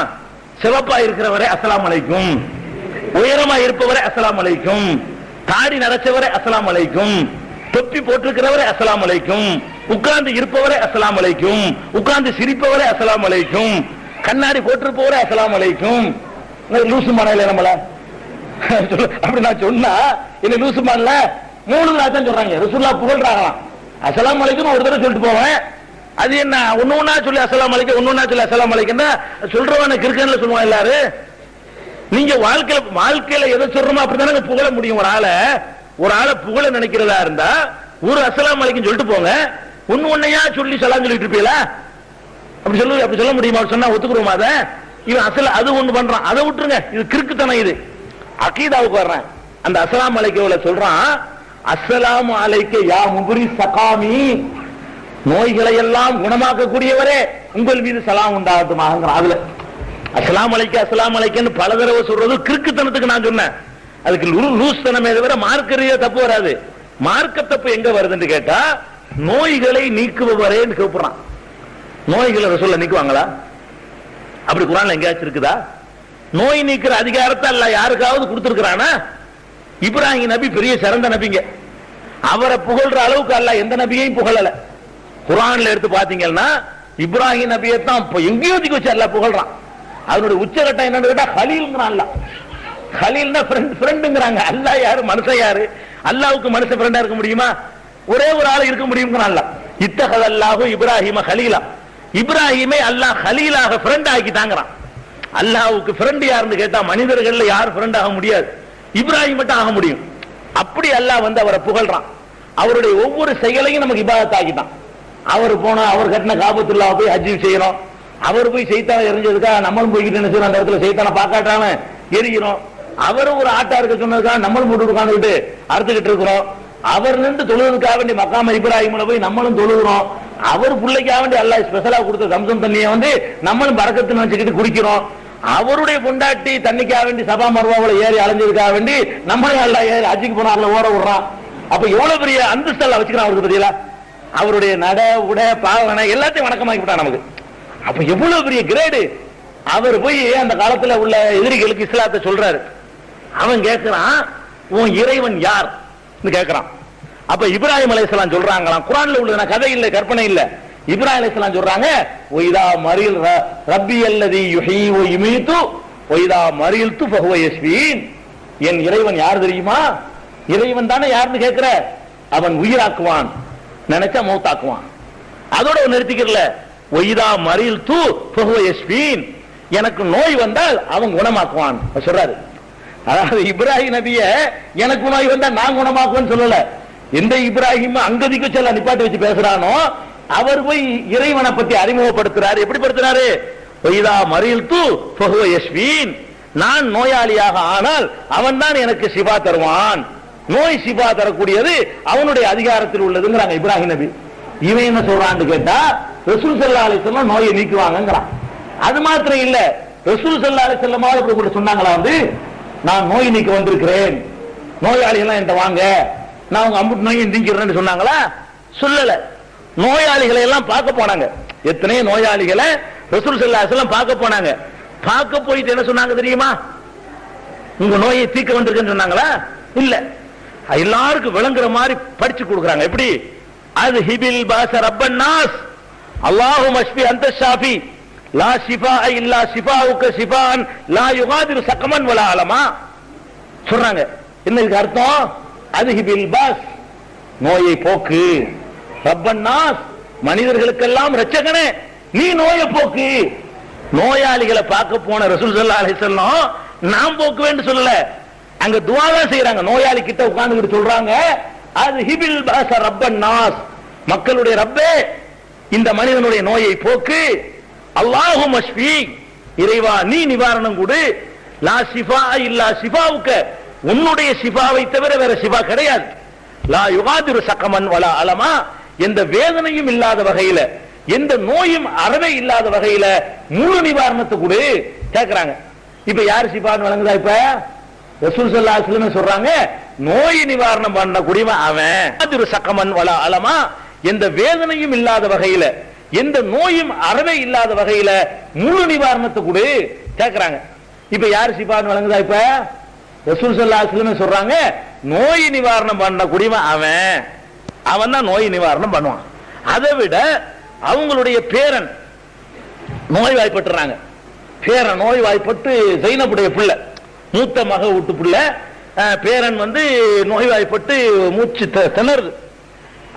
சிவப்பா இருக்கிறவரே அஸ்ஸலாமு அலைக்கும், உயரமா இருப்பவரே அஸ்ஸலாமு அலைக்கும், தாடி நரைச்சவரே அஸ்ஸலாமு அலைக்கும், தொப்பி போட்டிருக்கிறவரே அஸ்ஸலாமு அலைக்கும், உட்கார்ந்து இருப்பவரே அஸ்ஸலாமு அலைக்கும், உட்கார்ந்து சிரிப்பவரே அஸ்ஸலாமு அலைக்கும், கண்ணாடி போட்டிருப்பவரே அஸ்ஸலாமு அலைக்கும். லூசு மாடல நம்மள அப்படி நான் சொன்னா என்ன லூசு மாடல? 3 தான் சொல்றாங்க. ரசூலுல்லாஹ் புகழ்றாங்களாம். அஸ்ஸலாமு அலைக்கும் ஒரு தடவை சொல்லிட்டு போவேன். அது என்ன ஒன்னொன்னா சொல்லி அஸ்ஸலாமு அலைக்கும் ஒன்னொன்னா சொல்லி அஸ்ஸலாமு அலைக்கும் சொல்றவன கிறுக்கன்ல சொல்லுவான் எல்லாரும். நீங்க வாழ்க்கையில எதை சொல்றோமோ அப்படித்தானே புகழ முடியும். ஒரு ஆளை புகழ நினைக்கிறதா இருந்தா ஒரு அஸ்ஸலாமு அலைக்கும் சொல்லிட்டு போங்க. ஒன்னையா சொல்லி சலாம் சொல்லிட்டு இருப்பீங்களா? அப்படி சொல்ல முடியுமா? சொன்னா ஒத்துக்குறோமா? அதை இவன் அசல அது ஒண்ணு பண்றான், அதை விட்டுருங்க. இது கிறுக்குத்தனம். இது அகீதாவுக்கு வர்றேன். அந்த அஸ்ஸலாமு அலைக்கும் சொல்றான், அஸ்ஸலாமு அலைக்க யா முபரி சகாமி, நோய்களை எல்லாம் குணமாக்கக்கூடியவரே உங்கள் மீது சலாம் உண்டாகட்டுமாக. அதுல அஸ்ஸலாமு அலைக்குன்னு பல தடவை சொல்றது கிறுக்குத்தனத்துக்கு நான் சொன்னேன். அதுக்கு லூஸ் தனமே தவிர மார்க்க ரீதியா தப்பு வராது. மார்க்க தப்பு எங்க வருதுன்னு கேட்டா, நோய்களை நீக்குபவரேன்னு கூப்பிடுறான். நோய்களை ரசூலுல்லாஹ் நீக்குவாங்களா? அப்படி குர்ஆன்ல எங்கேயாச்சும் இருக்குதா? நோய் நீக்கிற அதிகாரத்தை அல்லாஹ் யாருக்காவது கொடுத்திருக்கிறானா? இப்ராஹிம் நபி பெரிய சிறந்த நபிங்க. அவரை புகழ்ற அளவுக்கு அல்லாஹ் எந்த நபியையும் புகழல. குர்ஆன்ல எடுத்து பாத்தீங்கன்னா இப்ராஹிம் நபியை தான் எங்கேயோ ஒதுக்கி வச்சு அல்லாஹ் புகழ்றான். அதனுடைய உச்சகட்டம் என்னன்னு கேட்டா ஹலீல்ங்கிறான். அல்லாஹ் ஹலீல்னா ஃப்ரெண்டுங்கிறாங்க. அல்லாஹ் யாரு? மனுஷன் யாரு? அல்லாஹ்வுக்கு மனுஷன் ஃப்ரெண்டா இருக்க முடியுமா? ஒரே ஒரு ஆள் இருக்க முடியுங்கிறான் அல்லாஹ். இத்தஹதல்லாஹு இப்ராஹிம ஹலீலா, இப்ராஹிமை அல்லாஹ் ஹலீலாக ஃப்ரெண்ட் ஆக்கிட்டாங்கறான். அல்லாஹ்வுக்கு ஃப்ரெண்ட் யாருன்னு கேட்டா மனிதர்கள்ல யார் ஃப்ரெண்ட் ஆக முடியாது, இப்ராஹிம் மட்டும் ஆக முடியும். அப்படி அல்லாஹ் அவரை புகழ்றான். அவருடைய ஒவ்வொரு செயலையும் நமக்கு இபாதத் ஆக்கிட்டான். அவர் போனா அவர் கட்டின காபத்துல்லாஹ் போய் ஹஜ் செய்யறோம். அவர் போய் சைத்தான எரிஞ்சதுக்கா நம்மளும் போய்கிட்டு என்ன செய்யறோம்? அந்த இடத்துல சைத்தான பார்க்காட்டாம எரிகிறோம். அவரும் ஒரு ஆட்டா இருக்க சொன்னதுக்காக நம்மளும் போட்டு உட்கார்ந்துட்டு அறுத்துக்கிட்டு இருக்கிறோம். அவர் நின்று தொழுவதுக்காக வேண்டி மக்காம இப்ராஹிம்ல போய் நம்மளும் தொழுகிறோம். அவர் பிள்ளைக்காக வேண்டி அல்லாஹ் ஸ்பெஷலா கொடுத்த சம்சம் தண்ணியை நம்மளும் பரக்கத்துன்னு வச்சுக்கிட்டு குடிக்கிறோம். அவருடைய பொண்டாட்டி தண்ணிக்காக வேண்டி சபா மர்வாவுல ஏறி அலைஞ்சதுக்காக வேண்டி நம்மளும் அல்லாஹ் ஏறி ஹஜ்ஜுக்கு போனார்ல ஓட விடுறான். அப்ப எவ்வளவு பெரிய அந்தஸ்து அல்லாஹ் வச்சுக்கிறான் அவருக்கு தெரியல. அவருடைய நட உட பாவனை எல்லாத்தையும் வணக்கமாக்கி விட்டான் நமக்கு. அப்ப எவ்வளவு பெரிய கிரேடு. அவர் போய் அந்த காலத்துல உள்ள எதிரிகளுக்கு இஸ்லாத்தை சொல்றாரு. அவன் கேட்கிறான், உன் இறைவன் யார் கேட்கிறான். அப்ப இப்ராஹிம் அலைஹிஸ்ஸலாம் சொல்றாங்களாம், குர்ஆன்ல உள்ளது, கதை இல்ல, கற்பனை இல்ல. இப்ராஹிம் அலைஹிஸ்ஸலாம் சொல்றாங்க, ஒய்தா மரில் ரப்பி அல்லதி யுஹீ வ யுமீது ஒய்தா மரில்து ஃபஹுவ யஸ்பீன். என் இறைவன் யார் தெரியுமா? இறைவன் தானே யாருன்னு கேட்கிற? அவன் உயிராக்குவான், நினைச்சா மௌத்தாக்குவான். அதோட நிறுத்திக்கல. ஒய்தா மரில்து ஃபஹுவ யஸ்பீன், எனக்கு நோய் வந்தால் அவன் குணமாக்குவான் சொல்றாரு. அதாவது இப்ராஹிம் நபிய எனக்கு நோய் வந்தா நான் குணமாக்குவேன்னு சொல்லல. எந்த இப்ராஹிம் அங்கதிக்கு சொல்ல நிப்பாட்டி வச்சு பேசுறானோ அவர் போய் இறைவனை பத்தி அறிமுகப்படுத்துறாரு. எப்படி படுத்துறாரு? ஒய்தா மரில்து ஃபஹுவ யஸ்பீன், நான் நோயாளியாக ஆனால் அவன் தான் எனக்கு சிபா தருவான். நோய் சிபா தரக்கூடியது அவனுடைய அதிகாரத்தில் உள்ளதுங்கிறாங்க இப்ராஹிம் நபி. இவன் என்ன சொல்றான்னு கேட்டா, ரசூல் ஸல்லல்லாஹு அலைஹி வஸல்லம் நோயை நீக்குவாங்கங்கிறான். அது மாத்திரம் இல்ல, ரசூல் ஸல்லல்லாஹு அலைஹி வஸல்லம் சொன்னாங்களா நான் நோய் நீக்க வந்திருக்கிறேன், நோயாளிகள் என்கிட்ட வாங்க, நான் உங்க அம்புட்டு நோயை நீக்கிறேன்னு சொன்னாங்களா? சொல்லல. நோயாளிகளை எல்லாம் பார்க்க போனாங்க. எத்தனையோ நோயாளிகளை ரசூல் ஸல்லல்லாஹு அலைஹி வஸல்லம் பார்க்க போனாங்க. பார்க்க போயிட்டு என்ன சொன்னாங்க தெரியுமா? உங்க நோயை தீர்க்க வந்திருக்கேன்னு சொன்னாங்களா? இல்ல. எல்லாருக்கும் விளங்குற மாதிரி படிச்சு கொடுக்குறாங்க. எப்படி? அது ஹிபில் பாஸ ரப்பன் நாஸ் அல்லாஹும்ம ஷ்ஃபி அன்த ஷாஃபி லா ஷிஃபா இல்லா ஷிஃபாவுக ஷிஃபான் லா யுகாதிரு சகமன் வலா அலமா சொல்றாங்க. என்ன இதுக்கு அர்த்தம்? அது ஹிபில் பாஸ், நோயை போக்கு, ரப்பன் நாஸ் மனிதர்களுக்கெல்லாம் ரட்சகனே, நீ நோயை போக்கு. நோயாளிகளை பார்க்க போன ரசூல் ஸல்லல்லாஹு அலைஹி வஸல்லம் நாம் போக்குவேன்னு சொல்லல, அங்க துஆ தான் செய்றாங்க. நோயாளி கிட்ட உட்கார்ந்துட்டு சொல்றாங்க, அது ஹிபில் பாஸ ரப்பன் நாஸ், மக்களுடைய ரப்பே இந்த மனிதனுடைய நோயை போக்கு. அல்லாஹும்ம ஷ்ஃபி, இறைவா நீ நிவாரணம் கொடு. லா ஷிஃபா இல்லா ஷிஃபாவுக, உன்னுடைய ஷிஃபாவை தவிர வேற ஷிஃபா கிடையாது. லா யுகாதிரு சகமன் வலா அலமா, எந்த வேதனையும் இல்லாத வகையில, எந்த நோயும் அறவே இல்லாத வகையில முழு நிவாரணத்தை கொடு கேட்கிறாங்க. இப்ப யாரு ஷிஃபான்னு வழங்குதா? இப்ப ரசூல் ஸல்லல்லாஹு அலைஹி வஸல்லம் சொல்றாங்க, நோய் நிவாரணம் பண்ண கூடியவன் அவன். சகமன் வலா அலமா, எந்த வேதனையும் இல்லாத வகையில, எந்த நோயும் அறவே இல்லாத வகையில முழு நிவாரணத்தை கொடு கேட்கிறாங்க. இப்ப யாரு ஷிஃபான்னு வழங்குதா? இப்ப ரசூல் ஸல்லல்லாஹு அலைஹி வஸல்லம் சொல்றாங்க, நோய் நிவாரணம் பண்ண கூடியவன் அவன், அவன் தான் நோய் நிவாரணம் பண்ணுவான். அதை விட அவங்களுடைய பேரன் நோய்வாய்ப்பட்டுறாங்க. பேரன் நோய்வாய்ப்பட்டு ஜைனபுடைய பிள்ளை, மூத்த மக வீட்டு பிள்ளை, பேரன் நோய்வாய்ப்பட்டு மூச்சு திணறுது.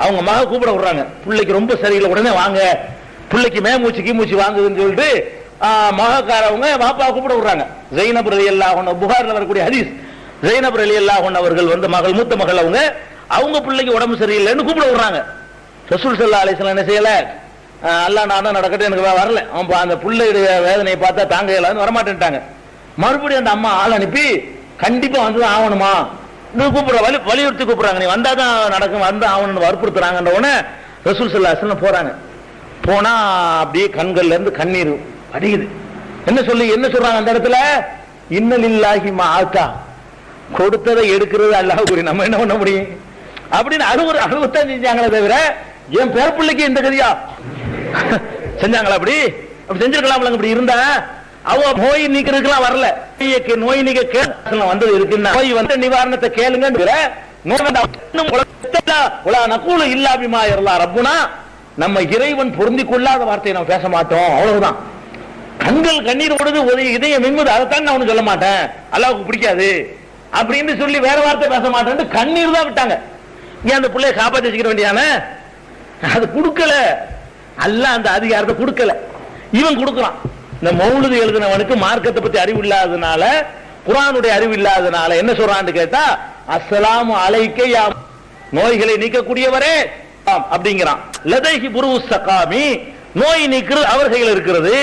அவங்க மக கூப்பிட விடுறாங்க, பிள்ளைக்கு ரொம்ப சரியில்லை, உடனே வாங்க, பிள்ளைக்கு மேமூச்சு கீமூச்சு வாங்குதுன்னு சொல்லிட்டு மகக்காரவங்க பாப்பா கூப்பிட விடுறாங்க. ஜைனப் ரலியல்லாஹு அன்ஹா, புகாரில் வரக்கூடிய ஹதீஸ், ஜைனப் ரலியல்லாஹு அன்ஹா அவர்கள் வந்து மகள், மூத்த மகள், அவங்க பிள்ளைக்கு உடம்பு சரியில்லைன்னு கூப்பிட விடுறாங்க. ரசூல் ஸல்லல்லாஹு அலைஹி வஸல்லம் என்ன செய்யல, அல்லாஹ் நான் நடக்கட்டும், எனக்கு வரல, அந்த பிள்ளையுடைய வேதனையை பார்த்தா தாங்க இயலாதுன்னு வரமாட்டேன்ட்டாங்க. மறுபடியும் அந்த அம்மா ஆள் அனுப்பி கண்டிப்பா வந்து ஆகணுமா கூப்பிடுற, வலியுறுத்தி கூப்பிடுறாங்க, நீ வந்தாதான் நடக்கும், வந்து ஆகணும்னு வற்புறுத்துறாங்கன்ற உடனே ரசூல் ஸல்லல்லாஹு அலைஹி வஸல்லம் போறாங்க. போனா அப்படியே கண்கள்ல இருந்து கண்ணீர் அடிக்குது. என்ன சொல்றாங்க அந்த இடத்துல, இன்னலில்லாஹி மா ஆத்தா, கொடுத்ததை எடுக்கிறது அல்லாஹ்வுக்கு, நம்ம என்ன பண்ண முடியும் அப்படின்னு அழுவத்தான் செஞ்சாங்களே தவிர என் பேர பிள்ளைக்கு இந்த கதியா செஞ்சாங்களா? அப்படி செஞ்சிருக்கலாம். இப்படி இருந்தா அவ நோய் நீக்கிறதுக்கெல்லாம் வரல, நோய் நீக்க வந்தது இருக்குன்னா நோய் வந்து நிவாரணத்தை கேளுங்க. நம்ம இறைவன் பொருந்தி கொள்ளாத வார்த்தையை நம்ம பேச மாட்டோம், அவ்வளவுதான். கண்கள் கண்ணீர் ஓடுது, இதயம் மின்மது, அதைத்தான் நான் சொல்ல மாட்டேன், அல்லாஹ்வுக்கு பிடிக்காது அப்படின்னு சொல்லி வேற வார்த்தை பேச மாட்டேன், கண்ணீர் தான் விட்டாங்க. ஏன் அந்த பிள்ளைய காப்பாற்றி வச்சுக்கிற வேண்டியானே? அது கொடுக்கல, அல்லாஹ் அந்த அதிகாரத்தை கொடுக்கல, இவன் கொடுக்கிறான். இந்த மௌலிது எழுதினவனுக்கு மார்க்கத்தை பத்தி அறிவு இல்லாதனால, குர்ஆனுடைய அறிவு இல்லாதனால என்ன சொல்றான்னு கேட்டா, அஸ்ஸலாமு அலைக்க யா, நோய்களை நீக்கக்கூடியவரே அப்படிங்கிறான். லதைஹி புருஸ் ஸகாமி, நோய் நீக்கிறது அவர் கையில் இருக்கிறது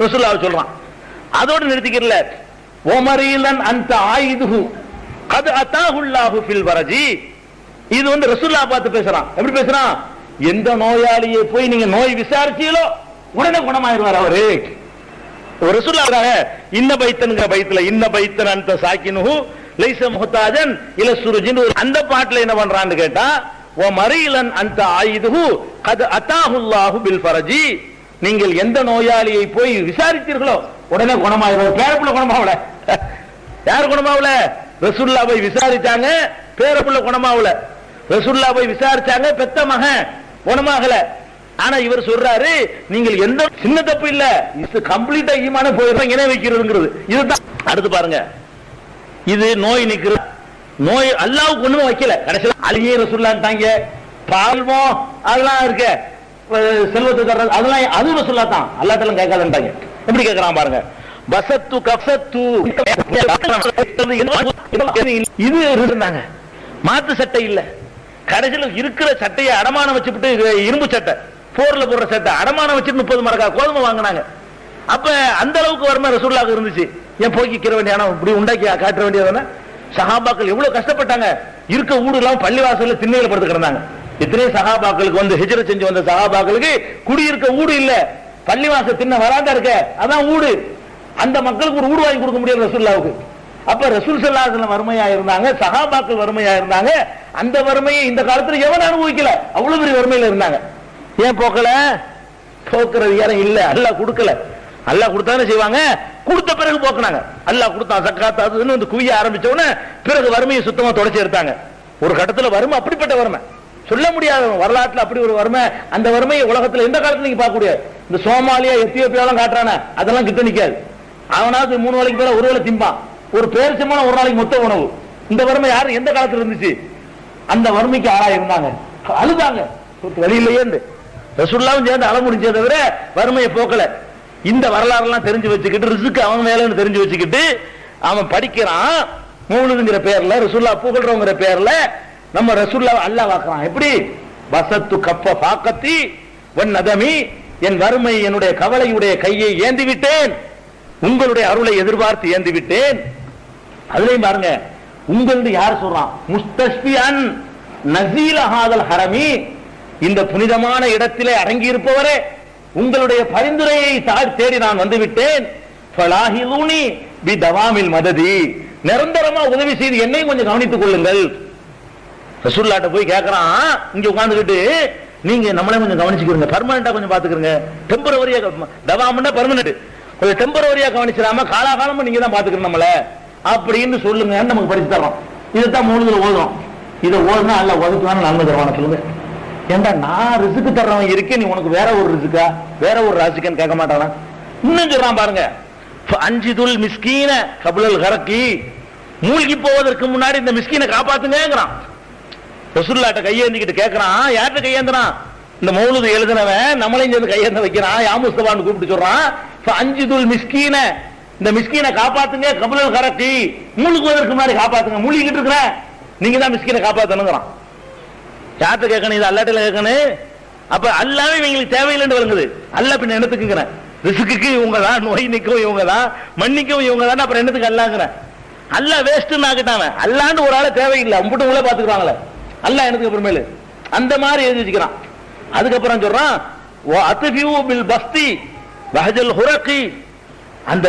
ரசூலுல்லாஹ் சொல்றான். அதோடு நிறுத்திக்கிறல, ஒமரீலன் அந்த ஆயிதுஹு கத் அதாஹுல்லாஹு ஃபில் வரஜி, இது வந்து ரசூலுல்லாஹ் பார்த்து பேசுறான். எப்படி பேசுறான்? எந்த நோயாளியை போய் நீங்க நோய் விசாரிச்சீங்களோ உடனே குணமாயிருவார் அவரு. ரசூலுல்லாஹ் இன்ன பைத்தன்ங்கிற பைத்துல, இன்ன பைத்தன் அந்த சாக்கினுஹு லைஸ முஹ்தாஜன் இல சுருஜின், அந்த பாட்டுல என்ன பண்றான்னு கேட்டா, ஓ மரீலன் அந்த ஆயிதுஹு கத் அதாஹுல்லாஹு பில் ஃபரஜி, நீங்கள் எந்த நோயாளியை போய் விசாரித்தீர்களோ உடனே குணமாயிருவார். பேரப்புள்ள குணமாவல, யார் குணமாவல? ரசூலுல்லாஹ் போய் விசாரிச்சாங்க, பேரப்புள்ள குணமாவல. ரசூலுல்லாஹ் போய் விசாரிச்சாங்க, பெத்த மகன் குணமாகல. ஆனா இவர் சொல்றாரு, நீங்கள் எந்த சின்ன தப்பு இல்ல, இது கம்ப்ளீட்டா ஈமான போயிடும் இணை வைக்கிறதுங்கிறது. இதுதான். அடுத்து பாருங்க, இது நோய் நிக்கிறது, நோய் அல்லாஹ்வுக்கு ஒண்ணுமே வைக்கல. கடைசியில் அலியே ரசூலுல்லாஹ்ட்டாங்க, பால்வோ அதெல்லாம் இருக்க, செல்வத்தை தர்றது அதெல்லாம் அது ரசூலுல்லாஹ் தான், அல்லாஹ்ட்டெல்லாம் கேட்காதன்ட்டாங்க. எப்படி கேட்கறான் பாருங்க, பசத்து கஃபத்து இது இருந்தாங்க, மாத்து சட்டை இல்ல. கடைசியில் இருக்கிற சட்டையை அடமானம் வச்சுட்டு, இரும்பு சட்டை போர்ல போடுற சட்டை அடமானம் வச்சுட்டு 30 மரக்கா கோதுமை வாங்கினாங்க. அப்ப அந்த அளவுக்கு வறுமை ரசூலுல்லாஹ் இருந்துச்சு. ஏன் போக்கிக்கிற வேண்டிய இப்படி உண்டாக்கி காட்ட வேண்டியதானே? சஹாபாக்கள் எவ்வளவு கஷ்டப்பட்டாங்க, இருக்க ஊடு எல்லாம் பள்ளிவாசல்ல திண்ணையில படுத்து கிடந்தாங்க. எத்தனை சஹாபாக்களுக்கு வந்து ஹிஜ்ரத் செஞ்சு வந்த சஹாபாக்களுக்கு குடியிருக்க ஊடு இல்ல, பள்ளிவாசல் திண்ணை வராதா இருக்க, அதான் ஊடு. அந்த மக்களுக்கு ஒரு ஊடு வாங்கி கொடுக்க முடியாது ரசூலுல்லாஹ்வுக்கு. அப்ப ரசூல் ஸல்லல்லாஹு அலைஹி வஸல்லம் வறுமையா இருந்தாங்க, சஹாபாக்கள் வறுமையா இருந்தாங்க. அந்த வறுமையை இந்த காலத்துல எவன் அனுபவிக்கல, அவ்வளவு பெரிய வறுமையில இருந்தாங்க. ஏன் போக்கல? போக்குறது யாரும் இல்ல, அல்லாஹ் கொடுக்கல. அல்லாஹ் கொடுத்தானே செய்வாங்க, கொடுத்த பிறகு போக்குனாங்க. அல்லாஹ் கொடுத்தான் ஜக்காத் அதுன்னு வந்து குவிய ஆரம்பிச்ச உடனே பிறகு வறுமையை சுத்தமா தொடச்சி எடுத்தாங்க. ஒரு கட்டத்துல வறுமை அப்படிப்பட்ட வறுமை சொல்ல முடியாத வரலாற்றுல அப்படி ஒரு வறுமை. அந்த வறுமையை உலகத்துல எந்த காலத்துல நீங்க பார்க்க முடியாது. இந்த சோமாலியா எத்தியோப்பியாலாம் காட்டுறானே அதெல்லாம் கிட்ட நிக்காது. அவனாவது 3 வேளைக்கு பேர ஒரு வேளை திம்பான், ஒரு பேரிச்சமான ஒரு நாளைக்கு மொத்த உணவு. இந்த வறுமை யாரு எந்த காலத்துல இருந்துச்சு? அந்த வறுமைக்கு ஆளா இருந்தாங்க, அழுதாங்க, வழி இல்லையே. ரசூலுல்லாஹ்வும் சேர்ந்து அழ முடிஞ்சதை தவிர வறுமையை போக்கல. இந்த வரலாறு எல்லாம் தெரிஞ்சு வச்சுக்கிட்டு, ரிஸ்க் அவன் வேலைன்னு தெரிஞ்சு வச்சுக்கிட்டு அவன் படிக்கிறான். மௌலிதுங்கிற பேர்ல, ரசூலுல்லாஹ் புகழ்றவங்கிற பேர்ல நம்ம ரசூலுல்லாஹ் அல்லாஹ் வாக்குறான். எப்படி? பசத்து கப்ப பாக்கத்தி வன் நதமி, என் வறுமை என்னுடைய கவலையுடைய கையை ஏந்தி விட்டேன், உங்களுடைய அருளை எதிர்பார்த்து ஏந்தி விட்டேன். அதுலயும் பாருங்க, உங்களுடைய யார் சொல்றான்? முஸ்தஷ்பியன் நஸீல ஹாதல் ஹரமி, இந்த புனிதமான இடத்திலே அடங்கி இருப்பவரே, உங்களுடைய பரிந்துரையை தேடி நான் வந்து விட்டேன். ஃபலாஹிலூனி பி தவாமில் மததி, நிரந்தரமா உதவி செய்து என்னையும் கொஞ்சம் கவனித்துக் கொள்ளுங்கள். ரசூலுல்லாஹ்ட்ட போய் கேட்கறான், இங்க உட்கார்ந்துகிட்டு நீங்க நம்மளே கொஞ்சம் கவனிச்சுக்கிறீங்க, பெர்மனண்டா கொஞ்சம் பாத்துக்கிறீங்க. டெம்பரவரியா தவாம்னா பெர்மனன்ட், கொஞ்சம் டெம்பரவரியா கவனிச்சிடாம காலாகாலமா நீங்க தான் பாத்துக்கிறோம் நம்மள அப்படின்னு சொல்லுங்க, நமக்கு படிச்சு தரோம். இதைத்தான் மூணுல ஓதுறோம். இதை ஓதுனா அல்ல ஒதுக்குவான நன்மை தருவான சொல்லுங்க. ஏண்டா நான் ரிஸ்க்கு தர்றவன் இருக்கேன், நீ உனக்கு வேற ஒரு ரிஸ்கா வேற ஒரு ராசிக்கன்னு கேட்க மாட்டானா? இன்னும் சொல்றான் பாருங்க, அஞ்சிதுல் மிஸ்கீன கபுலல் கரக்கி, மூழ்கி போவதற்கு முன்னாடி இந்த மிஸ்கீனை காப்பாத்துங்கிறான். ரசூலுல்லாஹ்ட்ட கையேந்திக்கிட்டு கேட்கறான். யார்கிட்ட கையேந்திரான்? இந்த மௌலிது எழுதினவன் நம்மளையும் சேர்ந்து கையேந்த வைக்கிறான். யா முஸ்தபான்னு கூப்பிட்டு சொல்றான், அஞ்சுதுல் மிஸ்கீன, இந்த மிஸ்கீனை காப்பாத்துங்க, கபுலல் கரத்தி, மூழ்குவதற்கு முன்னாடி காப்பாத்துங்க, மூழ்கிட்டு இருக்கிற நீங்க தான் மிஸ்கீனை காப்பாத்தணுங்கிறான். யார்கிட்ட கேட்கணும்? இது அல்லாட்டில கேட்கணும். அப்ப அல்லாவே இவங்களுக்கு தேவையில்லைன்னு வருங்குது. அல்ல பின்ன என்னத்துக்குங்கிறேன்? ரிசுக்கு இவங்க தான், நோய் நிற்கவும் இவங்க தான், மன்னிக்கவும் இவங்க தான், அப்புறம் என்னத்துக்கு அல்லாங்கிறேன்? அல்ல வேஸ்ட்னு ஆக்கிட்டாங்க. அல்லாண்டு ஒரு ஆளை தேவையில்லை, அம்புட்டு உள்ள பாத்துக்கிறாங்களே, அல்ல எனக்கு அப்புறமேலு அந்த மாதிரி எழுதி வச்சுக்கிறான். அதுக்கப்புறம் சொல்றான் அத்ஃபியூ பில் பஸ்தி வஹஜல் ஹுரகி, அந்த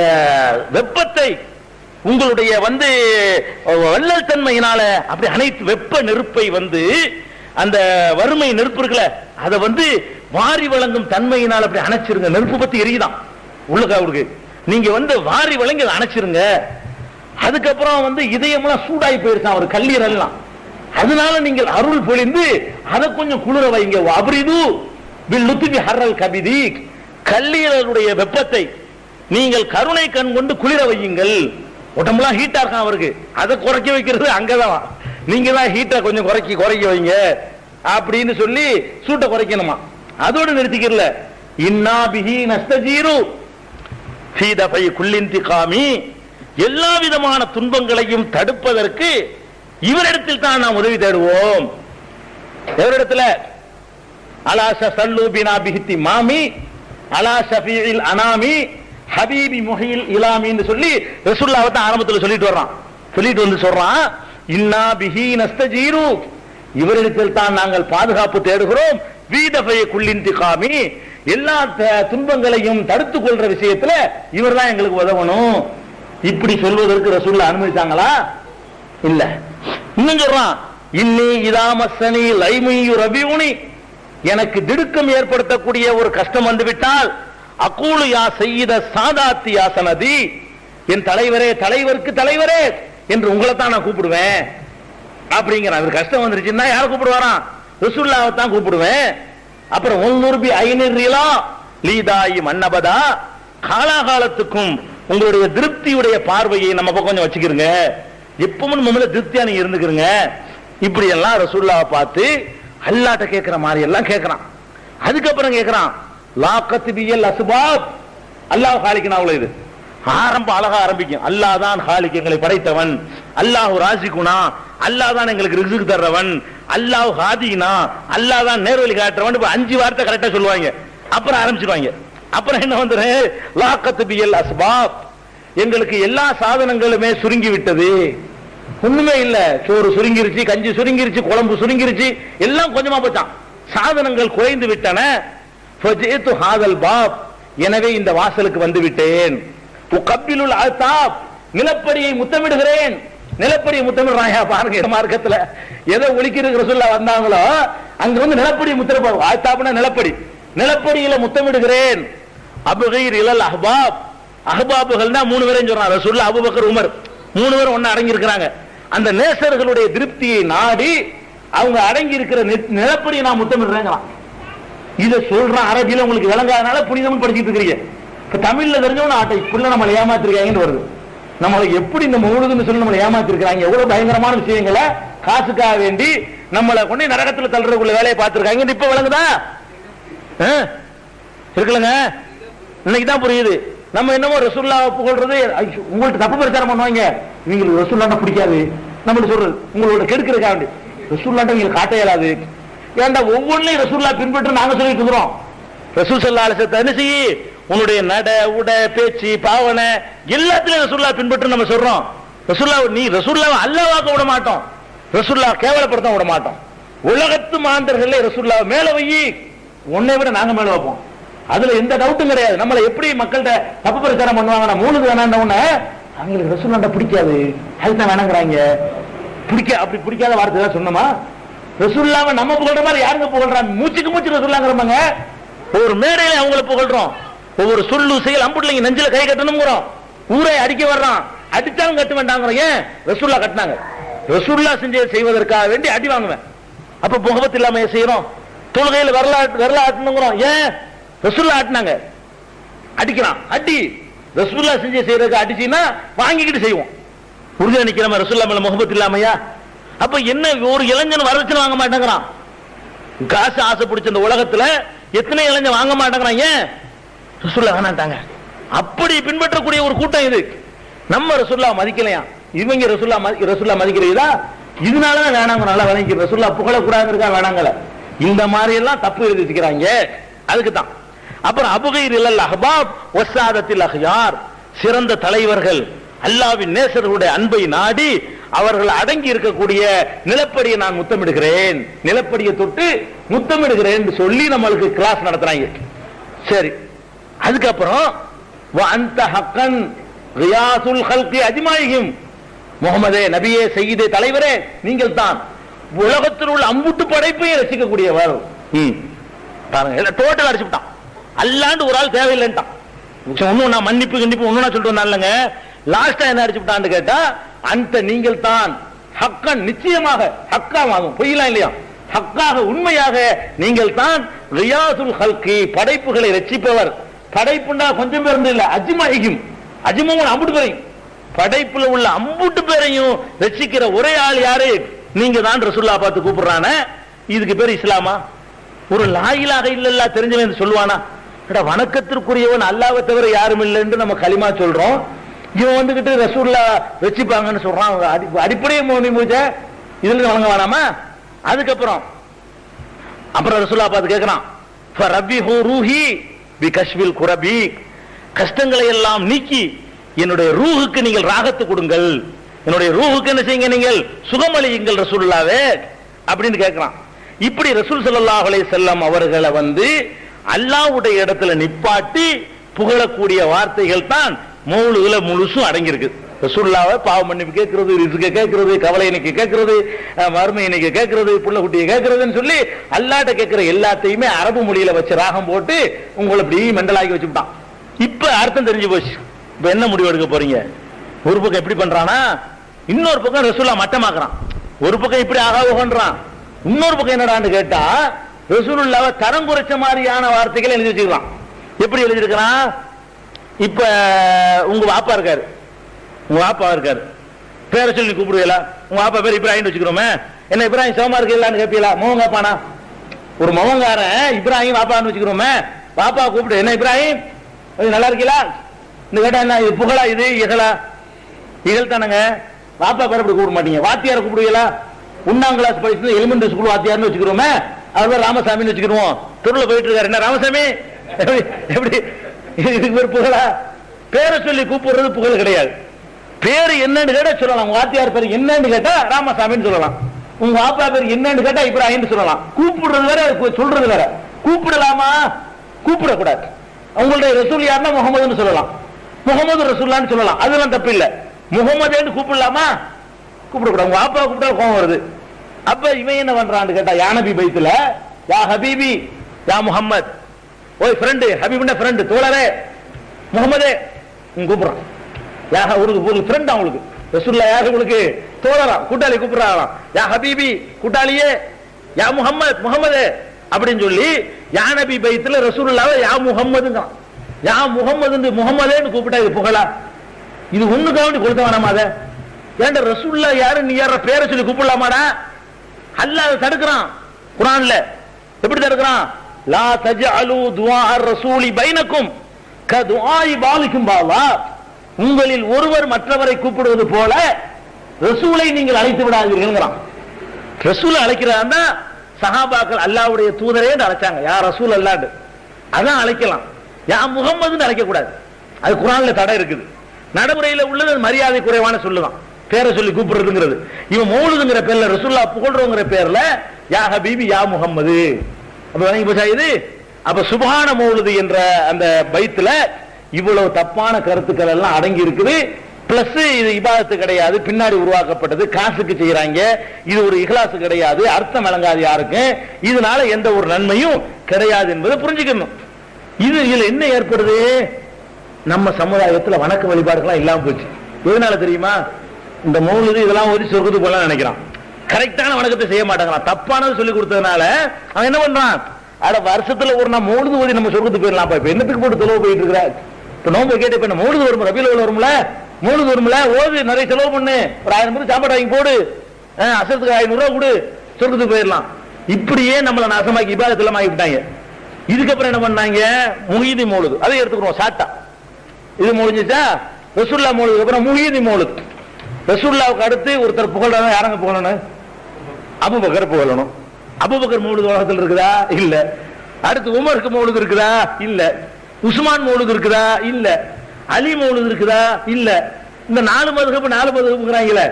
வெப்பத்தை உங்களுடைய வள்ளல் தன்மையினால அப்படி அனைத்து வெப்ப நெருப்பை அந்த வறுமை நெருப்பு இருக்குல்ல, அதை வாரி வழங்கும் தன்மையினால் அப்படி அணைச்சிருங்க. நெருப்பு பத்தி எரியுதான் உள்ளுக்கு, நீங்க வாரி வழங்கி அதை அணைச்சிருங்க. அதுக்கப்புறம் இதயமெல்லாம் சூடாகி போயிருச்சான் ஒரு கல்லீரல் எல்லாம், அதனால நீங்கள் அருள் பொழிந்து அதை கொஞ்சம் குளிர வைங்க. அப்ரிது பில் லுத்ஃபி ஹர்ரல் கபிதி, கல்லீரலுடைய வெப்பத்தை நீங்கள் கருணை கண் கொண்டு குளிர வையுங்கள். உடம்புலாம் ஹீட்டா இருக்கான் அவருக்கு, அதை குறைக்க வைக்கிறது அங்கதான். நீங்க தான் ஹீட்டை கொஞ்சம் குறைக்க வைங்க அப்படின்னு சொல்லி சூட்டை குறைக்கணுமா. அதோடு நிறுத்திக்கல. இன்னா பிஹி நஸ்தஜீரு ஃபீ தஃபை குல்லின்திகாமி, எல்லா விதமான துன்பங்களையும் தடுப்பதற்கு இவரிடத்தில் தான் நாம் உதவி தேடுவோம். எவரிடத்துல? அலா ஸல்லு பினா பிஹித்தி மாமி அலா ஷஃபீஇல் அனாமி ஹபீபி முஹில் இலாமின்னு சொல்லி ரசூலுல்லாஹ் தான் ஆரம்பத்தில் சொல்லிட்டு வர்றான். சொல்லிட்டு சொல்றான், இன்னா பிஹி நஸ்தஜீரு, இவரிடத்தில் தான் நாங்கள் பாதுகாப்பு தேடுகிறோம். வீதஃபை குல்லின்திகாமி, எல்லா துன்பங்களையும் தடுத்துக் கொள்ற விஷயத்துல இவர் தான் எங்களுக்கு உதவணும். இப்படி சொல்வதற்கு ரசூலுல்லாஹ் அனுமதித்தாங்களா? இல்ல. இன்னும் சொல்றான், இன்னி இதாமஸ்ஸனி லைமுயு ரபியூனி, எனக்கு திடுக்கம் ஏற்படுத்தக்கூடிய ஒரு கஷ்டம் வந்துவிட்டால் அகூலு யா சய்யித சாதாத்தி யா சனதி, என் தலைவரே, தலைவருக்கு தலைவரே என்று உங்களை தான் நான் கூப்பிடுவேன் அப்படிங்கிறான். அவர் கஷ்டம் வந்துருச்சுன்னா யாரை கூப்பிடுவாராம்? ரசூலுல்லாஹ் தான் கூப்பிடுவேன். அப்புறம் உன்னுர்பி ஐனிர்ரிலா லீதாயி மன்னபதா, காலாகாலத்துக்கும் உங்களுடைய திருப்தியுடைய பார்வையை நம்ம பக்கம் கொஞ்சம் வச்சுக்கிறங்க, எப்பவும் நம்மள திருப்தியா நீங்க இருந்துக்கிறங்க. இப்படி எல்லாம் ரசூலுல்லாஹ் பார்த்து அல்லாஹ்ட்ட கேட்கிற மாதிரி எல்லாம் கேட்கிறான். அதுக்கப்புறம் கேட்கிறான், லாக்கத் பியல் அஸ்பாப், அல்லாஹ் காலிக்கனா அவ்வளவு. இது ஆரம்பம் அழகா ஆரம்பிக்கும். அல்லாஹ் தான் காலிக், எங்களை படைத்தவன். அல்லாஹ் ராசிகுனா, அல்லாஹ் தான் எங்களுக்கு ரிஸ்க் தர்றவன். அல்லாஹ் ஹாதினா, அல்லாஹ் தான் நேர்வழி காட்டுறவன். 5 வார்த்தை கரெக்டா சொல்லுவாங்க. அப்புறம் ஆரம்பிச்சிருவாங்க. அப்புறம் என்ன வந்துரு, லாக்கத் பியல் அஸ்பாப், எங்களுக்கு எல்லா சாதனங்களுமே சுருங்கி விட்டது, ஒண்ணுமே இல்ல. சோறு சுருங்கிருச்சு, கஞ்சி சுருங்கிருச்சு, குழம்பு சுருங்கிருச்சு, எல்லாம் கொஞ்சமா போச்சான். சாதனங்கள் குறைந்து விட்டன. ஃபஜிது ஹாதல் பாப், எனவே இந்த வாசலுக்கு வந்து விட்டேன். உகப்பிலுல் அதாப், நிலப்படியை முத்தமிடுகிறேன். நிலப்படியை முத்தமிடுறாங்க பாருங்க. மார்க்கத்துல எதை ஒலிக்கிறது ரசூலுல்லாஹ் வந்தாங்களோ அங்க நிலப்படியை முத்தமிடு. ஆத்தாப்னா நிலப்படி, நிலப்படியில முத்தமிடுகிறேன். அபுகைர் இலல் அஹ்பாப், அஹ்பாபுகள்னா 3 பேரையும் சொல்றாங்க ரசூலுல்லாஹ். அபூபக்கர், உமர் 3 பேரும் ஒண்ணா அடங்கி இருக்கிறாங்க. அந்த நேசர்களுடைய திருப்தியை நாடி அவங்க அடங்கி இருக்கிற நிலப்படியை நான் முத்தமிடுறேன். இதை சொல்றான் அரபியில, உங்களுக்கு விளங்காதனால புனிதம் படிச்சுட்டு இருக்கிறீங்க. இப்ப தமிழ்ல தெரிஞ்சவன ஆட்டை இப்படி நம்மளை ஏமாத்திருக்காங்கன்னு வருது. நம்மளை எப்படி இந்த மௌலுதுன்னு சொல்லி நம்மளை ஏமாத்திருக்காங்க. எவ்வளவு பயங்கரமான விஷயங்களை காசுக்காக வேண்டி நம்மளை கொண்டு நரகத்துல தள்ளுறதுக்குள்ள வேலையை பார்த்திருக்காங்க. இப்ப விளங்குதா? இருக்குல்லங்க, இன்னைக்குதான் புரியுது. நம்ம என்னமோ ரசூலுல்லாஹ் புகழ்றது, உங்கள்ட்ட தப்பு பிரச்சாரம் பண்ணுவாங்க, இவங்களுக்கு ரசூலுல்லாஹ் பிடிக்காது நம்மளுக்கு சொல்றது, உங்களோட கெடுக்கிறதுக்காக வேண்டி ரசூலுல்லாஹ் உங்களுக்கு காட்ட இயலாது. ஏன்டா ஒவ்வொன்றையும் ரசூலுல்லாஹ் பின்பற்ற நாங்க சொல்லிட்டு இருக்கிறோம். ரசூல் ஸல்லல்லாஹு அலைஹி வஸல்லம் என்ன செய்யி, உன்னுடைய நட உட பேச்சு பாவனை எல்லாத்திலையும் ரசூலுல்லாஹ் பின்பற்ற நம்ம சொல்றோம். ரசூலுல்லாஹ் நீ ரசூலுல்லாஹ் அல்லாஹ்வாக்க விட மாட்டோம், ரசூலுல்லாஹ் கேவலப்படுத்த விட மாட்டோம். உலகத்து மாந்தர்களே ரசூலுல்லாஹ் மேல வையி, உன்னை விட நாங்க மேல வைப்போம். அதுல எந்த டவுட்டும் கிடையாது. நம்மள எப்படி மக்கள்கிட்ட தப்பு பிரச்சாரம் பண்ணுவாங்க, மூணுக்கு வேணாண்ட உடனே அவங்களுக்கு ரசூலுல்லாஹ் பிடிக்காது, அதுதான் வேணாங்கிறாங்க. அப்படி பிடிக்காத வார்த்தை தான் சொன்னோமா? ரசூலுல்லாஹ் நம்ம புகழ்ற மாதிரி யாருங்க புகழ்றாங்க? மூச்சுக்கு மூச்சு ரசூலுல்லாஹ்ங்கறவங்க. ஒரு மேடையில அவங்கள புகழ்றோம், ஒவ்வொரு சொல்லு செயல் அம்புட்லைங்க நெஞ்சில கை கட்டணும்ங்கறோம், ஊரை அடிக்க வர்றான், அடிச்சாலும் கட்ட வேண்டாங்கிறோம். ஏன்? ரசூலுல்லாஹ் கட்டினாங்க. ரசூலுல்லாஹ் செஞ்சதை செய்வதற்காக வேண்டி அடி வாங்குவேன். அப்ப முகபத் இல்லாம செய்யறோம். தொழுகையில விரல ஆட்டணுங்கிறோம். ஏன்? ரசூலுல்லாஹ் ஆட்டினாங்க, அடிக்கிறான், அடி. ரசூலுல்லாஹ் செஞ்ச செய்யறதுக்கு அடிச்சுன்னா வாங்கிக்கிட்டு செய்வோம். உறுதியா நிக்கிறோம் ரசூலுல்லாஹ் மேல முகபத் இல்லாமையா? அப்ப என்ன, ஒரு இளைஞன் வரதட்சணை வாங்க மாட்டேங்கிறான். காசு ஆசை பிடிச்ச இந்த உலகத்துல எத்தனை இளைஞன் வாங்க மாட்டேங்கிறான். ஏன்? ரசூலுல்லாஹ் வேணாட்டாங்க. அப்படி பின்பற்றக்கூடிய ஒரு கூட்டம் இது. நம்ம ரசூல்லா மதிக்கலையா, இவங்க ரசூல்லா மதிக்கிறதா, இதனால வேணாங்க, நல்லா விளங்கி ரசூல்லா புகழக்கூடாது இருக்கா வேணாங்கல, இந்த மாதிரி எல்லாம் தப்பு எழுதி வச்சுக்கிறாங்க. அதுக்கு தான் அப்புறம் அபுகைர் இல்லல் அஹ்பாப் வஸாதத்தில் அஹ்யார், சிறந்த தலைவர்கள் அல்லாஹ்வின் நேசர்களுடைய அன்பை நாடி அவர்கள் அடங்கி இருக்கக்கூடிய நிலப்படியை நான் முத்தமிடுகிறேன், நிலப்படியை தொட்டு முத்தமிடுகிறேன் சொல்லி நம்மளுக்கு கிளாஸ் நடத்துறாங்க. சரி, அதுக்கப்புறம் வஅன்த ஹக்கன் ரியாசுல் ஹல்கி அஜ்மாயிஹிம், முகமதே நபியே சையீதே தலைவரே நீங்கள் தான் உலகத்தில் உள்ள அம்புட்டு படைப்பையும் ரசிக்கக்கூடியவர். பாருங்க, டோட்டல் அடிச்சுட்டான். அல்லாண்டு ஒரு ஆள் தேவையில்லைன்ட்டான். ஒன்னும் நான் மன்னிப்பு கண்டிப்பு ஒன்னு சொல்லிட்டு வந்தாங்க. லாஸ்டா என்ன அடிச்சுட்டான்னு கேட்டா, அந்த நீங்கள் தான் ஹக்கன், நிச்சயமாக ஹக்காகும், பொய்யலாம் இல்லையா, ஹக்காக உண்மையாக நீங்கள் தான் ரியாசுல் ஹல்கி, படைப்புகளை ரட்சிப்பவர். படைப்புண்டா கொஞ்சம் பேர் இல்ல, அஜ்மாயிஹிம், அஜ்மூன் அம்புட்டு பேரையும், படைப்புல உள்ள அம்புட்டு பேரையும் ரட்சிக்கிற ஒரே ஆள் யாரு, நீங்க தான் ரசூலுல்லாஹ் பார்த்து கூப்பிடுறானே. இதுக்கு பேர் இஸ்லாமா? ஒரு லா இலாஹ இல்லல்லாஹ் தெரிஞ்சவன் சொல்லுவானா, வணக்கத்திற்குரியவன் அல்லாஹ்வை தவிர யாரும் இல்லைன்னு நம்ம களிமா சொல்றோம், இவன் வந்துகிட்டு ரசூலுல்லாஹ் வச்சுப்பாங்கன்னு சொல்றான். அடிப்படையே இதுல வணங்க வேணாமா? அதுக்கப்புறம் ரசூலுல்லாஹ் பார்த்து கேட்கிறான், ஃபரபிஹு ரூஹி பிகஷ்வில் குரபி, கஷ்டங்களை எல்லாம் நீக்கி என்னுடைய ரூஹுக்கு நீங்கள் ராகத்து கொடுங்கள், என்னுடைய ரூஹுக்கு என்ன செய்யுங்க, நீங்கள் சுகமளியுங்கள் ரசூலுல்லாஹ்வே அப்படின்னு கேட்கிறான். இப்படி ரசூல் ஸல்லல்லாஹு அலைஹி வஸல்லம் அவர்களை அல்லாஹ்வுடைய இடத்துல நிப்பாட்டி புகழக்கூடிய வார்த்தைகள் தான் மௌலூதுல முழுசும் அடங்கி இருக்கு. ரசூலுல்லாஹ்வை பாவ மன்னிப்பு கேட்கிறது, ரிஸ்க கேட்கிறது, கவலை இன்னைக்கு கேட்கிறது, மறுமை இன்னைக்கு கேட்கிறது, புள்ள குட்டியை கேட்கறதுன்னு சொல்லி அல்லாஹ்ட்ட கேட்கிற எல்லாத்தையுமே அரபு மொழியில வச்சு ராகம் போட்டு உங்களை இப்படி மெண்டலாக்கி வச்சுட்டான். இப்ப அர்த்தம் தெரிஞ்சு போச்சு. இப்ப என்ன முடிவு எடுக்க போறீங்க? ஒரு பக்கம் எப்படி பண்றானா, இன்னொரு பக்கம் ரசூலுல்லாஹ் மட்டமாக்குறான். ஒரு பக்கம் இப்படி ஆகாவுகன்றான், இன்னொரு பக்கம் என்னடான்னு கேட்டா ரசூலுல்லாஹ்வை தரம் குறைச்ச மாதிரியான வார்த்தைகளை எழுதி வச்சுக்கலாம். எப்படி எழுதிருக்கிறான்? இப்ப உங்க வாப்பா இருக்காரு, உங்க வாப்பா இருக்காரு, பேரை சொல்லி கூப்பிடுவீங்களா? உங்க வாப்பா பேர் இப்ராஹிம் வச்சுக்கிறோமே, என்ன இப்ராஹிம் சோமா இருக்கலான்னு கேட்பீங்களா? மோகம் கேட்பானா? ஒரு மகங்காரன் இப்ராஹிம் வாப்பான்னு வச்சுக்கிறோமே, வாப்பா கூப்பிடு, என்ன இப்ராஹிம் நல்லா இருக்கீங்களா கேட்டா என்ன இது புகழா, இது இகழா? இகழ் தானங்க. வாப்பா பேர் அப்படி கூப்பிட மாட்டீங்க. வாத்தியார கூப்பிடுவீங்களா? 1ஆம் கிளாஸ் படிச்சு எலிமெண்டரி ஸ்கூல் வாத்தியார்னு வச்சுக்கிறோமே, அவர் ராமசாமின்னு வச்சுக்கிறோம். தெருவில் போயிட்டு இருக்காரு, என்ன ராமசாமி, எப்படி இதுக்கு பேர் புகழா? பேரை சொல்லி கூப்பிடுறது புகழ் கிடையாது. பேரு என்னன்னு கேட்டா சொல்லலாம். வாத்தியார் பேர் என்னன்னு கேட்டா ராமசாமின்னு சொல்லலாம். உங்க வாப்பா பேர் என்னன்னு கேட்டா இப்ராஹிம் சொல்லலாம். கூப்பிடுறது வேற, சொல்றது வேற. கூப்பிடலாமா? கூப்பிடக்கூடாது. அவங்களுடைய ரசூல் யாருன்னா முகமதுன்னு சொல்லலாம், முகமது ரசூல்லான்னு சொல்லலாம், அதெல்லாம் தப்பு இல்ல. முகமதுன்னு கூப்பிடலாமா? கூப்பிடக்கூடாது. உங்க வாப்பா கூப்பிட்டா கோபம் வருது. அப்ப இவன் என்ன பண்றான்னு கேட்டா, யா நபி பைத்துல யா ஹபீபி யா முஹம்மத், ஓய் ஃப்ரெண்டு, ஹபீப்னா ஃப்ரெண்டு, தோழரே, முகமதே கூப்பிடுறான். ஒரு ஃப்ரெண்ட் அவங்களுக்கு, ரசூலுல்லாஹ் யாரு உங்களுக்கு? தோழரா, கூட்டாளி கூப்பிடுறாங்களாம். யா ஹபீபி, கூட்டாளியே, யா முஹம்மத், முகமதே அப்படின்னு சொல்லி யா நபி பைத்துல ரசூலுல்லாஹ் யா முஹம்மதுங்க, யா முஹம்மது முகமதேன்னு கூப்பிட்டா இது புகழா? இது ஒண்ணுக்காக வேண்டி கொடுத்த வேணாமா? அதை ஏன்டா ரசூலுல்லாஹ் யாரு, நீ யார பேரை சொல்லி கூப்பிடலாமாடா? அல்லாஹ் தடுக்கிறான் குர்ஆன்ல. எப்படி தடுக்கிறான்? லா தஜஅலு துஆ ar-ரசூலி பைனக்கும் கதுஆஇ பாலிக்கும் பாலா, உங்களில் ஒருவர் மற்றவரை கூப்பிடுவது போல ரசூலை நீங்கள் அழைத்து விடாதீர்கள்ங்கறான். ரசூலை அழைக்கிறான்னா சஹாபாக்கள் அல்லாஹ்வுடைய தூதரே அழைச்சாங்க, யா ரசூல் அல்லாஹ் அதான் அழைக்கலாம். யா முஹம்மதுன்னு அழைக்க கூடாது. அது குர்ஆன்ல தடை இருக்குது. நடைமுறையில உள்ளது மரியாதை குறைவான சொல்லுதான் பேரை சொல்லி கூப்பிடுறதுங்கிறது. இவன் மௌலூதுங்கிற பேர்ல, ரசூலுல்லாஹ் புகழ்றோங்கிற பேர்ல யா ஹபீபி யா முஹம்மது அப்ப வணங்கி போச்சா இது? அப்ப சுப்ஹான மௌலூது என்ற அந்த பைத்துல இவ்வளவு தப்பான கருத்துக்கள் எல்லாம் அடங்கி இருக்குது. பிளஸ் இது இபாதத்து கிடையாது, பின்னாடி உருவாக்கப்பட்டது, காசுக்கு செய்யறாங்க, இது ஒரு இஹ்லாஸ் கிடையாது, அர்த்தம் விளங்காது யாருக்கு, இதனால எந்த ஒரு நன்மையும் கிடையாது என்பதை புரிஞ்சுக்கணும். இதுல என்ன ஏற்படுது? நம்ம சமுதாயத்துல வணக்க வழிபாடுகள்லாம் இல்லாம போச்சு. எதனால தெரியுமா? இந்த மௌலூது இதெல்லாம் ஓதி சொர்க்கத்துக்கு போலாம் நினைக்கிறான். கரெக்டான வணக்கத்தை செய்ய மாட்டாங்கிறான். தப்பானது சொல்லி கொடுத்ததுனால அவன் என்ன பண்றான்? அட வருஷத்துல ஒரு நாள் மௌலூது ஓதி நம்ம சொர்க்கத்துக்கு போயிடலாம். இப்ப என்னத்துக்கு போட்டு தொலைவு போயிட்டு இருக்கிற? இப்ப நோம்பு கேட்டு இப்ப மௌலூது வரும், ரபீல் அவ்வல் வரும்ல, மௌலூது வரும்ல, ஓது, நிறைய செலவு பண்ணு, ஒரு 1000 பேருக்கு சாப்பாடு வாங்கி போடு, அசத்துக்கு 500 ரூபா கொடு, சொர்க்கத்துக்கு போயிடலாம். இப்படியே நம்மளை நாசமாக்கி இபாதத் எல்லாம் ஆகிவிட்டாங்க. இதுக்கப்புறம் என்ன பண்ணாங்க? முஹீதி மௌலூது, அதை எடுத்துக்கிறோம். சாட்டா இது முடிஞ்சுச்சா? ரசூல்லா மௌலிதுக்கு அப்புறம் முஹியதீன் மௌலித். ரசூல்லாவுக்கு அடுத்து ஒருத்தர் புகழணும், யாரங்க புகழணும்? அபூபக்கர் புகழணும். அபூபக்கர் மௌலிது உலகத்தில் இருக்குதா? இல்ல. அடுத்து உமருக்கு மௌலிது இருக்குதா? இல்ல. உஸ்மான் மௌலிது இருக்குதா? இல்ல. அலி மௌலிது இருக்குதா? இல்ல. இந்த 4 மதுஹப்ங்கறாங்கல,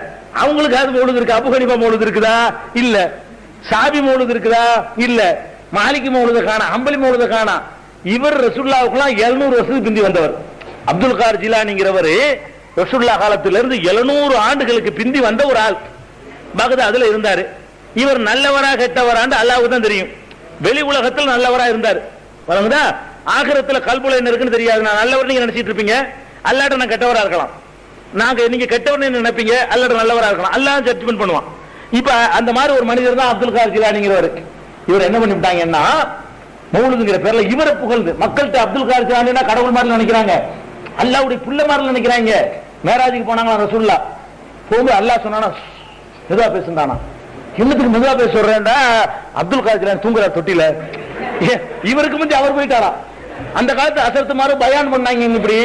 அவங்களுக்கு அது மௌலிது இருக்கு. அபூ ஹனீஃபா மௌலிது இருக்குதா? இல்ல. ஷாபி மௌலிது இருக்குதா? இல்ல. மாலிகி மௌலிது காணா, ஹம்பலி மௌலிது காணா. இவர் ரசூலுல்லாஹ்வுக்குலாம் 700 வருஷத்துக்கு பிந்தி வந்தவர். அப்துல் கார் ஜிலானிங்கிறவர் ரசூலுல்லாஹ் காலத்திலிருந்து 700 ஆண்டுகளுக்கு பிந்தி வந்த ஒரு ஆள். பகதாதுல இருந்தாரு. இவர் நல்லவரா கெட்டவரான்னு அல்லாஹ்வுக்கு தான் தெரியும். வெளி உலகத்தில் நல்லவரா இருந்தார். வழங்குதா? ஆகிரத்துல கல்புல என்ன இருக்குன்னு தெரியாது. நான் நல்லவர் நீங்க நினைச்சிட்டு இருப்பீங்க, அல்லாஹ்ட்ட நான் கெட்டவரா இருக்கலாம். நீங்க கெட்டவர்னு நினைப்பீங்க, அல்லாஹ்ட்ட நல்லவரா இருக்கலாம். அல்லாஹ் ஜட்ஜ்மென்ட் பண்ணுவான். இப்ப அந்த மாதிரி ஒரு மனிதர் தான் அப்துல் கார் ஜிலானிங்கிறவர். இவர் என்ன பண்ணிவிட்டாங்கன்னா, மௌலிதுங்கிற பேர்ல இவரை புகழ்ந்து மக்கள்கிட்ட அப்துல் கார் ஜிலானினா கடவுள் மாதிரி நினைக்கிறாங்க, அல்லாஹ்வுடைய புள்ள மாதிரி நினைக்கிறாங்க. மேராஜுக்கு போனாங்களா ரசூலுல்லாஹ், போகும்போது அல்லாஹ் சொன்னானா, மெதுவா பேசுறானா. என்னத்துக்கு மெதுவா பேச சொல்றேன்டா, அப்துல் கார் ஜிலானி தூங்குற தொட்டில. இவருக்கு முந்தி அவர் போயிட்டாரா. அந்த காலத்து அசரத்து மாதிரி பயான் பண்ணாங்க. இப்படி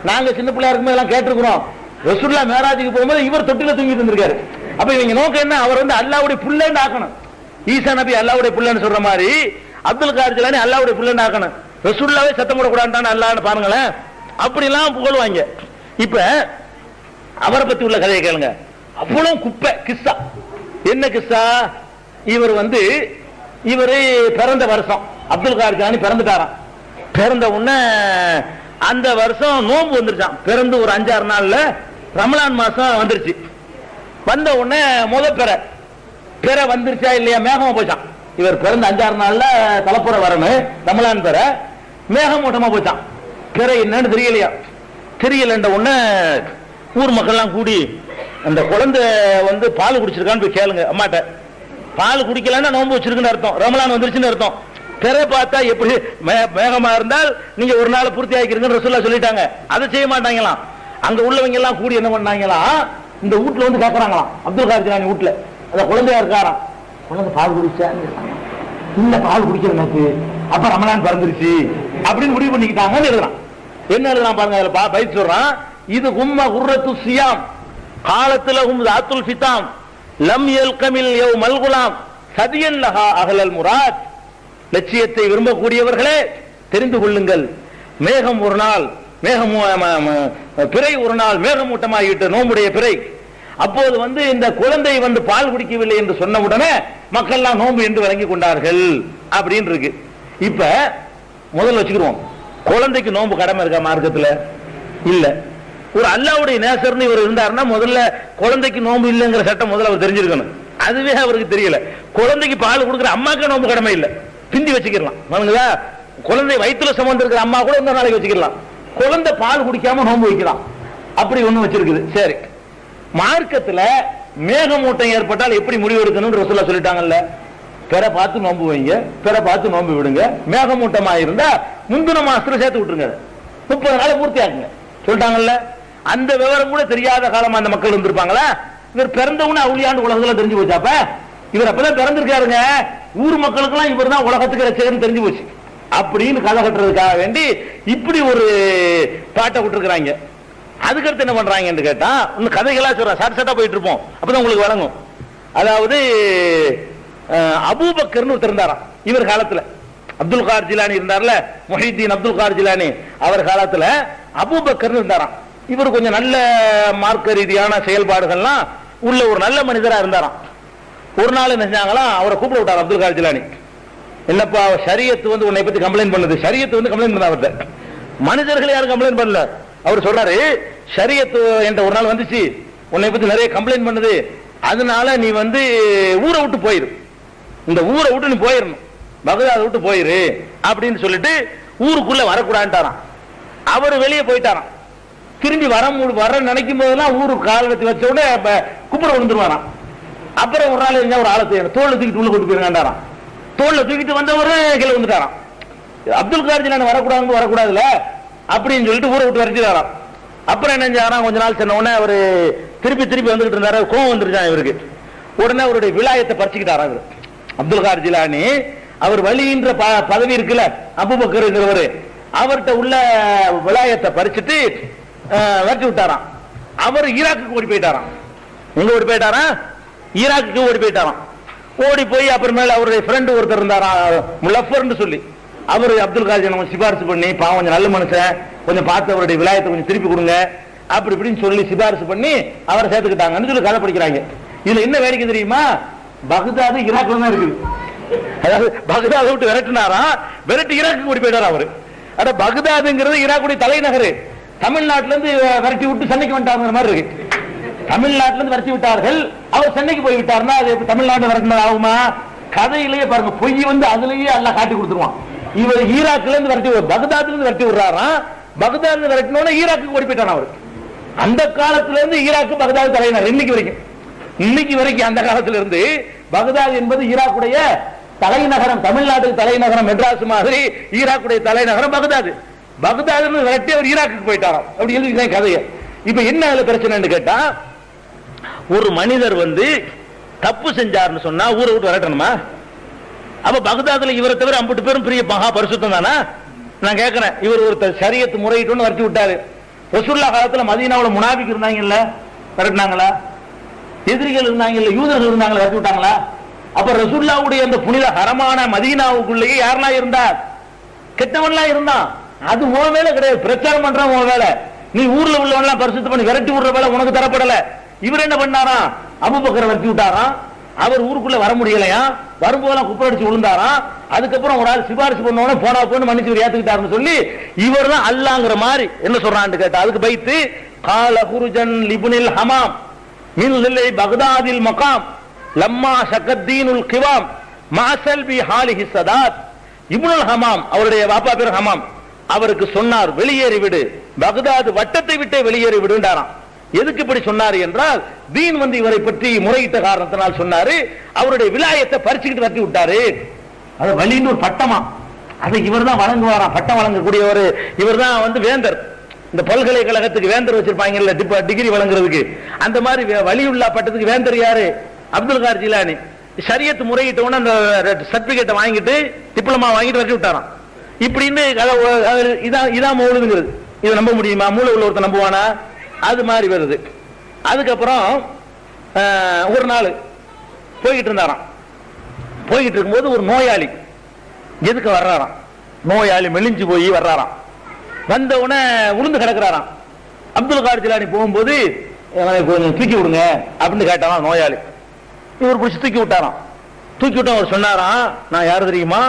நாங்க சின்ன பிள்ளையா இருக்கும்போது எல்லாம் கேட்டிருக்கிறோம். ரசூலுல்லாஹ் மேராஜுக்கு போகும்போது இவர் தொட்டில தூங்கிட்டு இருந்திருக்காரு. அப்ப இவங்க நோக்கம் என்ன? அவர் அல்லாஹ்வுடைய புள்ளன்னு ஆக்கணும். ஈசா நபி அல்லாஹ்வுடைய புள்ளன்னு சொல்ற மாதிரி அப்துல் கார் ஜிலானி அல்லாஹ்வுடைய புள்ளன்னு ஆக்கணும். ரசூலுல்லாஹ்வே சத்தம் போடக்கூடாதுன்னு அல்லாஹ்னு பாருங்களேன். அப்படிலாம் புகழுவாங்க. இப்ப அவரை பத்தி உள்ள கதையை கேளுங்க. அவ்வளவு குப்பை கிஸ்ஸா. என்ன கிஸ்ஸா? இவர் இவரு பிறந்த வருஷம் அப்துல் கார் ஜிலானி பிறந்துட்டாராம். பிறந்த உடனே அந்த வருஷம் நோன்பு வந்துருச்சான். பிறந்து ஒரு 5-6 நாள்ல ரமலான் மாசம் வந்துருச்சு. வந்த உடனே பிற வந்துருச்சா இல்லையா, மேகமா போச்சான். இவர் பிறந்த 5-6 நாள்ல தலைப்புற வரணும், ரமலான் பிற மேகமூட்டமா போச்சான். பிற என்னன்னு தெரியலன்ற உடனே ஊர் மக்கள் எல்லாம் கூடி அந்த குழந்தை பால் குடிச்சிருக்கான்னு போய் கேளுங்க அம்மாட்ட. பால் குடிக்கலன்னா நோன்பு வச்சிருக்குன்னு அர்த்தம், ரமலான் வந்துருச்சுன்னு அர்த்தம். பிற பார்த்தா எப்படி மேகமா இருந்தால் நீங்க ஒரு நாள் பூர்த்தி ஆகிக்கிறீங்கன்னு ரசூலுல்லாஹ் சொல்லிட்டாங்க. அதை செய்ய மாட்டாங்களாம். அங்க உள்ளவங்க எல்லாம் கூடி என்ன பண்ணாங்களாம், இந்த வீட்டுல கேட்கறாங்களாம், அப்துல் கார் ஜிலானி வீட்டுல அந்த குழந்தையா இருக்காராம். குழந்தை பால் குடிச்சா? இல்ல, பால் குடிக்கிற எனக்கு அப்ப ரமலான் பிறந்துருச்சு அப்படின்னு முடிவு பண்ணிக்கிட்டாங்கன்னு எழுதுறான். என்ன எழுதுறான் பாருங்க, அதுல பயிற்சி சொல்றான். இது கும்ம குர்ரத்து சியாம் காலத்துல தாத்துல் ஃபிதாம் லம் யல்கமில் யௌமல் குலாம் சதியன் லஹா அஹ்லல் முராத். லட்சியத்தை விரும்பக்கூடியவர்களே தெரிந்து கொள்ளுங்கள், மேகம் ஒரு நாள் பிறை ஒரு நாள் மேகமூட்டமாகிட்டு நோம்புடைய பிறை. அப்போது இந்த குழந்தை பால் குடிக்கவில்லை என்று சொன்ன உடனே மக்கள் எல்லாம் நோம்பு என்று வழங்கி கொண்டார்கள் அப்படின்னு இருக்கு. இப்ப முதல்ல வச்சுக்கிறோம், குழந்தைக்கு நோம்பு கடமை இருக்கா மார்க்கத்துல? இல்ல. ஒரு அல்லாஹ்வுடைய நேசர்னு இவர் இருந்தாருன்னா முதல்ல குழந்தைக்கு நோம்பு இல்லைங்கிற சட்டம் முதல்ல அவர் தெரிஞ்சிருக்கணும். அதுவே அவருக்கு தெரியல. குழந்தைக்கு பால் கொடுக்குற அம்மாக்கு நோம்பு கடமை இல்லை, பிந்தி வச்சுக்கலாம். குழந்தை வயிற்றுல சுமந்து இருக்கிற அம்மா கூட இந்த நாளைக்கு வச்சுக்கலாம். குழந்தை பால் குடிக்காம நோம்பு வைக்கலாம், அப்படி ஒண்ணு வச்சிருக்குது. சரி, மார்க்கத்துல மேகமூட்டம் ஏற்பட்டால் எப்படி முடிவு எடுக்கணும்னு ரசூலுல்லாஹ் சொல்லிட்டாங்கல்ல. பிற பார்த்து நோம்பு வைங்க, பிற பார்த்து நோம்பு விடுங்க. மேகமூட்டமா இருந்தா முந்தின மாசத்துல சேர்த்து விட்டுருங்க, 30 நாளை பூர்த்தி ஆகுங்க சொல்லிட்டாங்கல்ல. அந்த விவரம் கூட தெரியாத காலமா அந்த மக்கள் இருந்திருப்பாங்களா? இவர் பிறந்தவனே அவுளியாண்டு உலகத்துல தெரிஞ்சு போச்சாப்ப. இவர் அப்பதான் பிறந்திருக்காருங்க, ஊர் மக்களுக்கு எல்லாம் இவர் தான் உலகத்துக்கு ரசிகர்னு தெரிஞ்சு போச்சு அப்படின்னு கதை கட்டுறதுக்காக வேண்டி இப்படி ஒரு பாட்டை விட்டுருக்காங்க. அதுக்கடுத்து என்ன பண்றாங்கன்னு கேட்டா, இன்னும் கதைகளா சொல்றேன், சட்டா போயிட்டு இருப்போம், அப்பதான் உங்களுக்கு வழங்கும். அதாவது அபூபக்கர்னு ஒருத்தர் இருந்தாராம் இவர் காலத்துல. அப்துல் கார் ஜிலானி இருந்தார்ல, முஹிதீன் அப்துல் கார் ஜிலானி, அவர் காலத்துல அபூபக்கர்னு இருந்தாராம். இவர் கொஞ்சம் நல்ல மார்க்க ரீதியான செயல்பாடுகள்லாம் உள்ள ஒரு நல்ல மனிதரா இருந்தாராம். ஒரு நாள் என்ன செஞ்சாங்களாம், அவரை கூப்பிட விட்டார் அப்துல் கார் ஜிலானி. என்னப்பா ஷரியத்து உன்னை பத்தி கம்ப்ளைண்ட் பண்ணுது. ஷரியத்து கம்ப்ளைண்ட் பண்ண அவர்கிட்ட, மனிதர்கள் யாரும் கம்ப்ளைண்ட் பண்ணல. அவர் சொல்றாரு, ஷரியத்து என்ற ஒரு நாள் வந்துச்சு, உன்னை பத்தி நிறைய கம்ப்ளைண்ட் பண்ணுது, அதனால நீ ஊரை விட்டு போயிரு, இந்த ஊரை விட்டு நீ போயிடணும், பகதாதை விட்டு போயிரு அப்படின்னு சொல்லிட்டு ஊருக்குள்ள வரக்கூடாதுட்டாராம். அவர் வெளியே போயிட்டாராம். திரும்பி வர நினைக்கும் போதெல்லாம் ஊரு காலத்தை வச்ச உடனே குப்புற விழுந்துருவாராம். அப்புறம் ஒரு நாள் ஒரு ஆளை தோல்ல தூக்கிட்டு உள்ள கொண்டு போயிருக்காண்டாராம். தோல்ல தூக்கிட்டு வந்தவரு கீழே வந்துட்டாராம். அப்துல் கார் ஜிலானி வரக்கூடாதுல அப்படின்னு சொல்லிட்டு ஊரை விட்டு வரைஞ்சாராம். அப்புறம் என்ன செஞ்சாராம், கொஞ்ச நாள் சொன்ன உடனே அவரு திருப்பி வந்துகிட்டு இருந்தாரு, கோவம் வந்துருச்சான் இவருக்கு. உடனே அவருடைய விலாயத்தை பறிச்சுக்கிட்டாராம் இவர் அப்துல் கார் ஜிலானி. அவர் வலின்ற பதவி இருக்குல்ல, அபூபக்கர்ங்கிறவரு, அவர்கிட்ட உள்ள விலாயத்தை பறிச்சுட்டு விரட்டி விட்டாராம். அவர் ஈராக்குக்கு ஓடி போயிட்டாராம். எங்க ஓடி போயிட்டாராம்? ஈராக்குக்கு ஓடி போயிட்டாராம். ஓடி போய் அப்புறமேல அவருடைய ஃப்ரெண்டு ஒருத்தர் இருந்தாராம், முலஃபர்னு சொல்லி, அவர் அப்துல் காதர் நம்ம சிபாரிசு பண்ணி, பாவம் கொஞ்சம் நல்ல மனுஷன், கொஞ்சம் பார்த்து அவருடைய விலாயத்தை கொஞ்சம் திருப்பி கொடுங்க அப்படி இப்படின்னு சொல்லி சிபாரிசு பண்ணி அவரை சேர்த்துக்கிட்டாங்கன்னு சொல்லி கதை படிக்கிறாங்க. இதுல என்ன வேடிக்கை தெரியுமா? பக்தாது ஈராக்ல தான் இருக்குது. அதாவது பக்தாதை விட்டு விரட்டினாரா, விரட்டி ஈராக்கு ஓடி போயிட்டாரா அவரு. அட பக்தாதுங்கிறது ஈராக்குடைய தலைநகர். தமிழ்நாட்டில இருந்து விரட்டி விட்டு சென்னைக்கு வந்துட்டாங்கிற மாதிரி இருக்கு. தமிழ்நாட்டில இருந்து விரட்டி விட்டார்கள், அவர் சென்னைக்கு போய் விட்டார்னா அது தமிழ்நாடு விரட்டினது ஆகுமா? கதையிலேயே பாருங்க, பொய் வந்து அதுலயே எல்லாம் காட்டி கொடுத்துருவான். இவர் ஈராக்ல இருந்து விரட்டி, பக்தாதுல இருந்து விரட்டி விடுறாராம். பக்தாது விரட்டினோட ஈராக்கு ஓடி போயிட்டான் அவரு. அந்த காலத்துல இருந்து ஈராக்கு பக்தாது தலைநகர் இன்னைக்கு வரைக்கும் அந்த காலத்துல இருந்து பக்தாது என்பது ஈராக்குடைய தலைநகரம். தமிழ்நாட்டுக்கு தலைநகரம் மெட்ராஸ் மாதிரி ஈராக்குடைய தலைநகரம் பக்தாது. பக்தாதுன்னு விரட்டி அவர் ஈராக்கு போயிட்டாராம். அப்படி எழுதி கதையை. இப்ப என்ன அதுல பிரச்சனைன்னு கேட்டா, ஒரு மனிதர் வந்து தப்பு செஞ்சாருன்னு சொன்னா ஊரை விட்டு விரட்டணுமா? அப்ப பக்தாதுல இவரை தவிர 50 பேரும் பெரிய மகா பரிசுத்தம் தானா? நான் கேட்கிறேன். இவர் ஒருத்தர் ஷரியத் முறையிட்டு விரட்டி விட்டாரு. ரசூலுல்லாஹ் காலத்துல மதீனாவுல முனாபிக் இருந்தாங்கல்ல, விரட்டினாங்களா? எதிரிகள் இருந்தாங்கல்ல, யூதர்கள் இருந்தாங்களா, விரட்டி விட்டாங்களா? அப்ப ரசூலுல்லாஹ்வுடைய அந்த புனித ஹரமான மதீனாவுக்குள்ளேயே யாரெல்லாம் இருந்தார்? கெட்டவன்லாம் இருந்தான். அது உன் வேலை கிடையாது. பிரச்சாரம் பண்றான் உன் வேலை. நீ ஊர்ல உள்ளவன்லாம் பரிசுத்தம் பண்ணி விரட்டி விடுற வேலை உனக்கு தரப்படல. இவர் என்ன பண்ணாராம்? அபூபக்கரை விரட்டி விட்டாராம். அவர் ஊருக்குள்ள வர முடியலையா, வரும்போதெல்லாம் குப்பரடிச்சு விழுந்தாராம். அதுக்கப்புறம் ஒரு ஆள் சிபாரிசு பண்ணோட போனா போன்னு மன்னிச்சு ஏத்துக்கிட்டாருன்னு சொல்லி இவர் தான் அல்லாங்கிற மாதிரி என்ன சொல்றான்னு கேட்டா, அதுக்கு பைத்து கால குருஜன் லிபுனில் ஹமாம் மின் லில்லை பக்தாதில் மகாம் லம்மா ஷகத்தீனுல் கிவாம் மாசல் பி ஹாலிஹி சதாத். இப்னுல் ஹமாம், அவருடைய வாப்பா பேர் ஹமாம், அவருக்கு சொன்னார் வெளியேறி விடு, பக்தாது வட்டத்தை விட்டே வெளியேறி விடுண்டாராம். எதுக்கு இப்படி சொன்னார் என்றால், தீன் வந்து இவரை பற்றி முறையிட்ட காரணத்தினால் சொன்னாரு. அவருடைய விலாயத்தை பறிச்சுக்கிட்டு வட்டி விட்டாரு. அது வலின்னு ஒரு பட்டமா, அதை இவர் தான் வழங்குவாராம். பட்டம் வழங்கக்கூடியவர் இவர் தான் வந்து வேந்தர். இந்த பல்கலைக்கழகத்துக்கு வேந்தர் வச்சிருப்பாங்கல்ல, டிகிரி வழங்குறதுக்கு, அந்த மாதிரி வலியுல்லா பட்டத்துக்கு வேந்தர் யாரு? அப்துல் காதர் ஜிலானி. ஷரியத் முறையிட்டவன அந்த சர்டிபிகேட்டை வாங்கிட்டு டிப்ளமா வாங்கிட்டு வட்டி விட்டாராம். இப்படின்னு இதான் மௌலுதுங்கிறது. இதை நம்ப முடியுமா? மூளை உள்ள ஒருத்தர் நம்புவானா? அது மாதிரி வருது. அதுக்கப்புறம் ஒரு நாள் போய்கிட்டு இருந்தாராம். போய்கிட்டு இருக்கும்போது ஒரு நோயாளி எதுக்கு வர்றாராம். நோயாளி மெலிஞ்சு போய் வர்றாராம். வந்த உடனே உளுந்து கிடக்குறாராம். அப்துல் காதர் ஜிலானி போகும்போது கொஞ்சம் தூக்கி விடுங்க அப்படின்னு கேட்டாராம் நோயாளி. இவர் பிடிச்சி தூக்கி விட்டாராம். தூக்கி விட்டு அவர் சொன்னாராம், நான் யாரு தெரியுமா?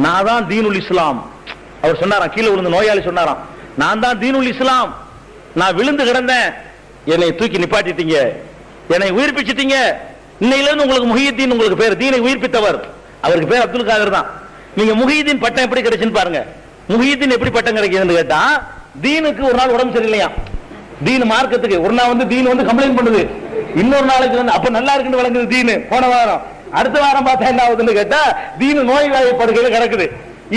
நான் தான் தீனுல் இஸ்லாம். அவர் சொன்னாராம், கீழே விழுந்த நோயாளி சொன்னாராம், நான் தான் தீனுல் இஸ்லாம். நான் விழுந்து கிடந்தேன், என்னை தூக்கி நிப்பாட்டிட்டீங்க, என்னை உயிர்ப்பிச்சிட்டீங்க. இன்னையில இருந்து உங்களுக்கு முஹியத்தீன் உங்களுக்கு பேர். தீனை உயிர்ப்பித்தவர் அவருக்கு பேர் அப்துல் காதர் தான். நீங்க முஹியத்தீன் பட்டம் எப்படி கிடைச்சுன்னு பாருங்க. முஹியத்தீன் எப்படி பட்டம் கிடைக்குதுன்னு கேட்டா, தீனுக்கு ஒரு நாள் உடம்பு சரியில்லையா, தீன் மார்க்கத்துக்கு ஒரு நாள் வந்து தீன் வந்து கம்ப்ளைண்ட் பண்ணுது, இன்னொரு நாளைக்கு வந்து அப்ப நல்லா இருக்குன்னு வழங்குது தீனு. போன வாரம் அடுத்த வாரம் பார்த்தா என்ன ஆகுதுன்னு கேட்டா, தீனு நோய் வாய்ப்படுகையில கிடக்குது.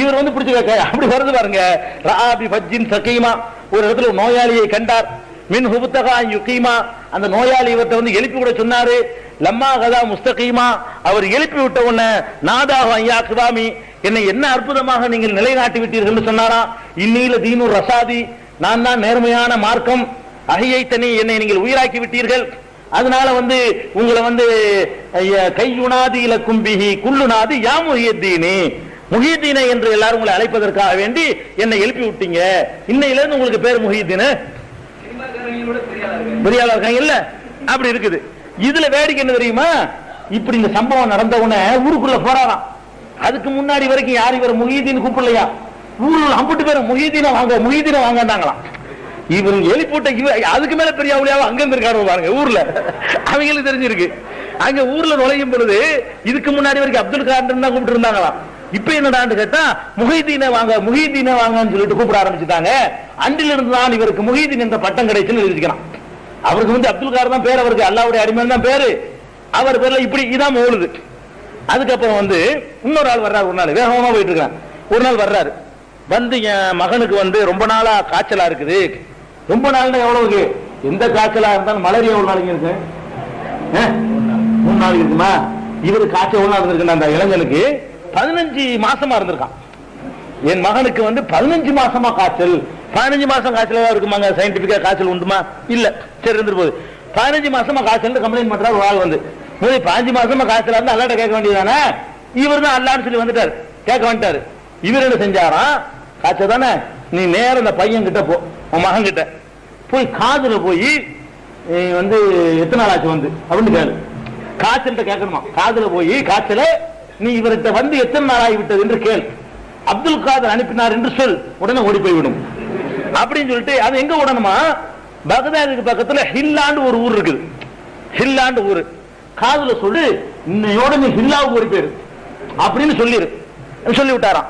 இவர் வந்து பிடிச்சு அப்படி வருது பாருங்க. ராபி ஃபஜ்ஜின் சகீமா, ஒரு இடத்துல நோயாளியை கண்டார். மின் ஹுபுத்தகா யுகீமா, அந்த நோயாளி இவர்கிட்ட வந்து எழுப்பி கூட சொன்னாரு. லம்மா கதா முஸ்தகீமா, அவர் எழுப்பி விட்ட உடனே நாதாக ஐயா கிவாமி, என்னை என்ன அற்புதமாக நீங்கள் நிலைநாட்டி விட்டீர்கள் சொன்னாரா. இன்னில தீனு ரசாதி, நான் தான் நேர்மையான மார்க்கம். அஹியை தனி, என்னை நீங்கள் உயிராக்கி விட்டீர்கள். அதனால வந்து உங்களை வந்து கையுனாதி இலக்கும் பிஹி குல்லுநாதி யா முஹியத்தீனி, முஹியத்தீனை என்று எல்லாரும் உங்களை அழைப்பதற்காக வேண்டி என்னை எழுப்பி விட்டீங்க. இன்னையில இருந்து உங்களுக்கு பேர் முஹியத்தீன். பெரியாளா இருக்காங்க இல்ல, அப்படி இருக்குது. இதுல வேடிக்கை என்ன தெரியுமா? இப்படி இந்த சம்பவம் நடந்த உடனே ஊருக்குள்ள போறாராம். அதுக்கு முன்னாடி வரைக்கும் யார் இவர் முஹியத்தீன் கூப்பிடலையா? ஊர்ல 50 பேர் முஹியத்தீனை வாங்க முஹியத்தீனை வாங்கன்னாங்களாம். இவர் எழுப்பிட்ட அதுக்கு மேல பெரிய அவளியாவ அங்க இருக்காரு பாருங்க ஊர்ல. அவங்களுக்கு தெரிஞ்சிருக்கு. அங்க ஊர்ல நுழையும் பொழுது இதுக்கு முன்னாடி வரைக்கும் அப்துல் காதர் தான் கூப்பிட்டு இருந்தாங்களாம். இப்ப என்னடான்னு கேட்டா முஹிதீனை வாங்க முஹிதீனை வாங்கன்னு சொல்லிட்டு கூப்பிட ஆரம்பிச்சுட்டாங்க. அன்றிலிருந்து தான் இவருக்கு முஹிதீன் என்ற பட்டம் கிடைச்சுன்னு எழுதிக்கலாம். அவருக்கு வந்து அப்துல் காதர் தான் பேர், அவருக்கு அல்லாஹ்வுடைய அடிமைன்னு தான் பேரு. அவர் பேர்ல இப்படி இதான் மௌலுது. அதுக்கப்புறம் வந்து இன்னொரு ஆள் வர்றாரு. ஒரு நாள் வேகமா போயிட்டு இருக்கான். ஒரு நாள் வர்றாரு. வந்து என் மகனுக்கு வந்து ரொம்ப நாளா காய்ச்சலா இருக்குது. ரொம்ப நாள் எவ்வளவுக்கு? எந்த காய்ச்சலா இருந்தாலும் மலேரியா எவ்வளவு நாளைக்கு இருக்கு? 3 நாளைக்கு இருக்குமா? இவரு காய்ச்சல் எவ்வளவு நாள் இருந்திருக்கு? அந்த இளைஞனுக்கு 15 மாசமா இருந்திருக்கான். என் மகனுக்கு வந்து 15 மாசமா காய்ச்சல். 15 மாசம் காய்ச்சல் இருக்குமாங்க? சயின்டிபிக்கா காய்ச்சல் உண்டுமா? இல்ல. சரி இருந்துட்டு போகுது. 15 மாசமா காய்ச்சல் கம்ப்ளைண்ட் பண்றாரு ஒரு ஆள் வந்து. 15 மாசமா காய்ச்சல் இருந்தா அல்லாட்ட கேட்க வேண்டியதானே? இவர் தான் அல்லான்னு சொல்லி வந்துட்டாரு, கேட்க வந்துட்டாரு. இவர் என்ன செஞ்சாராம், காய்ச்சல் தானே, நீ நேரம் இந்த பையன் கிட்ட போ, உன் மகன் கிட்ட போய் காதுல போய் வந்து எத்தனை நாள் ஆச்சு வந்து அப்படின்னு கேளு. காய்ச்சல் கேட்கணுமா? காதுல போய் காய்ச்சல நீ இவர்கிட்ட வந்து எத்தனை நாள் ஆகிவிட்டது என்று கேள். அப்துல் காதர் அனுப்பினார் என்று சொல், உடனே ஓடி போய்விடும் அப்படின்னு சொல்லிட்டு. அது எங்க உடனுமா? பகதாதுக்கு பக்கத்துல ஹில்லாண்டு ஒரு ஊர் இருக்குது. ஹில்லாண்டு ஊரு காதுல சொல்லு, இன்னையோட நீ ஹில்லாவுக்கு ஓடி போயிரு அப்படின்னு சொல்லி விட்டாராம்.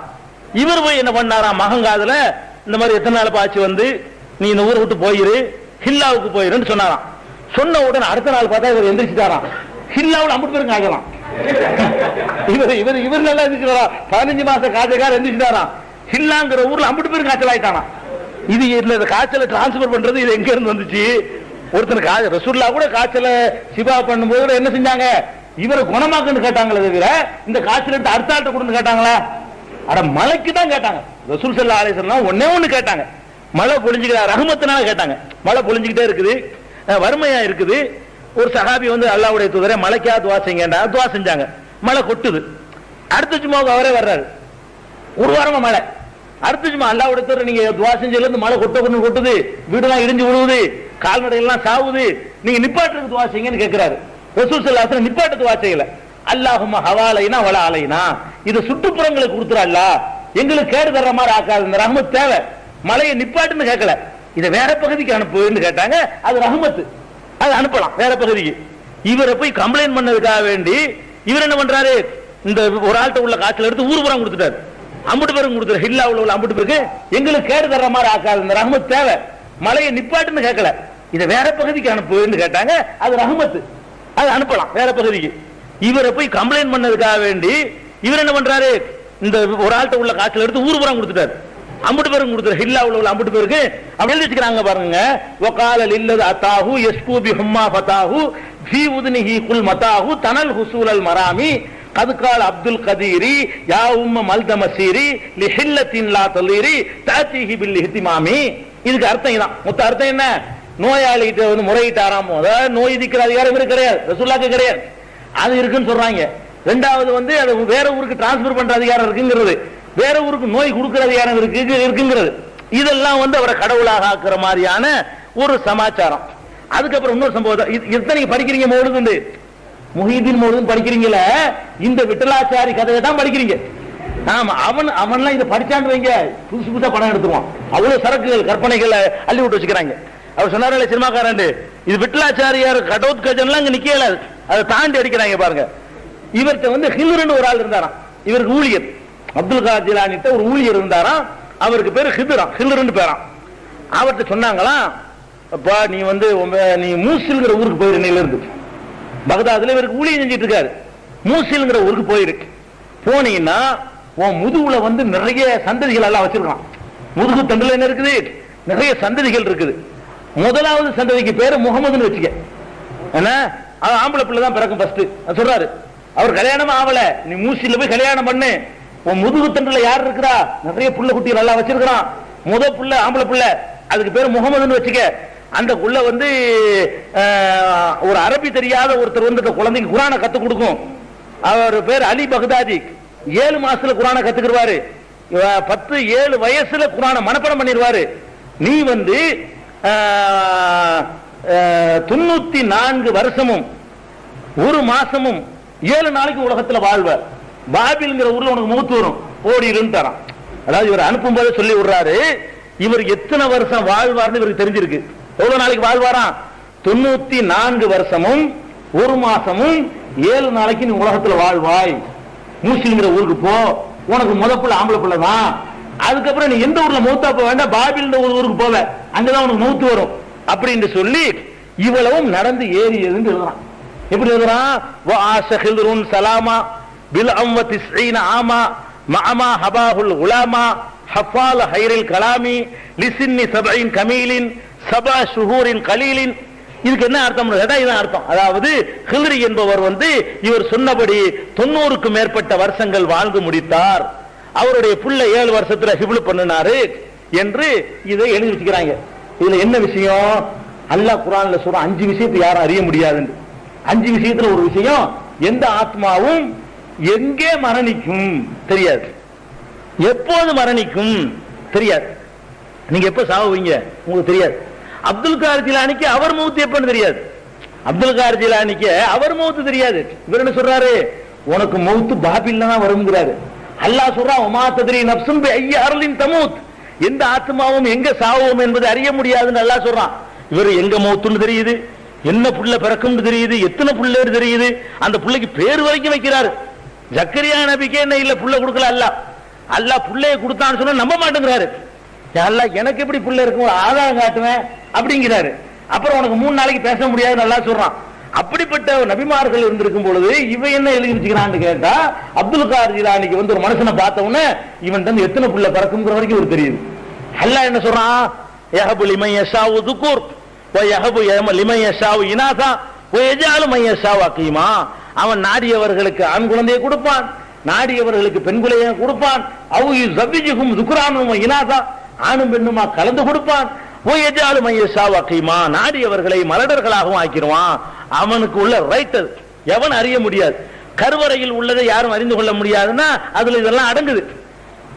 இவர் போய் என்ன பண்ணாராம், மகன் காதுல இந்த மாதிரி எத்தனை நாள் பாச்சு வந்து நீ இந்த ஊரை விட்டு போயிரு, ஹில்லாவுக்கு போயிருன்னு சொன்னாராம். சொன்ன உடனே அடுத்த நாள் பார்த்தா இவர் எந்திரிச்சுட்டாராம். ஹில்லாவில் அம்புட்டு பேருக்கு ஆகலாம். இவர் நல்லா எந்திரிச்சுட்டாரா, 15 மாசம் காய்ச்சல் எந்திரிச்சுட்டாராம். ஹில்லாங்கிற ஊர்ல அம்புட்டு பேருக்கு காய்ச்சல் ஆயிட்டானா. இது இந்த காய்ச்சலை டிரான்ஸ்பர் பண்றது இது எங்க இருந்து வந்துச்சு? ஒருத்தர் ரசூல்லா கூட காய்ச்சலை சிபா பண்ணும்போது என்ன செஞ்சாங்க, இவரை குணமாக்குன்னு கேட்டாங்களே தவிர இந்த காய்ச்சல் எடுத்து அடுத்த ஆள்கிட்ட கொடுன்னு கேட்டாங்களா? அட மழைக்கு தான் கேட்டாங்க. ரசூல் ஸல்லல்லாஹு அலைஹி வஸல்லம் ஒண்ணே ஒண்ணு கேட்டாங்க, மழை பொழிஞ்சுக்கிற ரஹ்மத்துனால கேட்டாங்க. மழை பொழிஞ்சுக்கிட்டே இருக்குது, வறுமையா இருக்குது. ஒரு சஹாபி வந்து அல்லாஹ்வுடைய தூதரே மழைக்கா துவா செய்யுங்கடா, துவா செஞ்சாங்க. மழை கொட்டுது. அடுத்த ஜும்மாவுக்கு அவரே வர்றாரு, ஒரு வாரமா மழை. அடுத்த ஜும்மா அல்லாஹ்வுடைய தூதர் நீங்க துவா செஞ்சதுல இருந்து மழை கொட்டுது, வீடெல்லாம் இடிஞ்சு விழுவுது, கால்நடைகள்லாம் சாவுது, நீங்க நிப்பாட்டுக்கு துவா செய்யுங்கன்னு கேட்கிறாரு. ரசூல் ஸல்லல்லாஹு அலைஹி வஸல்லம் நிப்பாட்டு துவா செய்யல. அல்லாஹும்ம ஹவாலைனா வலா அலைனா, இது சுற்றுப்புறங்களுக்கு கொடுத்துற அல்லாஹ், எங்களுக்கு கேடு தர்ற மாதிரி ஆக்காது, இந்த ரஹ்மத் தேவை, மழையை நிப்பாட்டுன்னு கேட்கல, இதை வேற பகுதிக்கு அனுப்புன்னு கேட்டாங்க. அது ரஹ்மத், அது அனுப்பலாம் வேற பகுதிக்கு. இவரை போய் கம்ப்ளைண்ட் பண்ணதுக்காக வேண்டி இவர் என்ன பண்றாரு, இந்த ஒரு ஆள்கிட்ட உள்ள காய்ச்சல் எடுத்து ஊர் புறம் கொடுத்துட்டாரு. அம்புட்டு பேருக்கு கொடுத்துரு, ஹில்லாவுல உள்ள அம்புட்டு பேருக்கு எங்களுக்கு கேடு தர்ற மாதிரி ஆக்காது, இந்த ரஹ்மத் தேவை, மழையை நிப்பாட்டுன்னு கேட்கல, இதை வேற பகுதிக்கு அனுப்புன்னு கேட்டாங்க. அது ரஹ்மத், அது அனுப்பலாம் வேற பகுதிக்கு. இவரை போய் கம்ப்ளைண்ட் பண்ணதுக்காக வேண்டி இவர் என்ன பண்றாரு, இந்த ஒரு ஆள்கிட்ட உள்ள காய்ச்சல் எடுத்து ஊர் புறம் கொடுத்துட்டாரு. அம்புட்டு பேருக்கு கொடுத்துரு, ஹில்லாவுல உள்ள அம்புட்டு பேருக்கு அப்படி எழுதி வச்சுக்கிறாங்க பாருங்க. வகால லில்லது அத்தாஹு யஸ்கு பிஹும்மா ஃபதாஹு ஃபீ உத்னிஹி குல் மதாஹு தனல் ஹுசூலல் மராமி கதுகால் அப்துல் கதீரி யா உம்ம மல்தமசீரி லிஹில்லத்தின் லா தலீரி தாத்திஹி பில் இஹ்திமாமி. இதுக்கு அர்த்தம் இதான். மொத்த அர்த்தம் என்ன, நோயாளிகிட்ட வந்து முறையிட்டாராமோ, அதாவது நோய் தீர்க்கிற அதிகாரம் இவருக்கு கிடையாது, ரசூலுல்லாஹ்க்கு கிடையாது, அது இருக்குன்னு சொல்றாங்க. ரெண்டாவது வந்து அது வேற ஊருக்கு டிரான்ஸ்பர் பண்ற அதிகாரம் இருக்குங்கிறது, வேற ஊருக்கு நோய் கொடுக்கிற அதிகாரம் இருக்குங்கிறது. இதெல்லாம் வந்து அவரை கடவுளாக ஆக்குற மாதிரியான ஒரு சமாச்சாரம். அதுக்கப்புறம் இன்னொரு சம்பவம், இதை நீங்க படிக்கிறீங்க, மௌலூது முஹீதீன் மௌலூது படிக்கிறீங்களே, இந்த விட்டலாச்சாரி கதையை தான் படிக்கிறீங்க. ஆமா, அவன்லாம் இதை படிச்சான்னு வைங்க, புதுசு புதுசா படம் எடுத்துருவான். அவ்வளவு சரக்குகள் கற்பனைகள் அள்ளி விட்டு வச்சுக்கிறாங்க. அவர் சொன்னாரு சினிமாக்காரன், இது விட்டலாச்சாரியார் கடோத்கஜன்லாம் இங்க நிக்கல, அதை தாண்டி அடிக்கிறாங்க பாருங்க. இவர்கிட்ட வந்து ஹில்ருன்னு ஒரு ஆள் இருந்தாராம், இவருக்கு ஊழியர், அப்துல் காதர் ஜிலானிட்ட ஒரு ஊழியர் இருந்தாராம், அவருக்கு பேரு ஹில்ருன்னு பேராம். அவர்கிட்ட சொன்னாங்களாம், அப்பா நீ வந்து நீ மூசில்ங்கிற ஊருக்கு போயிரு, இன்னையில இருந்து பகதாதுல இவருக்கு ஊழியம் செஞ்சிட்டு இருக்காரு, மூசில்ங்கிற ஊருக்கு போயிருக்கு. போனீங்கன்னா உன் முதுகுல வந்து நிறைய சந்ததிகள் எல்லாம் வச்சிருக்கான். முதுகு தண்டுல என்ன இருக்குது, நிறைய சந்ததிகள் இருக்குது. முதலாவது சந்ததிக்கு பேரு முகமதுன்னு வச்சுக்க, என்ன ஆம்பளை பிள்ளை தான் பிறக்கும் ஃபர்ஸ்ட் சொல்றாரு. அவர் கல்யாணம் ஆவல, நீ மூசில போய் கல்யாணம் பண்ணு, உன் முதுகு தண்டுல யார் இருக்கிறா, நிறைய புள்ள குட்டிகள் எல்லாம் வச்சிருக்கிறான், முத புள்ள ஆம்பளை பிள்ளை, அதுக்கு பேரு முகமதுன்னு வச்சுக்க. அந்த புள்ள வந்து ஒரு அரபி தெரியாத ஒருத்தர் வந்து குழந்தைக்கு குரானை கத்து கொடுக்கும். அவர் பேர் அலி பகதாதி. 7 மாசத்துல குரானை கத்துக்கிடுவாரு, 7 வயசுல குரானை மனப்பாடம் பண்ணிடுவாரு. நீ வந்து 94 வருஷமும் 1 மாசமும் 7 நாளைக்கு உலகத்துல வாழ்வ, பாபில்ங்கிற ஊர்ல உனக்கு மூத்து வரும், ஓடிருன்னு தரான். அதாவது இவர் அனுப்பும் போது சொல்லி விடுறாரு, இவர் எத்தனை வருஷம் வாழ்வார்னு இவருக்கு தெரிஞ்சிருக்கு. எவ்வளவு நாளைக்கு வாழ்வாராம், 94 வருஷமும் 1 மாசமும் 7 நாளைக்கு நீ உலகத்துல வாழ்வாய், மூசில்ங்கிற ஊருக்கு போ, உனக்கு முதப்புள்ள ஆம்பளை பிள்ளை தான். அதுக்கப்புறம் நீ எந்த ஊர்ல மௌத்தா போக வேண்டாம், பாபில் ஊருக்கு போவ, அங்கதான் உனக்கு மௌத்து வரும் அப்படின்னு சொல்லி இவ்வளவும் நடந்து ஏறியதுன்னு எழுதுறான். எப்படி எழுதுறான், சலாமா பில் அம்வ திஸ்ஈன ஆமா மஅமா ஹபாஹுல் உலாமா ஹஃபால ஹைரில் கலாமி லிசின்னி சபஇன் கமீலின் சபா ஷுஹூரின் கலீலின். இதுக்கு என்ன அர்த்தம், இதான் அர்த்தம். அதாவது ஹில்ரி என்பவர் வந்து இவர் சொன்னபடி 90க்கும் மேற்பட்ட வருஷங்கள் வாழ்ந்து முடித்தார். அவருடைய புள்ள 7 வருஷத்துல ஹிப்லு பண்ணினாரு என்று இதை எழுதி வச்சுக்கிறாங்க. இதுல என்ன விஷயம்? அல்லாஹ் குர்ஆன்ல சொல்ற 5 விஷயத்தை யாரும் அறிய முடியாது. 5 விஷயத்துல ஒரு விஷயம், எந்த ஆத்மாவும் எங்கே மரணிக்கும் தெரியாது, எப்போது மரணிக்கும் தெரியாது. நீங்க எப்ப சாவுவீங்க உங்களுக்கு தெரியாது. அப்துல் கார் ஜிலானிக்கு அவர் மௌத் எப்பன்னு தெரியாது. அப்துல் கார் ஜிலானிக்கு அவர் மௌத் தெரியாது. இவர் என்ன சொல்றாரு? உனக்கு மௌத் பாபில்ல தான் வரும்ங்கிறாரு. அல்லாஹ் சொல்றான், உமா தத்ரி நஃப்சுன் பி ஐயி அர்லின் தமூத், எந்த ஆத்மாவும் எங்க சாவோம் என்பது அறிய முடியாதுன்னு அல்லாஹ் சொல்றான். இவர் எங்க மௌத்துன்னு தெரியுது, என்ன புள்ள பிறக்கும்னு தெரியுது, எத்தனை புள்ளன்னு தெரியுது, அந்த புள்ளைக்கு பேர் வரைக்கும் வைக்கிறாரு. ஜக்கரியா நபிக்கே என்ன இல்ல புள்ள கொடுக்கல அல்லாஹ். அல்லாஹ் புள்ளைய கொடுத்தான்னு சொன்னா நம்ப மாட்டேங்கிறாரு. அல்லாஹ் எனக்கு எப்படி புள்ள இருக்கும், ஆதாரம் காட்டுவேன் அப்படிங்கிறாரு. அப்புறம் உனக்கு 3 நாளைக்கு பேச முடியாதுன்னு அல்லாஹ் சொல்றான். அப்படிப்பட்ட நபிமார்கள் இருந்திருக்கும் பொழுது இவன் என்ன எழுதி வச்சுக்கிறான்னு கேட்டா, அப்துல் கார் ஜிலானிக்கு ஒரு மனுஷனை பார்த்த உடனே இவன் வந்து எத்தனை புள்ள பிறக்கும்ங்கிற வரைக்கும் ஒரு தெரியுது. அல்லாஹ் என்ன சொல்றான்? யஹபு லிமன் யஷாவு துகுர் வ யஹபு லிமன் யஷாவு இனாசா வ யஜஅலு மன் யஷாவு அகீமா. அவன் நாடியவர்களுக்கு ஆண் குழந்தையை கொடுப்பான், நாடியவர்களுக்கு பெண் குழந்தையை கொடுப்பான். அவு யுஸவ்விஜுஹும் துக்ரானும் வ இனாசா, ஆணும் பெண்ணுமா கலந்து கொடுப்பான். வ யஜஅலு மன் யஷாவு அகீமா, நாடியவர்களை மலடர்களாகவும் ஆக்கிடுவான். அவனுக்கு உள்ள ரைட் அது எவன் அறிய முடியாது. கருவறையில் உள்ளதை யாரும் அறிந்து கொள்ள முடியாதுன்னா அதுல இதெல்லாம் அடங்குது.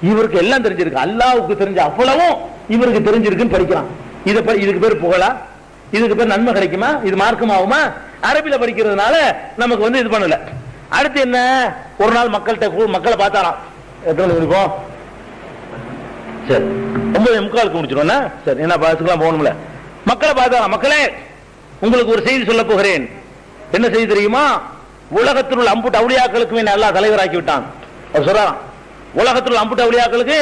இவருக்கு எல்லாம் தெரிஞ்சிருக்கு, அல்லாஹ்வுக்கு தெரிஞ்ச அவ்வளவும் இவருக்கு தெரிஞ்சிருக்குன்னு படிக்கிறான். இதுக்கு பேர் புகழா? இதுக்கு பேர் நன்மை கிடைக்குமா? இது மார்க்கமாகுமா? அரபில படிக்கிறதுனால நமக்கு வந்து இது பண்ணல. அடுத்து என்ன? ஒரு நாள் மக்களை பார்த்தாராம். எத்தனை இருக்கும்? சரி 9:45 முடிச்சிருவோம். சரி, என்ன பாத்துக்கலாம் போகணும்ல. மக்களை பார்த்தாராம். மக்களே, உங்களுக்கு ஒரு செய்தி சொல்ல போகிறேன். என்ன செய்தி தெரியுமா? உலகத்தில் உள்ள அம்புட்டு அவுலியாக்களுக்கு அல்லாஹ் தலைவராக்கி விட்டான். அவர் சொல்றாராம், உலகத்தில் உள்ள அம்புட்டு அவுலியாக்களுக்கு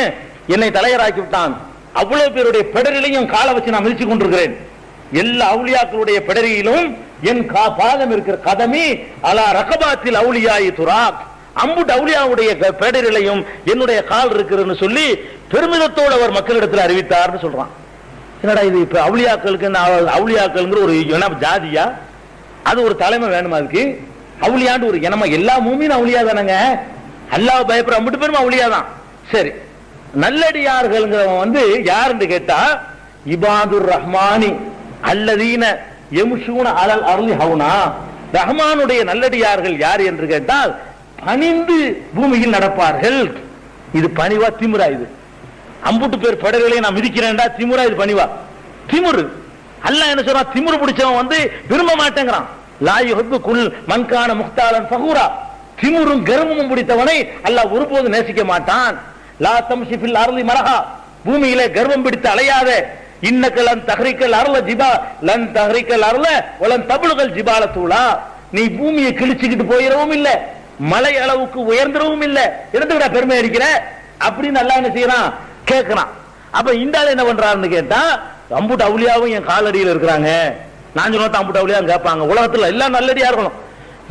என்னை தலைவராக்கி விட்டான். அவ்வளவு பேருடைய பெடரிலையும் காலை வச்சு நான் மிதிச்சு கொண்டிருக்கிறேன். எல்லா அவுலியாக்களுடைய பெடரியிலும் என் பாதம் இருக்கிற கதமி அலா ரகபாத்தில் அவுலியாயி துராக், அம்புட்டு அவுலியாவுடைய பெடரிலையும் என்னுடைய கால் இருக்குன்னு சொல்லி பெருமிதத்தோடு அவர் மக்களிடத்தில் அறிவித்தார்னு சொல்றான். என்னடா இது? இப்ப அவுலியாக்களுக்கு அவுலியாக்கள் ஒரு ஜாதியா? அது ஒரு தலைமை வேணுமா? அதுக்கு அவுலியாண்டு ஒரு இனமா? எல்லா மூமியும் அவுலியா தானங்க. அல்லாஹ் பயப்படுற அம்புட்டு பேரும் அவுலியா தான். சரி, நல்லடியார்கள் வந்து யாருன்னு கேட்டா, இபாதுர் ரஹ்மானி அல்லதீன யம்ஷூன அலல் அர்லி ஹவுனா, ரஹ்மானுடைய நல்லடியார்கள் யார் என்று கேட்டால் பணிந்து பூமியில் நடப்பார்கள். இது பணிவா திமிரா? இது அம்புட்டு பேர் படகுகளை நான் மிதிக்கிறேன்டா திமுறா? இது பணிவா? திமுரு. அல்லாஹ் என்ன சொல்றான்? திமுரு பிடிச்சவன் வந்து விரும்ப மாட்டேங்கிறான். லா யுஹிப்பு குல் மன்கான முக்தாலன் ஃபகூரா, திமுரும் கர்வமும் பிடித்தவனை அல்லாஹ் ஒருபோது நேசிக்க மாட்டான். லா தம்ஷி ஃபில் அர்லி மரஹா, பூமியிலே கர்வம் பிடித்து அலையாத. இன்னக லன் தஹ்ரிகல் அர்ல ஜிபா லன் தஹ்ரிகல் அர்ல வலன் தப்லுகல் ஜிபால தூளா, நீ பூமியை கிழிச்சுக்கிட்டு போயிடவும் இல்ல, மலை அளவுக்கு உயர்ந்துடவும் இல்ல, எடுத்துக்கிற பெருமை அடிக்கிற அப்படின்னு அல்லாஹ் என்ன செய்யறான்? கேட்கிறான். அப்ப இந்த ஆள் என்ன பண்றாருன்னு கேட்டா, அம்புட்டு அவுலியாவும் என் காலடியில் இருக்கிறாங்க, நான் சொன்னா அம்புட்டு அவுலியாவும் கேட்பாங்க. உலகத்துல எல்லாம் நல்லடியா இருக்கணும்.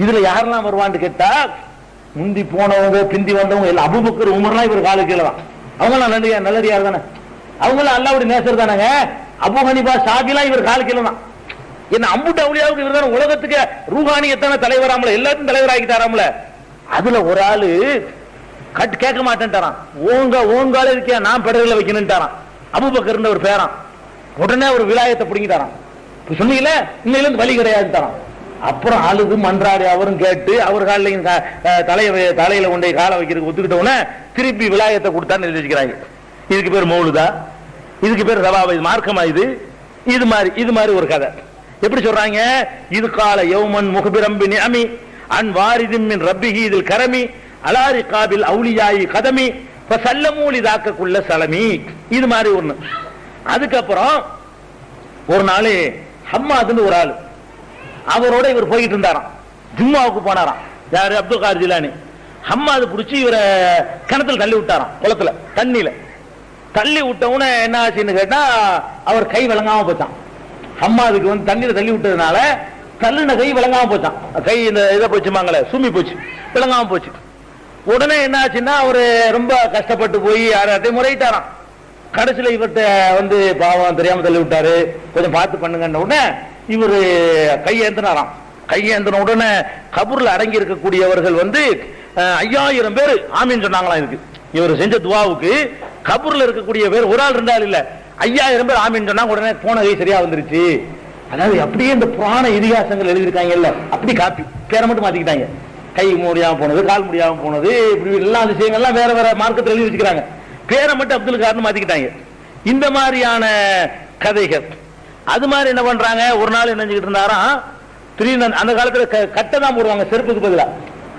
இதுல யாரெல்லாம் வருவான்னு கேட்டா, முந்தி போனவங்க பிந்தி வந்தவங்க எல்லாம், அபூபக்கர் உமர்லாம் இவர் காலு கீழே தான். அவங்க எல்லாம் நல்லடியார் தானே, அவங்க எல்லாம் அல்லாஹ்வுடைய நேசர் தானங்க. அபூ ஹனீஃபா ஷாஃபிலாம் இவர் காலு கீழே தான். என்ன அம்புட்டு அவுலியாவுக்கு இவர் தானே உலகத்துக்கு ரூஹானி எத்தனை தலைவராமல, எல்லாத்தையும் தலைவராக்கிட்டாராமல. அதுல ஒரு ஆளு கேட்க மாட்டேன்ட்டாரான். ஓங்கால இருக்கியா, நான் பெடர்ல வைக்கணும்ட்டாரான். அபூபக்கர் ஒரு பேரான். உடனே ஒரு விலாயத்தை பிடிங்கிட்டாரான். சொன்னீங்களே இன்னையில இருந்து வழி கிடையாதுட்டாரான். அப்புறம் அழுது மன்றாடி அவரும் கேட்டு அவர் காலையும் தலையில கொண்டே காலை வைக்கிறதுக்கு ஒத்துக்கிட்ட உடனே திருப்பி விலாயத்தை கொடுத்தான்னு எழுதி வச்சுக்கிறாங்க. இதுக்கு பேர் மௌலுதா, இதுக்கு பேர் சவாபா, இது மார்க்கமா? இது மாதிரி ஒரு கதை. எப்படி சொல்றாங்க? இது கால யௌமன் முகபிரம் பின் நிஅமி அன் வாரிதின் மின் ரப்பிஹி இதில் கரமி அலாரி காபில் அவுலியாயி கதமி ஃபஸல்லமூலி தாக்கக்குள்ள சலமி. இது மாதிரி ஒண்ணு. அதுக்கப்புறம் ஒரு நாள் ஹம்மாதுன்னு ஒரு ஆளு, அவரோட இவர் போயிட்டு இருந்தாராம். ஜும்மாவுக்கு போனாராம். யாரு? அப்துல் கார் ஜிலானி. ஹம்மாது பிடிச்சி இவரை கிணத்துல தள்ளி விட்டாராம். குளத்துல தண்ணியில தள்ளி விட்டவுன என்ன ஆச்சுன்னு கேட்டா, அவர் கை விளங்காம போச்சான். ஹம்மாதுக்கு வந்து தண்ணியில தள்ளி விட்டதுனால தள்ளுன கை விளங்காம போச்சான். கை இந்த இதை போச்சுமாங்களே, சும்மி போச்சு, விளங்காம போச்சு. உடனே என்ன ஆச்சுன்னா, அவரு ரொம்ப கஷ்டப்பட்டு போய் யார்கிட்ட முறையிட்டாராம். கடைசியில இவர்கிட்ட வந்து பாவம் தெரியாம தள்ளி விட்டாரு, கொஞ்சம் பார்த்து பண்ணுங்கன்னு உடனே இவரு கையேந்தினாராம். கையேந்தின உடனே கபூர்ல அடங்கி இருக்கக்கூடியவர்கள் வந்து 5000 பேர் ஆமீன் சொன்னாங்களாம். இதுக்கு இவர் செஞ்ச துவாவுக்கு கபூர்ல இருக்கக்கூடிய பேர் ஒரு ஆள் 2 ஆள் இல்ல 5000 பேர் ஆமீன் சொன்னா உடனே போன கை சரியா வந்துருச்சு. அதாவது அப்படியே இந்த புராண இதிகாசங்கள் எழுதியிருக்காங்கல்ல அப்படி காப்பி பேரை மட்டும் மாத்திக்கிட்டாங்க. கை முடியாம போனது, கால் முடியாம போனது, இப்படி எல்லா விஷயங்கள்லாம் வேற வேற மார்க்கத்தில் எழுதி வச்சுக்கிறாங்க. பேரை மட்டும் அப்துல் கார்னு மாத்திக்கிட்டாங்க. இந்த மாதிரியான கதைகள். அது மாதிரி என்ன பண்றாங்க, ஒரு நாள் என்ன செஞ்சுக்கிட்டு இருந்தாராம், திடீர்னு அந்த காலத்துல கட்டை தான் போடுவாங்க செருப்புக்கு பதிலா.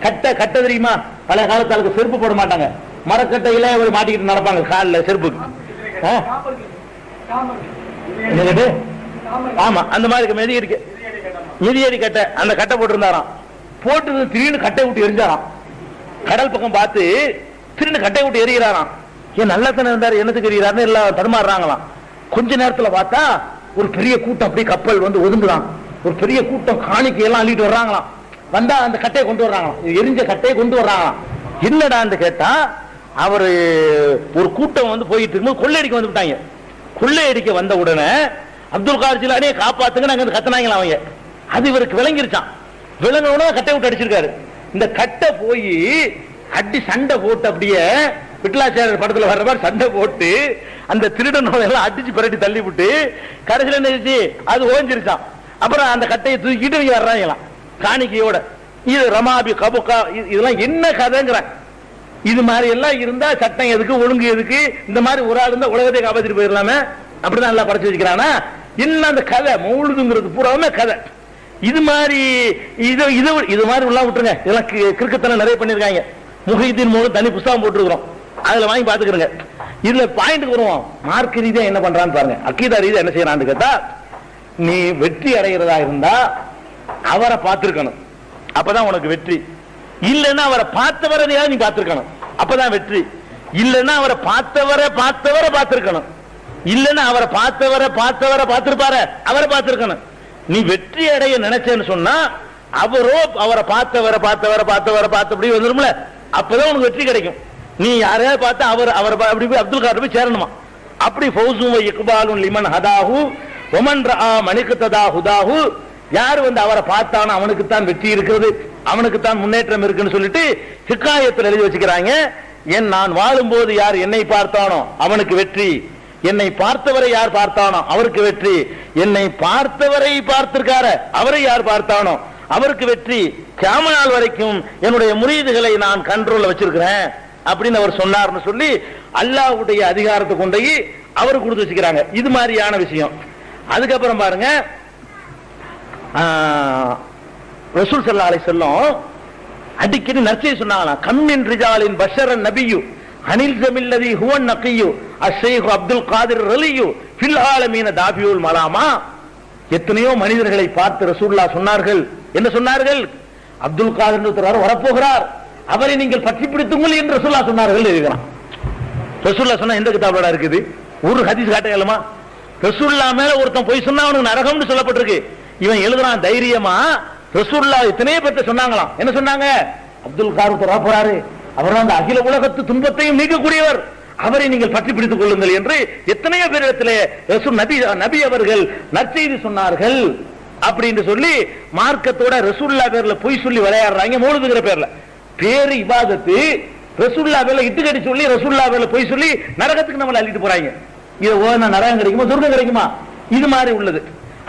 கட்டை தெரியுமா, பழைய காலத்தாளுக்கு செருப்பு போட மாட்டாங்க, மரக்கட்டையில மாட்டிக்கிட்டு நடப்பாங்க காலில் செருப்புக்கு. ஆமா, அந்த மாதிரி மிதியடி கட்டை, அந்த கட்டை போட்டு இருந்தாராம். போட்டு திடீர்னு கட்டை விட்டு எரிஞ்சாராம். கடல் பக்கம் பார்த்து திடீர்னு கட்டை விட்டு எரிகிறாராம். ஏன் நல்லா தானே இருந்தாரு, என்னத்துக்கு எரிகிறாருன்னு எல்லாம் தடுமாறுறாங்களாம். கொஞ்ச நேரத்துல பார்த்தா ஒரு பெரிய கூட்டம் அப்படியே கப்பல் வந்து ஒதுங்குதான். ஒரு பெரிய கூட்டம் காணிக்கை எல்லாம் அள்ளிட்டு வர்றாங்களாம். வந்தா அந்த கட்டையை கொண்டு வர்றாங்களாம், எரிஞ்ச கட்டையை கொண்டு வர்றாங்களாம். என்னடான்னு கேட்டா, அவரு ஒரு கூட்டம் வந்து போயிட்டு இருக்கும்போது கொள்ளையடிக்க வந்து விட்டாங்க. கொள்ளையடிக்க வந்த உடனே அப்துல் காதர் ஜிலானி காப்பாத்துங்க நாங்க கத்தினாங்களா அவங்க. அது இவருக்கு விளங்கிருச்சான். விளங்கின கட்டை விட்டு அடிச்சிருக்காரு. இந்த கட்டை போய் அடி சண்டை போட்டு அப்படியே விட்டலாச்சாரியர் படத்துல வர்ற மாதிரி சண்டை போட்டு அந்த திருடனோட எல்லாம் அடிச்சு பிரட்டி தள்ளி விட்டு கடைசியில் என்ன அது ஓஞ்சிருச்சான். அப்புறம் அந்த கட்டையை தூக்கிட்டு வர்றாங்களாம் காணிக்கையோட. இது ரமாபி கபுக்கா, இதெல்லாம் என்ன கதைங்கிறான். இது மாதிரி எல்லாம் இருந்தா சட்டம் எதுக்கு, ஒழுங்கு எதுக்கு? இந்த மாதிரி ஒரு ஆள் இருந்தா உலகத்தை காப்பாத்திட்டு போயிடலாமே. அப்படிதான் எல்லாம் படைச்சு வச்சுக்கிறானா. இன்னும் அந்த கதை மௌலுதுங்கிறது பூராவுமே கதை. இது மாதிரி இது மாதிரி எல்லாம் விட்டுருங்க. இதெல்லாம் கிறுக்குத்தனம் நிறைய பண்ணிருக்காங்க. முஹிதீன் மூலம் தனி புத்தகம் போட்டுருக்கிறோம், அதுல வாங்கி பாத்துக்கிறங்க. இதுல பாயிண்ட்க்கு வருவோம். மார்க்க ரீதியா என்ன பண்றான்னு பாருங்க, அக்கீதா ரீதியா என்ன செய்யறான்னு கேட்டா, நீ வெற்றி அடைகிறதா இருந்தா அவரை பார்த்திருக்கணும், அப்பதான் உனக்கு வெற்றி. இல்லைன்னா அவரை பார்த்தவரை நீ பார்த்திருக்கணும், அப்பதான் வெற்றி. இல்லைன்னா அவரை பார்த்தவரை பார்த்திருக்கணும். இல்லைன்னா அவரை பார்த்தவரை பார்த்திருப்பாரு, அவரை பார்த்திருக்கணும். நீ வெற்றி அடைய நினைச்சேன்னு சொன்னா அவரோ அவரை பார்த்தவரை பார்த்தபடி வந்துரும்ல, அப்பதான் உனக்கு வெற்றி கிடைக்கும். நீ யாரையாவது பார்த்தா அவர் அப்படி போய் அப்துல் காதர் போய் சேரணுமா. அப்படி ஃபௌஸும் இக்பாலும் லிமன் ஹதாஹு வமன் ரஆ மனிகததா ஹுதாஹு, யார் வந்து அவரை பார்த்தானோ அவனுக்கு தான் வெற்றி இருக்கிறது, அவனுக்கு தான் முன்னேற்றம் இருக்குன்னு சொல்லிட்டு ஹிகாயத்தில் எழுதி வச்சுக்கிறாங்க. நான் வாழும்போது யார் என்னை பார்த்தானோ அவனுக்கு வெற்றி, என்னை பார்த்தவரை யார் பார்த்தானோ அவருக்கு வெற்றி, என்னை பார்த்தவரை பார்த்திருக்காரு அவரை யார் பார்த்தானோ அவருக்கு வெற்றி, கியாம நாள் வரைக்கும் என்னுடைய முரீதுகளை நான் கண்ட்ரோல்ல வச்சிருக்கிறேன் அப்படின்னு அவர் சொன்னார்னு சொல்லி அல்லாஹ்வுடைய அதிகாரத்தை கொண்டு அவர் கொடுத்து வச்சுக்கிறாங்க. இது மாதிரியான விஷயம். அதுக்கப்புறம் பாருங்க, ரசூல் ஸல்லல்லாஹு அலைஹி வஸல்லம் அடிக்கடி நற்செய்தி சொன்னாங்களாம். கம்மின் ரிஜாலின் பஷரன் நபியு அனில் ஜமில்லதி ஹுவன் நகியு அஷேக் அப்துல் காதிர் ரலியு ஃபில் ஆலமீன தாபியுல் மலாமா. எத்தனையோ மனிதர்களை பார்த்து ரசூலுல்லாஹ் சொன்னார்கள். என்ன சொன்னார்கள்? அப்துல் காதிர் ஒருத்தர் வரப்போகிறார், அவரை நீங்கள் பற்றி பிடித்துங்கள் என்று ரசூலுல்லாஹ் சொன்னார்கள். ரசூலுல்லாஹ் சொன்னா எந்த கிதாபோட இருக்குது? ஒரு ஹதீஸ் காட்டலாமா? ரசூலுல்லாஹ் மேல ஒருத்தன் போய் சொன்னா அவனுக்கு நரகம்னு சொல்லப்பட்டிருக்கு. இவன் எழுதுறான் தைரியமா. ரசூலுல்லாஹ் எத்தனையோ பேர்த்த சொன்னாங்களாம். என்ன சொன்னாங்க? அப்துல் காதிர் வரப்போறாரு, அவர் அந்த அகில உலகத்து துன்பத்தையும் நீக்கக்கூடியவர், அவரை நீங்கள் பற்றி பிடித்துக் கொள்ளுங்கள் என்று எத்தனையோ பேரிடத்திலே நபி அவர்கள் நற்செய்தி சொன்னார்கள். அப்படின்னு சொல்லி மார்க்கத்தோட ரசூலுல்லாஹ் பேர்ல பொய் சொல்லி விளையாடுறாங்க. மௌலிதுங்கிற பேர்ல பேரு இபாதத்து, ரசூலுல்லாஹ் பேர்ல இட்டுக்கடி சொல்லி ரசூலுல்லாஹ் பேர்ல பொய் சொல்லி நரகத்துக்கு நம்மள அள்ளிட்டு போறாங்க. இது ஓன நரகம் கிடைக்குமா, சொர்க்கம் கிடைக்குமா? இது மாதிரி உள்ளது.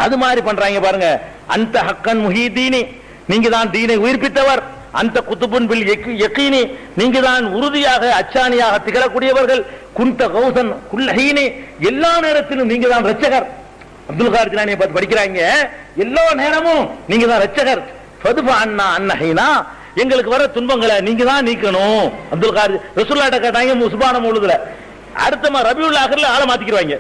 அது மாதிரி பண்றாங்க பாருங்க. அந்த ஹக்கன் முஹீதீனி, நீங்க தான் தீனை உயிர்ப்பித்தவர். அந்த குத்துபுன் பில் யகீனி, நீங்க தான் உறுதியாக அச்சாணியாக திகழக்கூடியவர்கள். குந்த கௌசன் குல்லஹீனி, எல்லா நேரத்திலும் நீங்க தான் ரட்சகர். அப்துல் காதிர் ஜிலானியை பார்த்து படிக்கிறாங்க, எல்லா நேரமும் நீங்க தான் ரட்சகர். ஃபதுஃபா அன்னா அன்னஹீனா, எங்களுக்கு வர துன்பங்களை நீங்க தான் நீக்கணும். அப்துல் காதிர் ரசூலுல்லாஹ் கேட்டாங்க சுப்ஹான மௌலிதுல. அடுத்தமா ரபியுல் ஆகிர்ல ஆளை மாத்திக்கிறாங்க.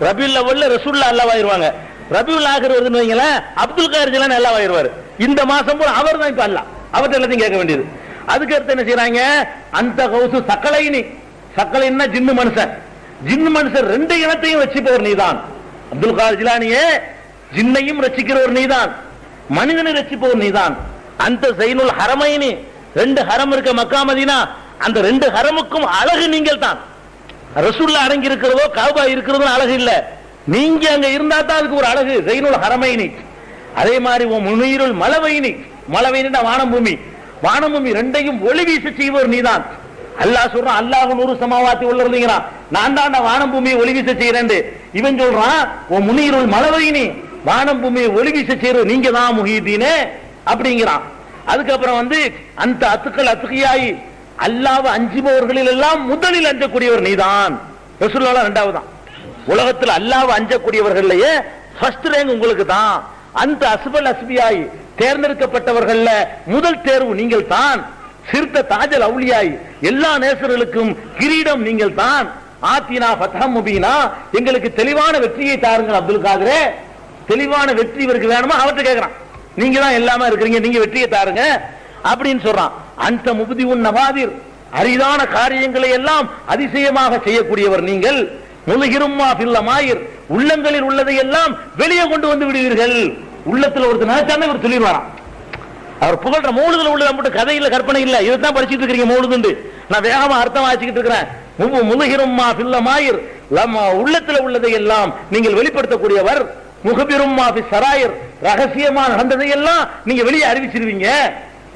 ரபியுல் அவ்வல்ல ரசூலுல்லாஹ் அல்லாஹ்வாயிருவாங்க. ரபியுல் ஆகிர் வருதுன்னு வைங்களேன், அப்துல் காதிர் ஜிலானி அல்லாஹ்வாயிருவாரு. இந்த மாசம் பூரா அவர் தான் இப்ப அல்லாஹ், அவர்கிட்ட எல்லாத்தையும் கேட்க வேண்டியது. அதுக்கு அடுத்து என்ன செய்யறாங்க? அந்த கௌசு சக்கலைனி, சக்கலைன்னா ஜின்னு மனுஷன். ஜின்னு மனுஷன் ரெண்டு இனத்தையும் வச்சுப்பவர் நீதான். அப்துல் காதிர் ஜிலானியே ஜின்னையும் ரசிக்கிறவர் நீதான், மனிதனை ரசிப்பவர் நீதான். அந்த ஸைனுல் ஹரமைனி, ரெண்டு ஹரம் இருக்க மக்கா மதீனா, அந்த ரெண்டு ஹரமுக்கும் அழகு நீங்கள் தான். ரசூலுல்லாஹ் அடங்கி இருக்கிறதோ கஅபா இருக்கிறதோ அழகு இல்ல, நீங்க அங்க இருந்தா தான் அதுக்கு ஒரு அழகு. ஸைனுல் ஹரமைனி. அதே மாதிரி முனீருல் மலவைனி, மலவைனா வானம் பூமி, வானம் பூமி ரெண்டையும் ஒளி வீச செய்வர் நீதான். அல்லாஹ் சொல்றான் அல்லாஹ் நூறு சமாவாத்தி உள்ளதுங்கிறான். நான் தான் வானம் பூமியை ஒளி வீச செய்யறேன். இவன் சொல்றான் ஓ முனீருள் மலவைனி, வானம் பூமியை ஒளி வீச செய்யறது நீங்க தான் முஹீதீனே அப்படிங்கிறான். அதுக்கப்புறம் அந்த அத்துக்கள் அத்துகையாயி, அல்லாஹ்வை அஞ்சுபவர்களில் எல்லாம் முதலில் அஞ்சக்கூடியவர் நீதான். ரசூலுல்லாஹ் இரண்டாவது தான். உலகத்தில் அல்லாஹ்வை அஞ்சக்கூடியவர்களையே ஃபர்ஸ்ட் ரேங்க் உங்களுக்கு தான். அந்த அஸ்பல் அஸ்பியாய், தேர்ந்தெடுக்கப்பட்டவர்கள முதல் தேர்வு நீங்கள் தான். சிறுத்த தாஜல் அவுலியாய், எல்லா நேசர்களுக்கும் கிரீடம் நீங்கள் தான். ஆத்தினா ஃபத்ஹம் முபீனா, எங்களுக்கு தெளிவான வெற்றியை தாருங்கள் அப்துல் காதரே. தெளிவான வெற்றி இவருக்கு வேணுமா அவர்கிட்ட கேட்கிறான். நீங்க தான் எல்லாமே இருக்கிறீங்க, நீங்க வெற்றியை தாருங்க அப்படின்னு சொல்றான். அந்த முபதிஉன் நவாதிர், அரிதான காரியங்களை எல்லாம் அதிசயமாக செய்யக்கூடியவர் நீங்கள். முழுகிரும்மா பில்லமாயிர், உள்ளங்களில் உள்ளதை எல்லாம் வெளியே கொண்டு வந்து விடுவீர்கள். உள்ளத்துல ஒருத்தர் நினைச்சானே இவர் சொல்லிடுவாராம். அவர் புகழ்ற மௌலுதுல உள்ளது மட்டும் கதை இல்ல, கற்பனை இல்ல. இதுதான் படிச்சுட்டு இருக்கீங்க மௌலுதுண்டு. நான் வேகமா அர்த்தம் வாசிக்கிட்டு இருக்கிறேன். முழுகிரும்மா பில்லமாயிர், உள்ளத்துல உள்ளதை எல்லாம் நீங்கள் வெளிப்படுத்தக்கூடியவர். முகபிரும்மா பி சராயிர், ரகசியமா நடந்ததை எல்லாம் நீங்க வெளியே அறிவிச்சிருவீங்க.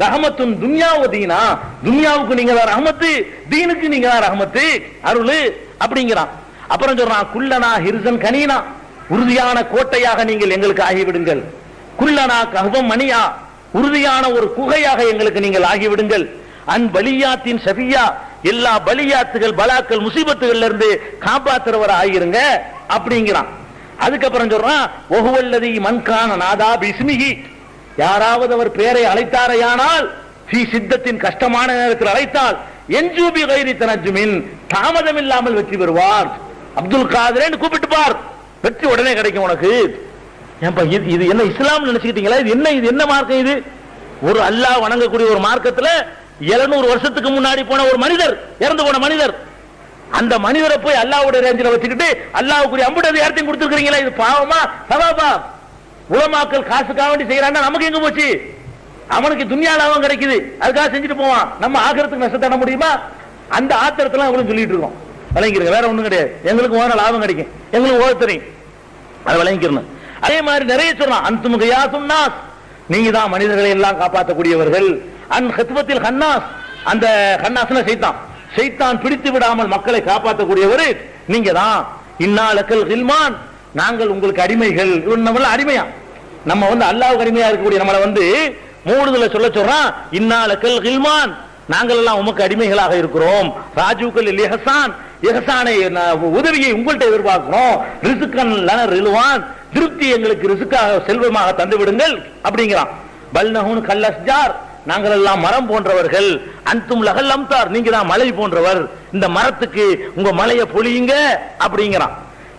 ரஹமத்துன் துன்யாவதீனா, துன்யாவுக்கு நீங்க தான் ரஹமத்து, தீனுக்கு நீங்க தான் ரஹமத்து, அருள் அப்படிங்கிறான். அப்புறம் சொல்றான் குல்லனா ஹிர்சன் கனீனா, உறுதியான கோட்டையாக நீங்கள் எங்களுக்கு ஆகிவிடுங்கள். குல்லனா கஹ்வம் மணியா, உறுதியான ஒரு குகையாக எங்களுக்கு நீங்கள் ஆகிவிடுங்கள். அன் பலியாத்தின் ஷஃபியா, எல்லா பலியாத்துகள் பலாக்கள் முசீபத்துகள்ல இருந்து காப்பாற்றுறவர் ஆகிருங்க அப்படிங்கிறான். அதுக்கப்புறம் சொல்றான் ஒஹுவல்லதி மன்கான நாதா பிஸ்மிஹி, யாராவது அவர் பெயரை அழைத்தாரையானால் ஃபீ சித்தத்தின் கஷ்டமான நேரத்தில் அழைத்தால் என்ஜூபி கைரி தனஜுமின், தாமதம் இல்லாமல் வெற்றி பெறுவார். அப்துல் காதரேன்னு கூப்பிட்டு பார், வெற்றி உடனே கிடைக்கும் உனக்கு. இது என்ன இஸ்லாம் நினைச்சுக்கிட்டீங்களா? இது என்ன மார்க்கம்? இது ஒரு அல்லாஹ் வணங்கக்கூடிய ஒரு மார்க்கத்துல 700 வருஷத்துக்கு முன்னாடி போன ஒரு மனிதர், இறந்து போன மனிதர், அந்த மனிதரை போய் அல்லாஹ்வுடைய ரேஞ்சில வச்சுக்கிட்டு அல்லாஹ்வுக்குரிய அம்புடைய யார்த்தையும் கொடுத்துருக்கீங்களா? இது பாவமா சவாபா? உலமாக்கள் காசுக்காக வேண்டி செய்யறான்னா நமக்கு எங்க போச்சு? அவனுக்கு துன்யா லாபம் கிடைக்குது, அதுக்காக செஞ்சுட்டு போவான். நம்ம ஆகிறதுக்கு நஷ்டத்தை தர முடியுமா? அந்த ஆத்திரத்துல அவங்களும் சொல்லிட்டு இருக்கோம். விளங்கிருங்க, வேற ஒண்ணும் கிடையாது. எங்களுக்கு ஓன லாபம் கிடைக்கும், எங்களுக்கு ஓத தெரியும், அதை விளங்கிக்கணும். அதே மாதிரி நிறைய சொல்றான் அன்தும் கியாசுன் நாஸ், நீங்க தான் மனிதர்களை எல்லாம் காப்பாற்றக்கூடியவர்கள். அன் ஹத்வத்தில் ஹன்னாஸ், அந்த ஹன்னாஸ்னா சைத்தான் பிடித்து விடாமல் மக்களை காப்பாற்றக்கூடியவர் நீங்க தான். இன்னாலக்கல் கில்மான், நாங்கள் உங்களுக்கு அடிமைகள். நம்மள அடிமையா? நம்ம அல்லாஹ்வுக்கு அடிமையா இருக்கக்கூடிய நம்மள மூடுதல சொல்றான் இன்னாலக்கல் கில்மான், நாங்கள் எல்லாம் உமக்கு அடிமைகளாக இருக்கிறோம். ராஜுக்கல் இஹ்சான், இஹ்சானை உதவியை உங்கள்கிட்ட எதிர்பார்க்கிறோம். ரிசுக்கன் லன ரிலுவான், திருப்தி எங்களுக்கு ரிசுக்காக செல்வமாக தந்து விடுங்கள் அப்படிங்கிறான். பல்னஹுன் கல்லஸ்ஜார், நாங்கள் எல்லாம் மரம் போன்றவர்கள். அன்தும் லகல் அம்தார், நீங்க தான் மலை போன்றவர். இந்த மரத்துக்கு உங்க மலையை பொழியுங்க அப்படிங்கிறான்.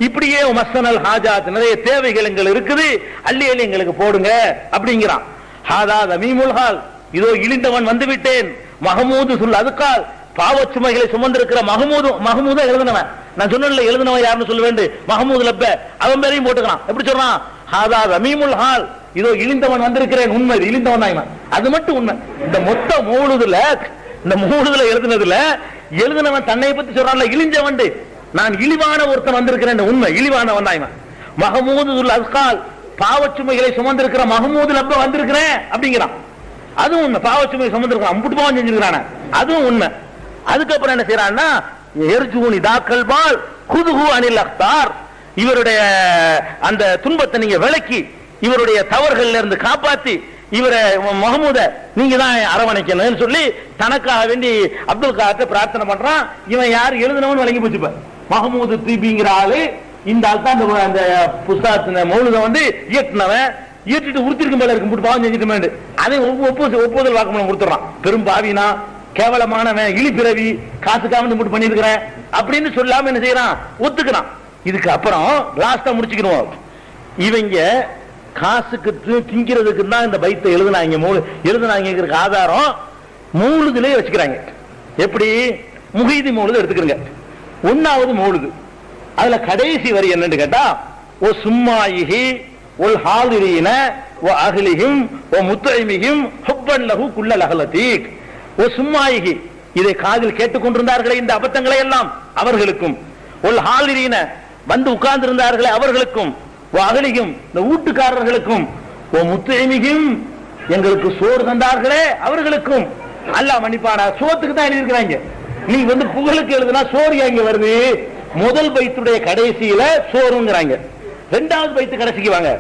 இப்படியே மஸ்ஸனல் ஹாஜாத், நிறைய தேவைகள் எங்களுக்கு இருக்குது, அள்ளி அள்ளி எங்களுக்கு போடுங்க அப்படிங்கிறான். ஹாதா தமீமுல் ஹால், இதோ இழிந்தவன் வந்து விட்டேன். மஹமூது சுல் அதுக்கால், பாவச்சுமைகளை சுமந்திருக்கிற மஹமூத எழுதினவன். நான் சொன்ன எழுதினவன் யாருன்னு சொல்ல வேண்டும், மஹமூது லப்ப, அவன் பேரையும் போட்டுக்கலாம். எப்படி சொல்றான்? ஹாதா தமீமுல் ஹால், இதோ இழிந்தவன் வந்திருக்கிறேன். உண்மை, இழிந்தவன் தான், அது மட்டும் உண்மை. இந்த மொத்த மூடுதுல எழுதுனதுல எழுதினவன் தன்னை பத்தி சொல்றான்ல, இழிஞ்சவன், நான் இழிவான ஒருத்தன் வந்திருக்கிறேன். உண்மை, இழிவானவன் தான். மஹமூது அஸ்கால், பாவச்சுமைகளை சுமந்திருக்கிற மஹமூது லப்ப வந்திருக்கிறேன் அப்படிங்கிறான். அதுவும் உண்மை. பாவச்சுமை சுமந்திருக்கான், அம்புட்டு பாவம் செஞ்சிருக்கிறான, அதுவும் உண்மை. அதுக்கப்புறம் என்ன செய்யறான்னா எர்ஜூனி தாக்கல் பால் குதுஹு அனில் அக்தார், இவருடைய அந்த துன்பத்தை நீங்க விலக்கி இவருடைய தவறுகள்ல இருந்து காப்பாத்தி இவரை மஹமூத நீங்க தான் அரவணைக்கணும்னு சொல்லி தனக்காக வேண்டி அப்துல் காதர் பிரார்த்தனை பண்றான். இவன் யார் எழுதினவன் வழங்கி போச்சுப்ப, மஹமூது தீபிங்கிற ஆளு. இந்த ஆள் தான் அந்த புஸ்தகத்தின மௌலுதை இயக்குனவன். இயற்றிட்டு உறுத்திருக்கும் மேல இருக்கும், பாவம் செஞ்சுட்டு அதை ஒப்புதல் வாக்குமூலம் கொடுத்துறான். பெரும் பாவினா, கேவலமானவன், இழிப்பிறவி, காசுக்காக மட்டும் பண்ணிருக்கிறேன் அப்படின்னு சொல்லாம என்ன செய்யறான், ஒத்துக்கிறான். இதுக்கு அப்புறம் லாஸ்டா முடிச்சுக்கணும். இவங்க காசுக்கு திங்கிறதுக்கு தான் இந்த பைத்தை எழுதுனாங்க. ஆதாரம் மௌலுதிலே வச்சுக்கிறாங்க. எப்படி? முஹீதி மௌலுது எடுத்துக்கிறங்க. 1வது மௌலுது, அதுல கடைசி வரி என்னன்னு கேட்டா, ஓ சும்மாயிஹி ஒல் ஹாதிரீன வ அஹ்லிஹிம் வ முத்இமிஹிம் ஹுப்பன் லஹு குல்ல லஹலதீக். ஓ சும்மாயிஹி, இதை காதில் கேட்டுக்கொண்டிருந்தார்களே இந்த அபத்தங்களை எல்லாம் அவர்களுக்கும், ஒல் ஹாதிரீன வந்து உட்கார்ந்து இருந்தார்களே அவர்களுக்கும், வ அஹ்லிஹிம் இந்த வீட்டுக்காரர்களுக்கும், ஓ முத்இமிஹிம் எங்களுக்கு சோறு தந்தார்களே அவர்களுக்கும். அல்லாஹ் மன்னிப்பானா, சோத்துக்கு தான் எழுதியிருக்கிறாங்க. நீ புகழுக்கு எழுதுனா சோறு எங்க வருது? முதல் பைத்துடைய கடைசியில சோறுங்கிறாங்க. இரண்டாவது பைத்து கடைசிக்கு வாங்க.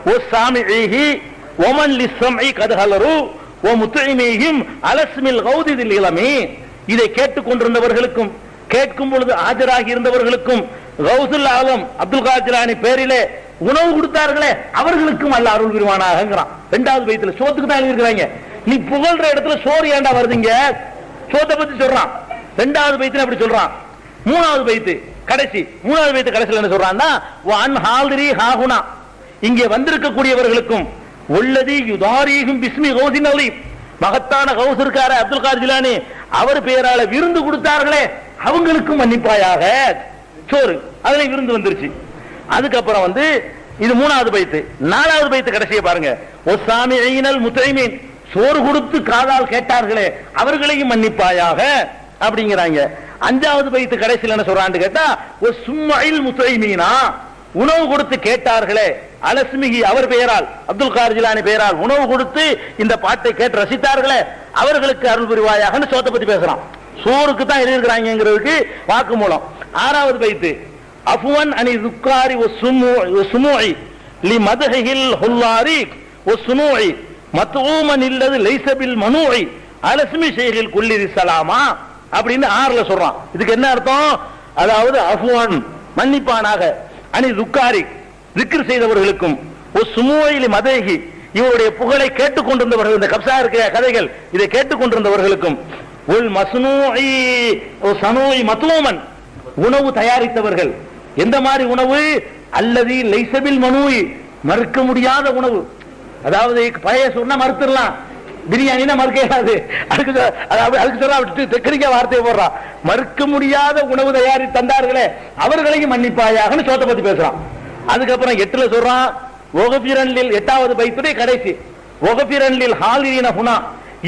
ஓ சாமிஹி ஒமன் லிஸ்ஸம்இ கத்ஹலரு ஓ முத்இமிஹிம் அலஸ்மில் கௌதிதில் இலமி. இதை கேட்டுக் கொண்டிருந்தவர்களுக்கும் கேட்கும் பொழுது ஆஜராகி இருந்தவர்களுக்கும் கௌசுல் ஆலம் அப்துல் காதர் ஜிலானி பேரிலே உணவு கொடுத்தார்களே அவர்களுக்கும் அல்லாஹ் அருள் புரிவானாகங்கறான். இரண்டாவது பைத்துல சோத்துக்கு தான் எழுதிருக்காங்க. நீ புகழ்ற இடத்துல சோறு ஏண்டா வருதுங்க? சோத்தை பத்தி சொல்றான். இரண்டாவது பைத்துல அப்படி சொல்றான். மூணாவது பைத்து கடைசி, மூணாவது பைத்து கடைசியில் என்ன சொல்றான்னா, வன் ஹால்ரி ஹாகுனா, இங்கே வந்திருக்கக்கூடியவர்களுக்கும் உள்ளதி யுதாரிஹும் பிஸ்மி கௌசின் அலி, மகத்தான கௌஸ் இருக்கார அப்துல் காதர் ஜிலானி அவர் பெயரால விருந்து கொடுத்தார்களே அவங்களுக்கும் மன்னிப்பாயாக. சோறு அதுல விருந்து வந்துருச்சு. அதுக்கப்புறம் இது மூணாவது பைத்து. நாலாவது பைத்து கடைசியை பாருங்க. ஒசாமிஈனல் முத்தைமீன், சோறு கொடுத்து காதால் கேட்டார்களே அவர்களையும் மன்னிப்பாயாக அப்படிங்கிறாங்க. அஞ்சாவது பைத்து கடைசியில் என்ன சொல்றான்னு கேட்டா, சும்மைல் முத்தைமீனா, உணவு கொடுத்து கேட்டார்களே அலஸ்மிகி அவர் பெயரால் அப்துல் காதர் ஜிலானி பெயரால் உணவு கொடுத்து இந்த பாட்டை கேட்டு ரசித்தார்களே அவர்களுக்கு அருள் புரிவாயாக சோத்தை பத்தி பேசுறான். சோறுக்கு தான் எழுதியிருக்கிறாங்கிறதுக்கு வாக்கு மூலம். ஆறாவது பைத்து அஃப்வன் அனி துக்காரி வஸ்ஸுமூஇ லிமத்ஹில் ஹுல்லாரி வஸ்ஸுனூஇ மத்ஊமன் இல்லது லைஸ பில் மனூஇ அலஸ்மி ஷைഖில் குல்லி ஸலாமா அப்படின்னு ஆறுல சொல்றான். இதுக்கு என்ன அர்த்தம்? அதாவது அஃப்வன் மன்னிப்பானாக, அனி துக்காரி zikr செய்தவர்களுக்கும் வஸ்ஸுமூஇ லிமத்ஹி இவருடைய புகழை கேட்டுக் கொண்டிருந்தவர்கள், இந்த கப்ஸா இருக்கிற கதைகள் இதை கேட்டுக் கொண்டிருந்தவர்களுக்கும் உல் மஸ்னூஇ சனூஇ மத்ஊமன் உணவு தயாரித்தவர்கள். எந்த மாதிரி உணவு? அல்லதி லைஸ பில் மனூஇ மறுக்க முடியாத உணவு. அதாவது பழைய சொன்னா மறுத்துடலாம், பிரியாணினா மறுக்காது. அதுக்கு சொல்ல டெக்னிக்க வார்த்தையை போடுறான். மறுக்க முடியாத உணவு தயாரி தந்தார்களே அவர்களையும் மன்னிப்பாயாக சோத்தை பத்தி பேசுறான். அதுக்கப்புறம் 8ல சொல்றான், ஒகபிரன்லில் 8வது பைத்துடைய கடைசி, ஒகபிரன்லில் ஹாலிரீன ஹுனா,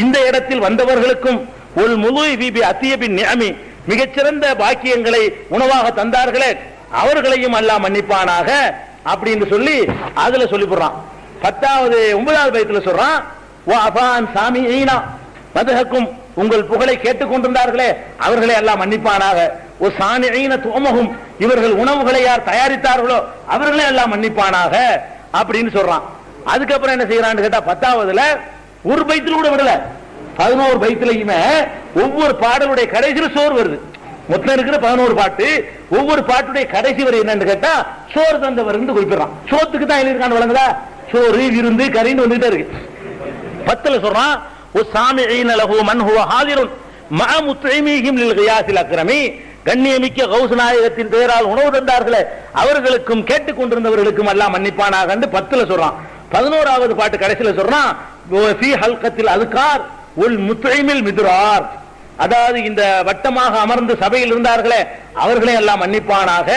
இந்த இடத்தில் வந்தவர்களுக்கும் ஒரு முழு பிபி அத்தியபின் நிஅமி, மிகச்சிறந்த பாக்கியங்களை உணவாக தந்தார்களே அவர்களையும் அல்லாஹ் மன்னிப்பானாக அப்படின்னு சொல்லி அதுல சொல்லி போடுறான். 9வது பைத்துல சொல்றான், வஅஃபான் சாமிஈனா மதஹக்கும், உங்கள் புகழை கேட்டுக் கொண்டிருந்தார்களே அவர்களை அல்லாஹ் மன்னிப்பானாக. ஓ சானிஈன துமஹும், இவர்கள் உணவுகளை யார் தயாரித்தார்களோ அவர்களை எல்லாம் மன்னிப்பானாக அப்படின்னு சொல்றான். அதுக்கப்புறம் என்ன செய்யறான்னு கேட்டா 10வதுல ஒரு பைத்துல கூட விடல, 11 பைத்திலையுமே ஒவ்வொரு பாடலுடைய கடைசியில் சோறு வருது. மொத்தம் இருக்கிற 11 பாட்டு, ஒவ்வொரு பாட்டுடைய கடைசி வரை என்னன்னு கேட்டா சோறு தந்தவர் குறிப்பிடறான். சோத்துக்கு தான் எழுதிருக்கான்னு வழங்குதா, சோறு விருந்து கறின்னு வந்துட்டே இருக்கு. 10ல சொல்றான், ஒசாமிஈன லஹு மன் ஹுவ ஹாதிருன் மஅ முத்இமீஹிம் லில் கியாஸில் அக்ரமி, கண்ணியமிக்க கௌஸ் நாயகத்தின் பெயரால் உணவு தந்தார்களே அவர்களுக்கும் கேட்டுக் கொண்டிருந்தவர்களுக்கும் அல்லாஹ் மன்னிப்பானாக 10ல சொல்றான். 11வது பாட்டு கடைசியில் சொல்றான், ஃபீ ஹல்கத்தில் அஸ்கார் உல் முத்இமில் மிதுரார், அதாவது இந்த வட்டமாக அமர்ந்து சபையில் இருந்தார்களே அவர்களே எல்லாம் மன்னிப்பானாக.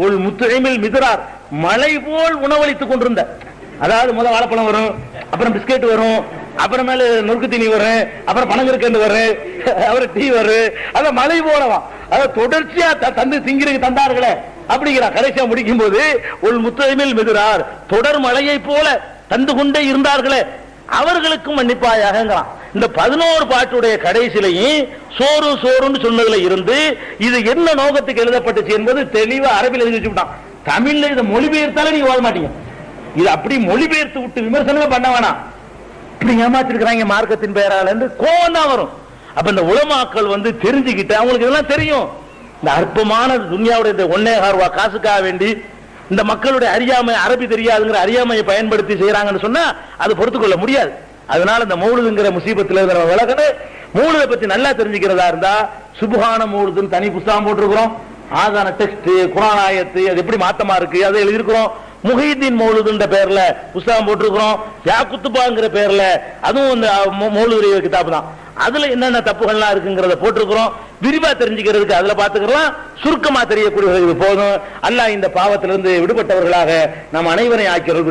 உல் முத்இமில் மிதுரார், மலை போல் உணவளித்துக் கொண்டிருந்த, அதாவது முதல் வாழைப்பழம் வரும், அப்புறம் பிஸ்கெட் வரும், அப்புறமேல நொறுக்கு தீனி வரும், அப்புறம் பனங்கற்கண்டு வரும், அப்புறம் டீ வரும், அத மலை போலவா, அதாவது தொடர்ச்சியா தந்து திங்கிறதுக்கு தந்தார்களே அப்படிங்கிற கடைசியா முடிக்கும் போது உல் முத்இமில் மிதுரார், தொடர் மலையை போல தந்து கொண்டே இருந்தார்களே அவர்களுக்கும் மன்னிப்பாயாக. இந்த 11 பாட்டுடைய கடைசிலையும் சோறு சோறுன்னு சொன்னதுல இருந்து இது என்ன நோக்கத்துக்கு எழுதப்பட்டுச்சு என்பது தெளிவா அரபில் எழுதி வச்சுட்டான். தமிழ்ல இதை மொழிபெயர்த்தாலே நீங்க ஓட மாட்டீங்க. இது அப்படி மொழிபெயர்த்து விட்டு விமர்சனமே பண்ண வேணாம். இப்படி ஏமாத்திருக்கிறாங்க மார்க்கத்தின் பெயரால் என்று கோவம் தான் வரும். அப்ப இந்த உலமாக்கள் தெரிஞ்சுக்கிட்டு அவங்களுக்கு இதெல்லாம் தெரியும். இந்த அற்பமான துன்யாவுடைய 1.25 ரூபா காசுக்காக வேண்டி இந்த மக்களுடைய அறியாமை, அரபி தெரியாதுங்கிற அறியாமையை பயன்படுத்தி செய்யறாங்கன்னு சொன்னா அது பொறுத்துக்கொள்ள முடியாது. அதனால இந்த மௌலுதுங்கிற முசீபத்துல விலகணும். மௌலுதை பத்தி நல்லா தெரிஞ்சுக்கிறதா இருந்தா சுப்ஹான மௌலுதுன்னு தனி புத்தகம் போட்டிருக்கிறோம். ஆதான டெக்ஸ்ட், குர்ஆன் ஆயத்து அது எப்படி மாத்தமா இருக்கு அதை எழுதியிருக்கிறோம். முஹிதீன் மௌலுதுன்ற பேர்ல புத்தகம் போட்டிருக்கிறோம். யாக்குத்துபாங்கிற பேர்ல அதுவும் இந்த மௌலுது கிதாபு தான். அதுல என்னென்ன தப்புகள்லாம் இருக்குங்கிறத போட்டிருக்கிறோம். விரிவா தெரிஞ்சுக்கிறதுக்கு அதுல பாத்துக்கலாம். சுருக்கமா தெரியக்கூடிய போதும். அல்லாஹ் இந்த பாவத்திலிருந்து விடுபட்டவர்களாக நாம் அனைவரையும் ஆக்கியவர்கள்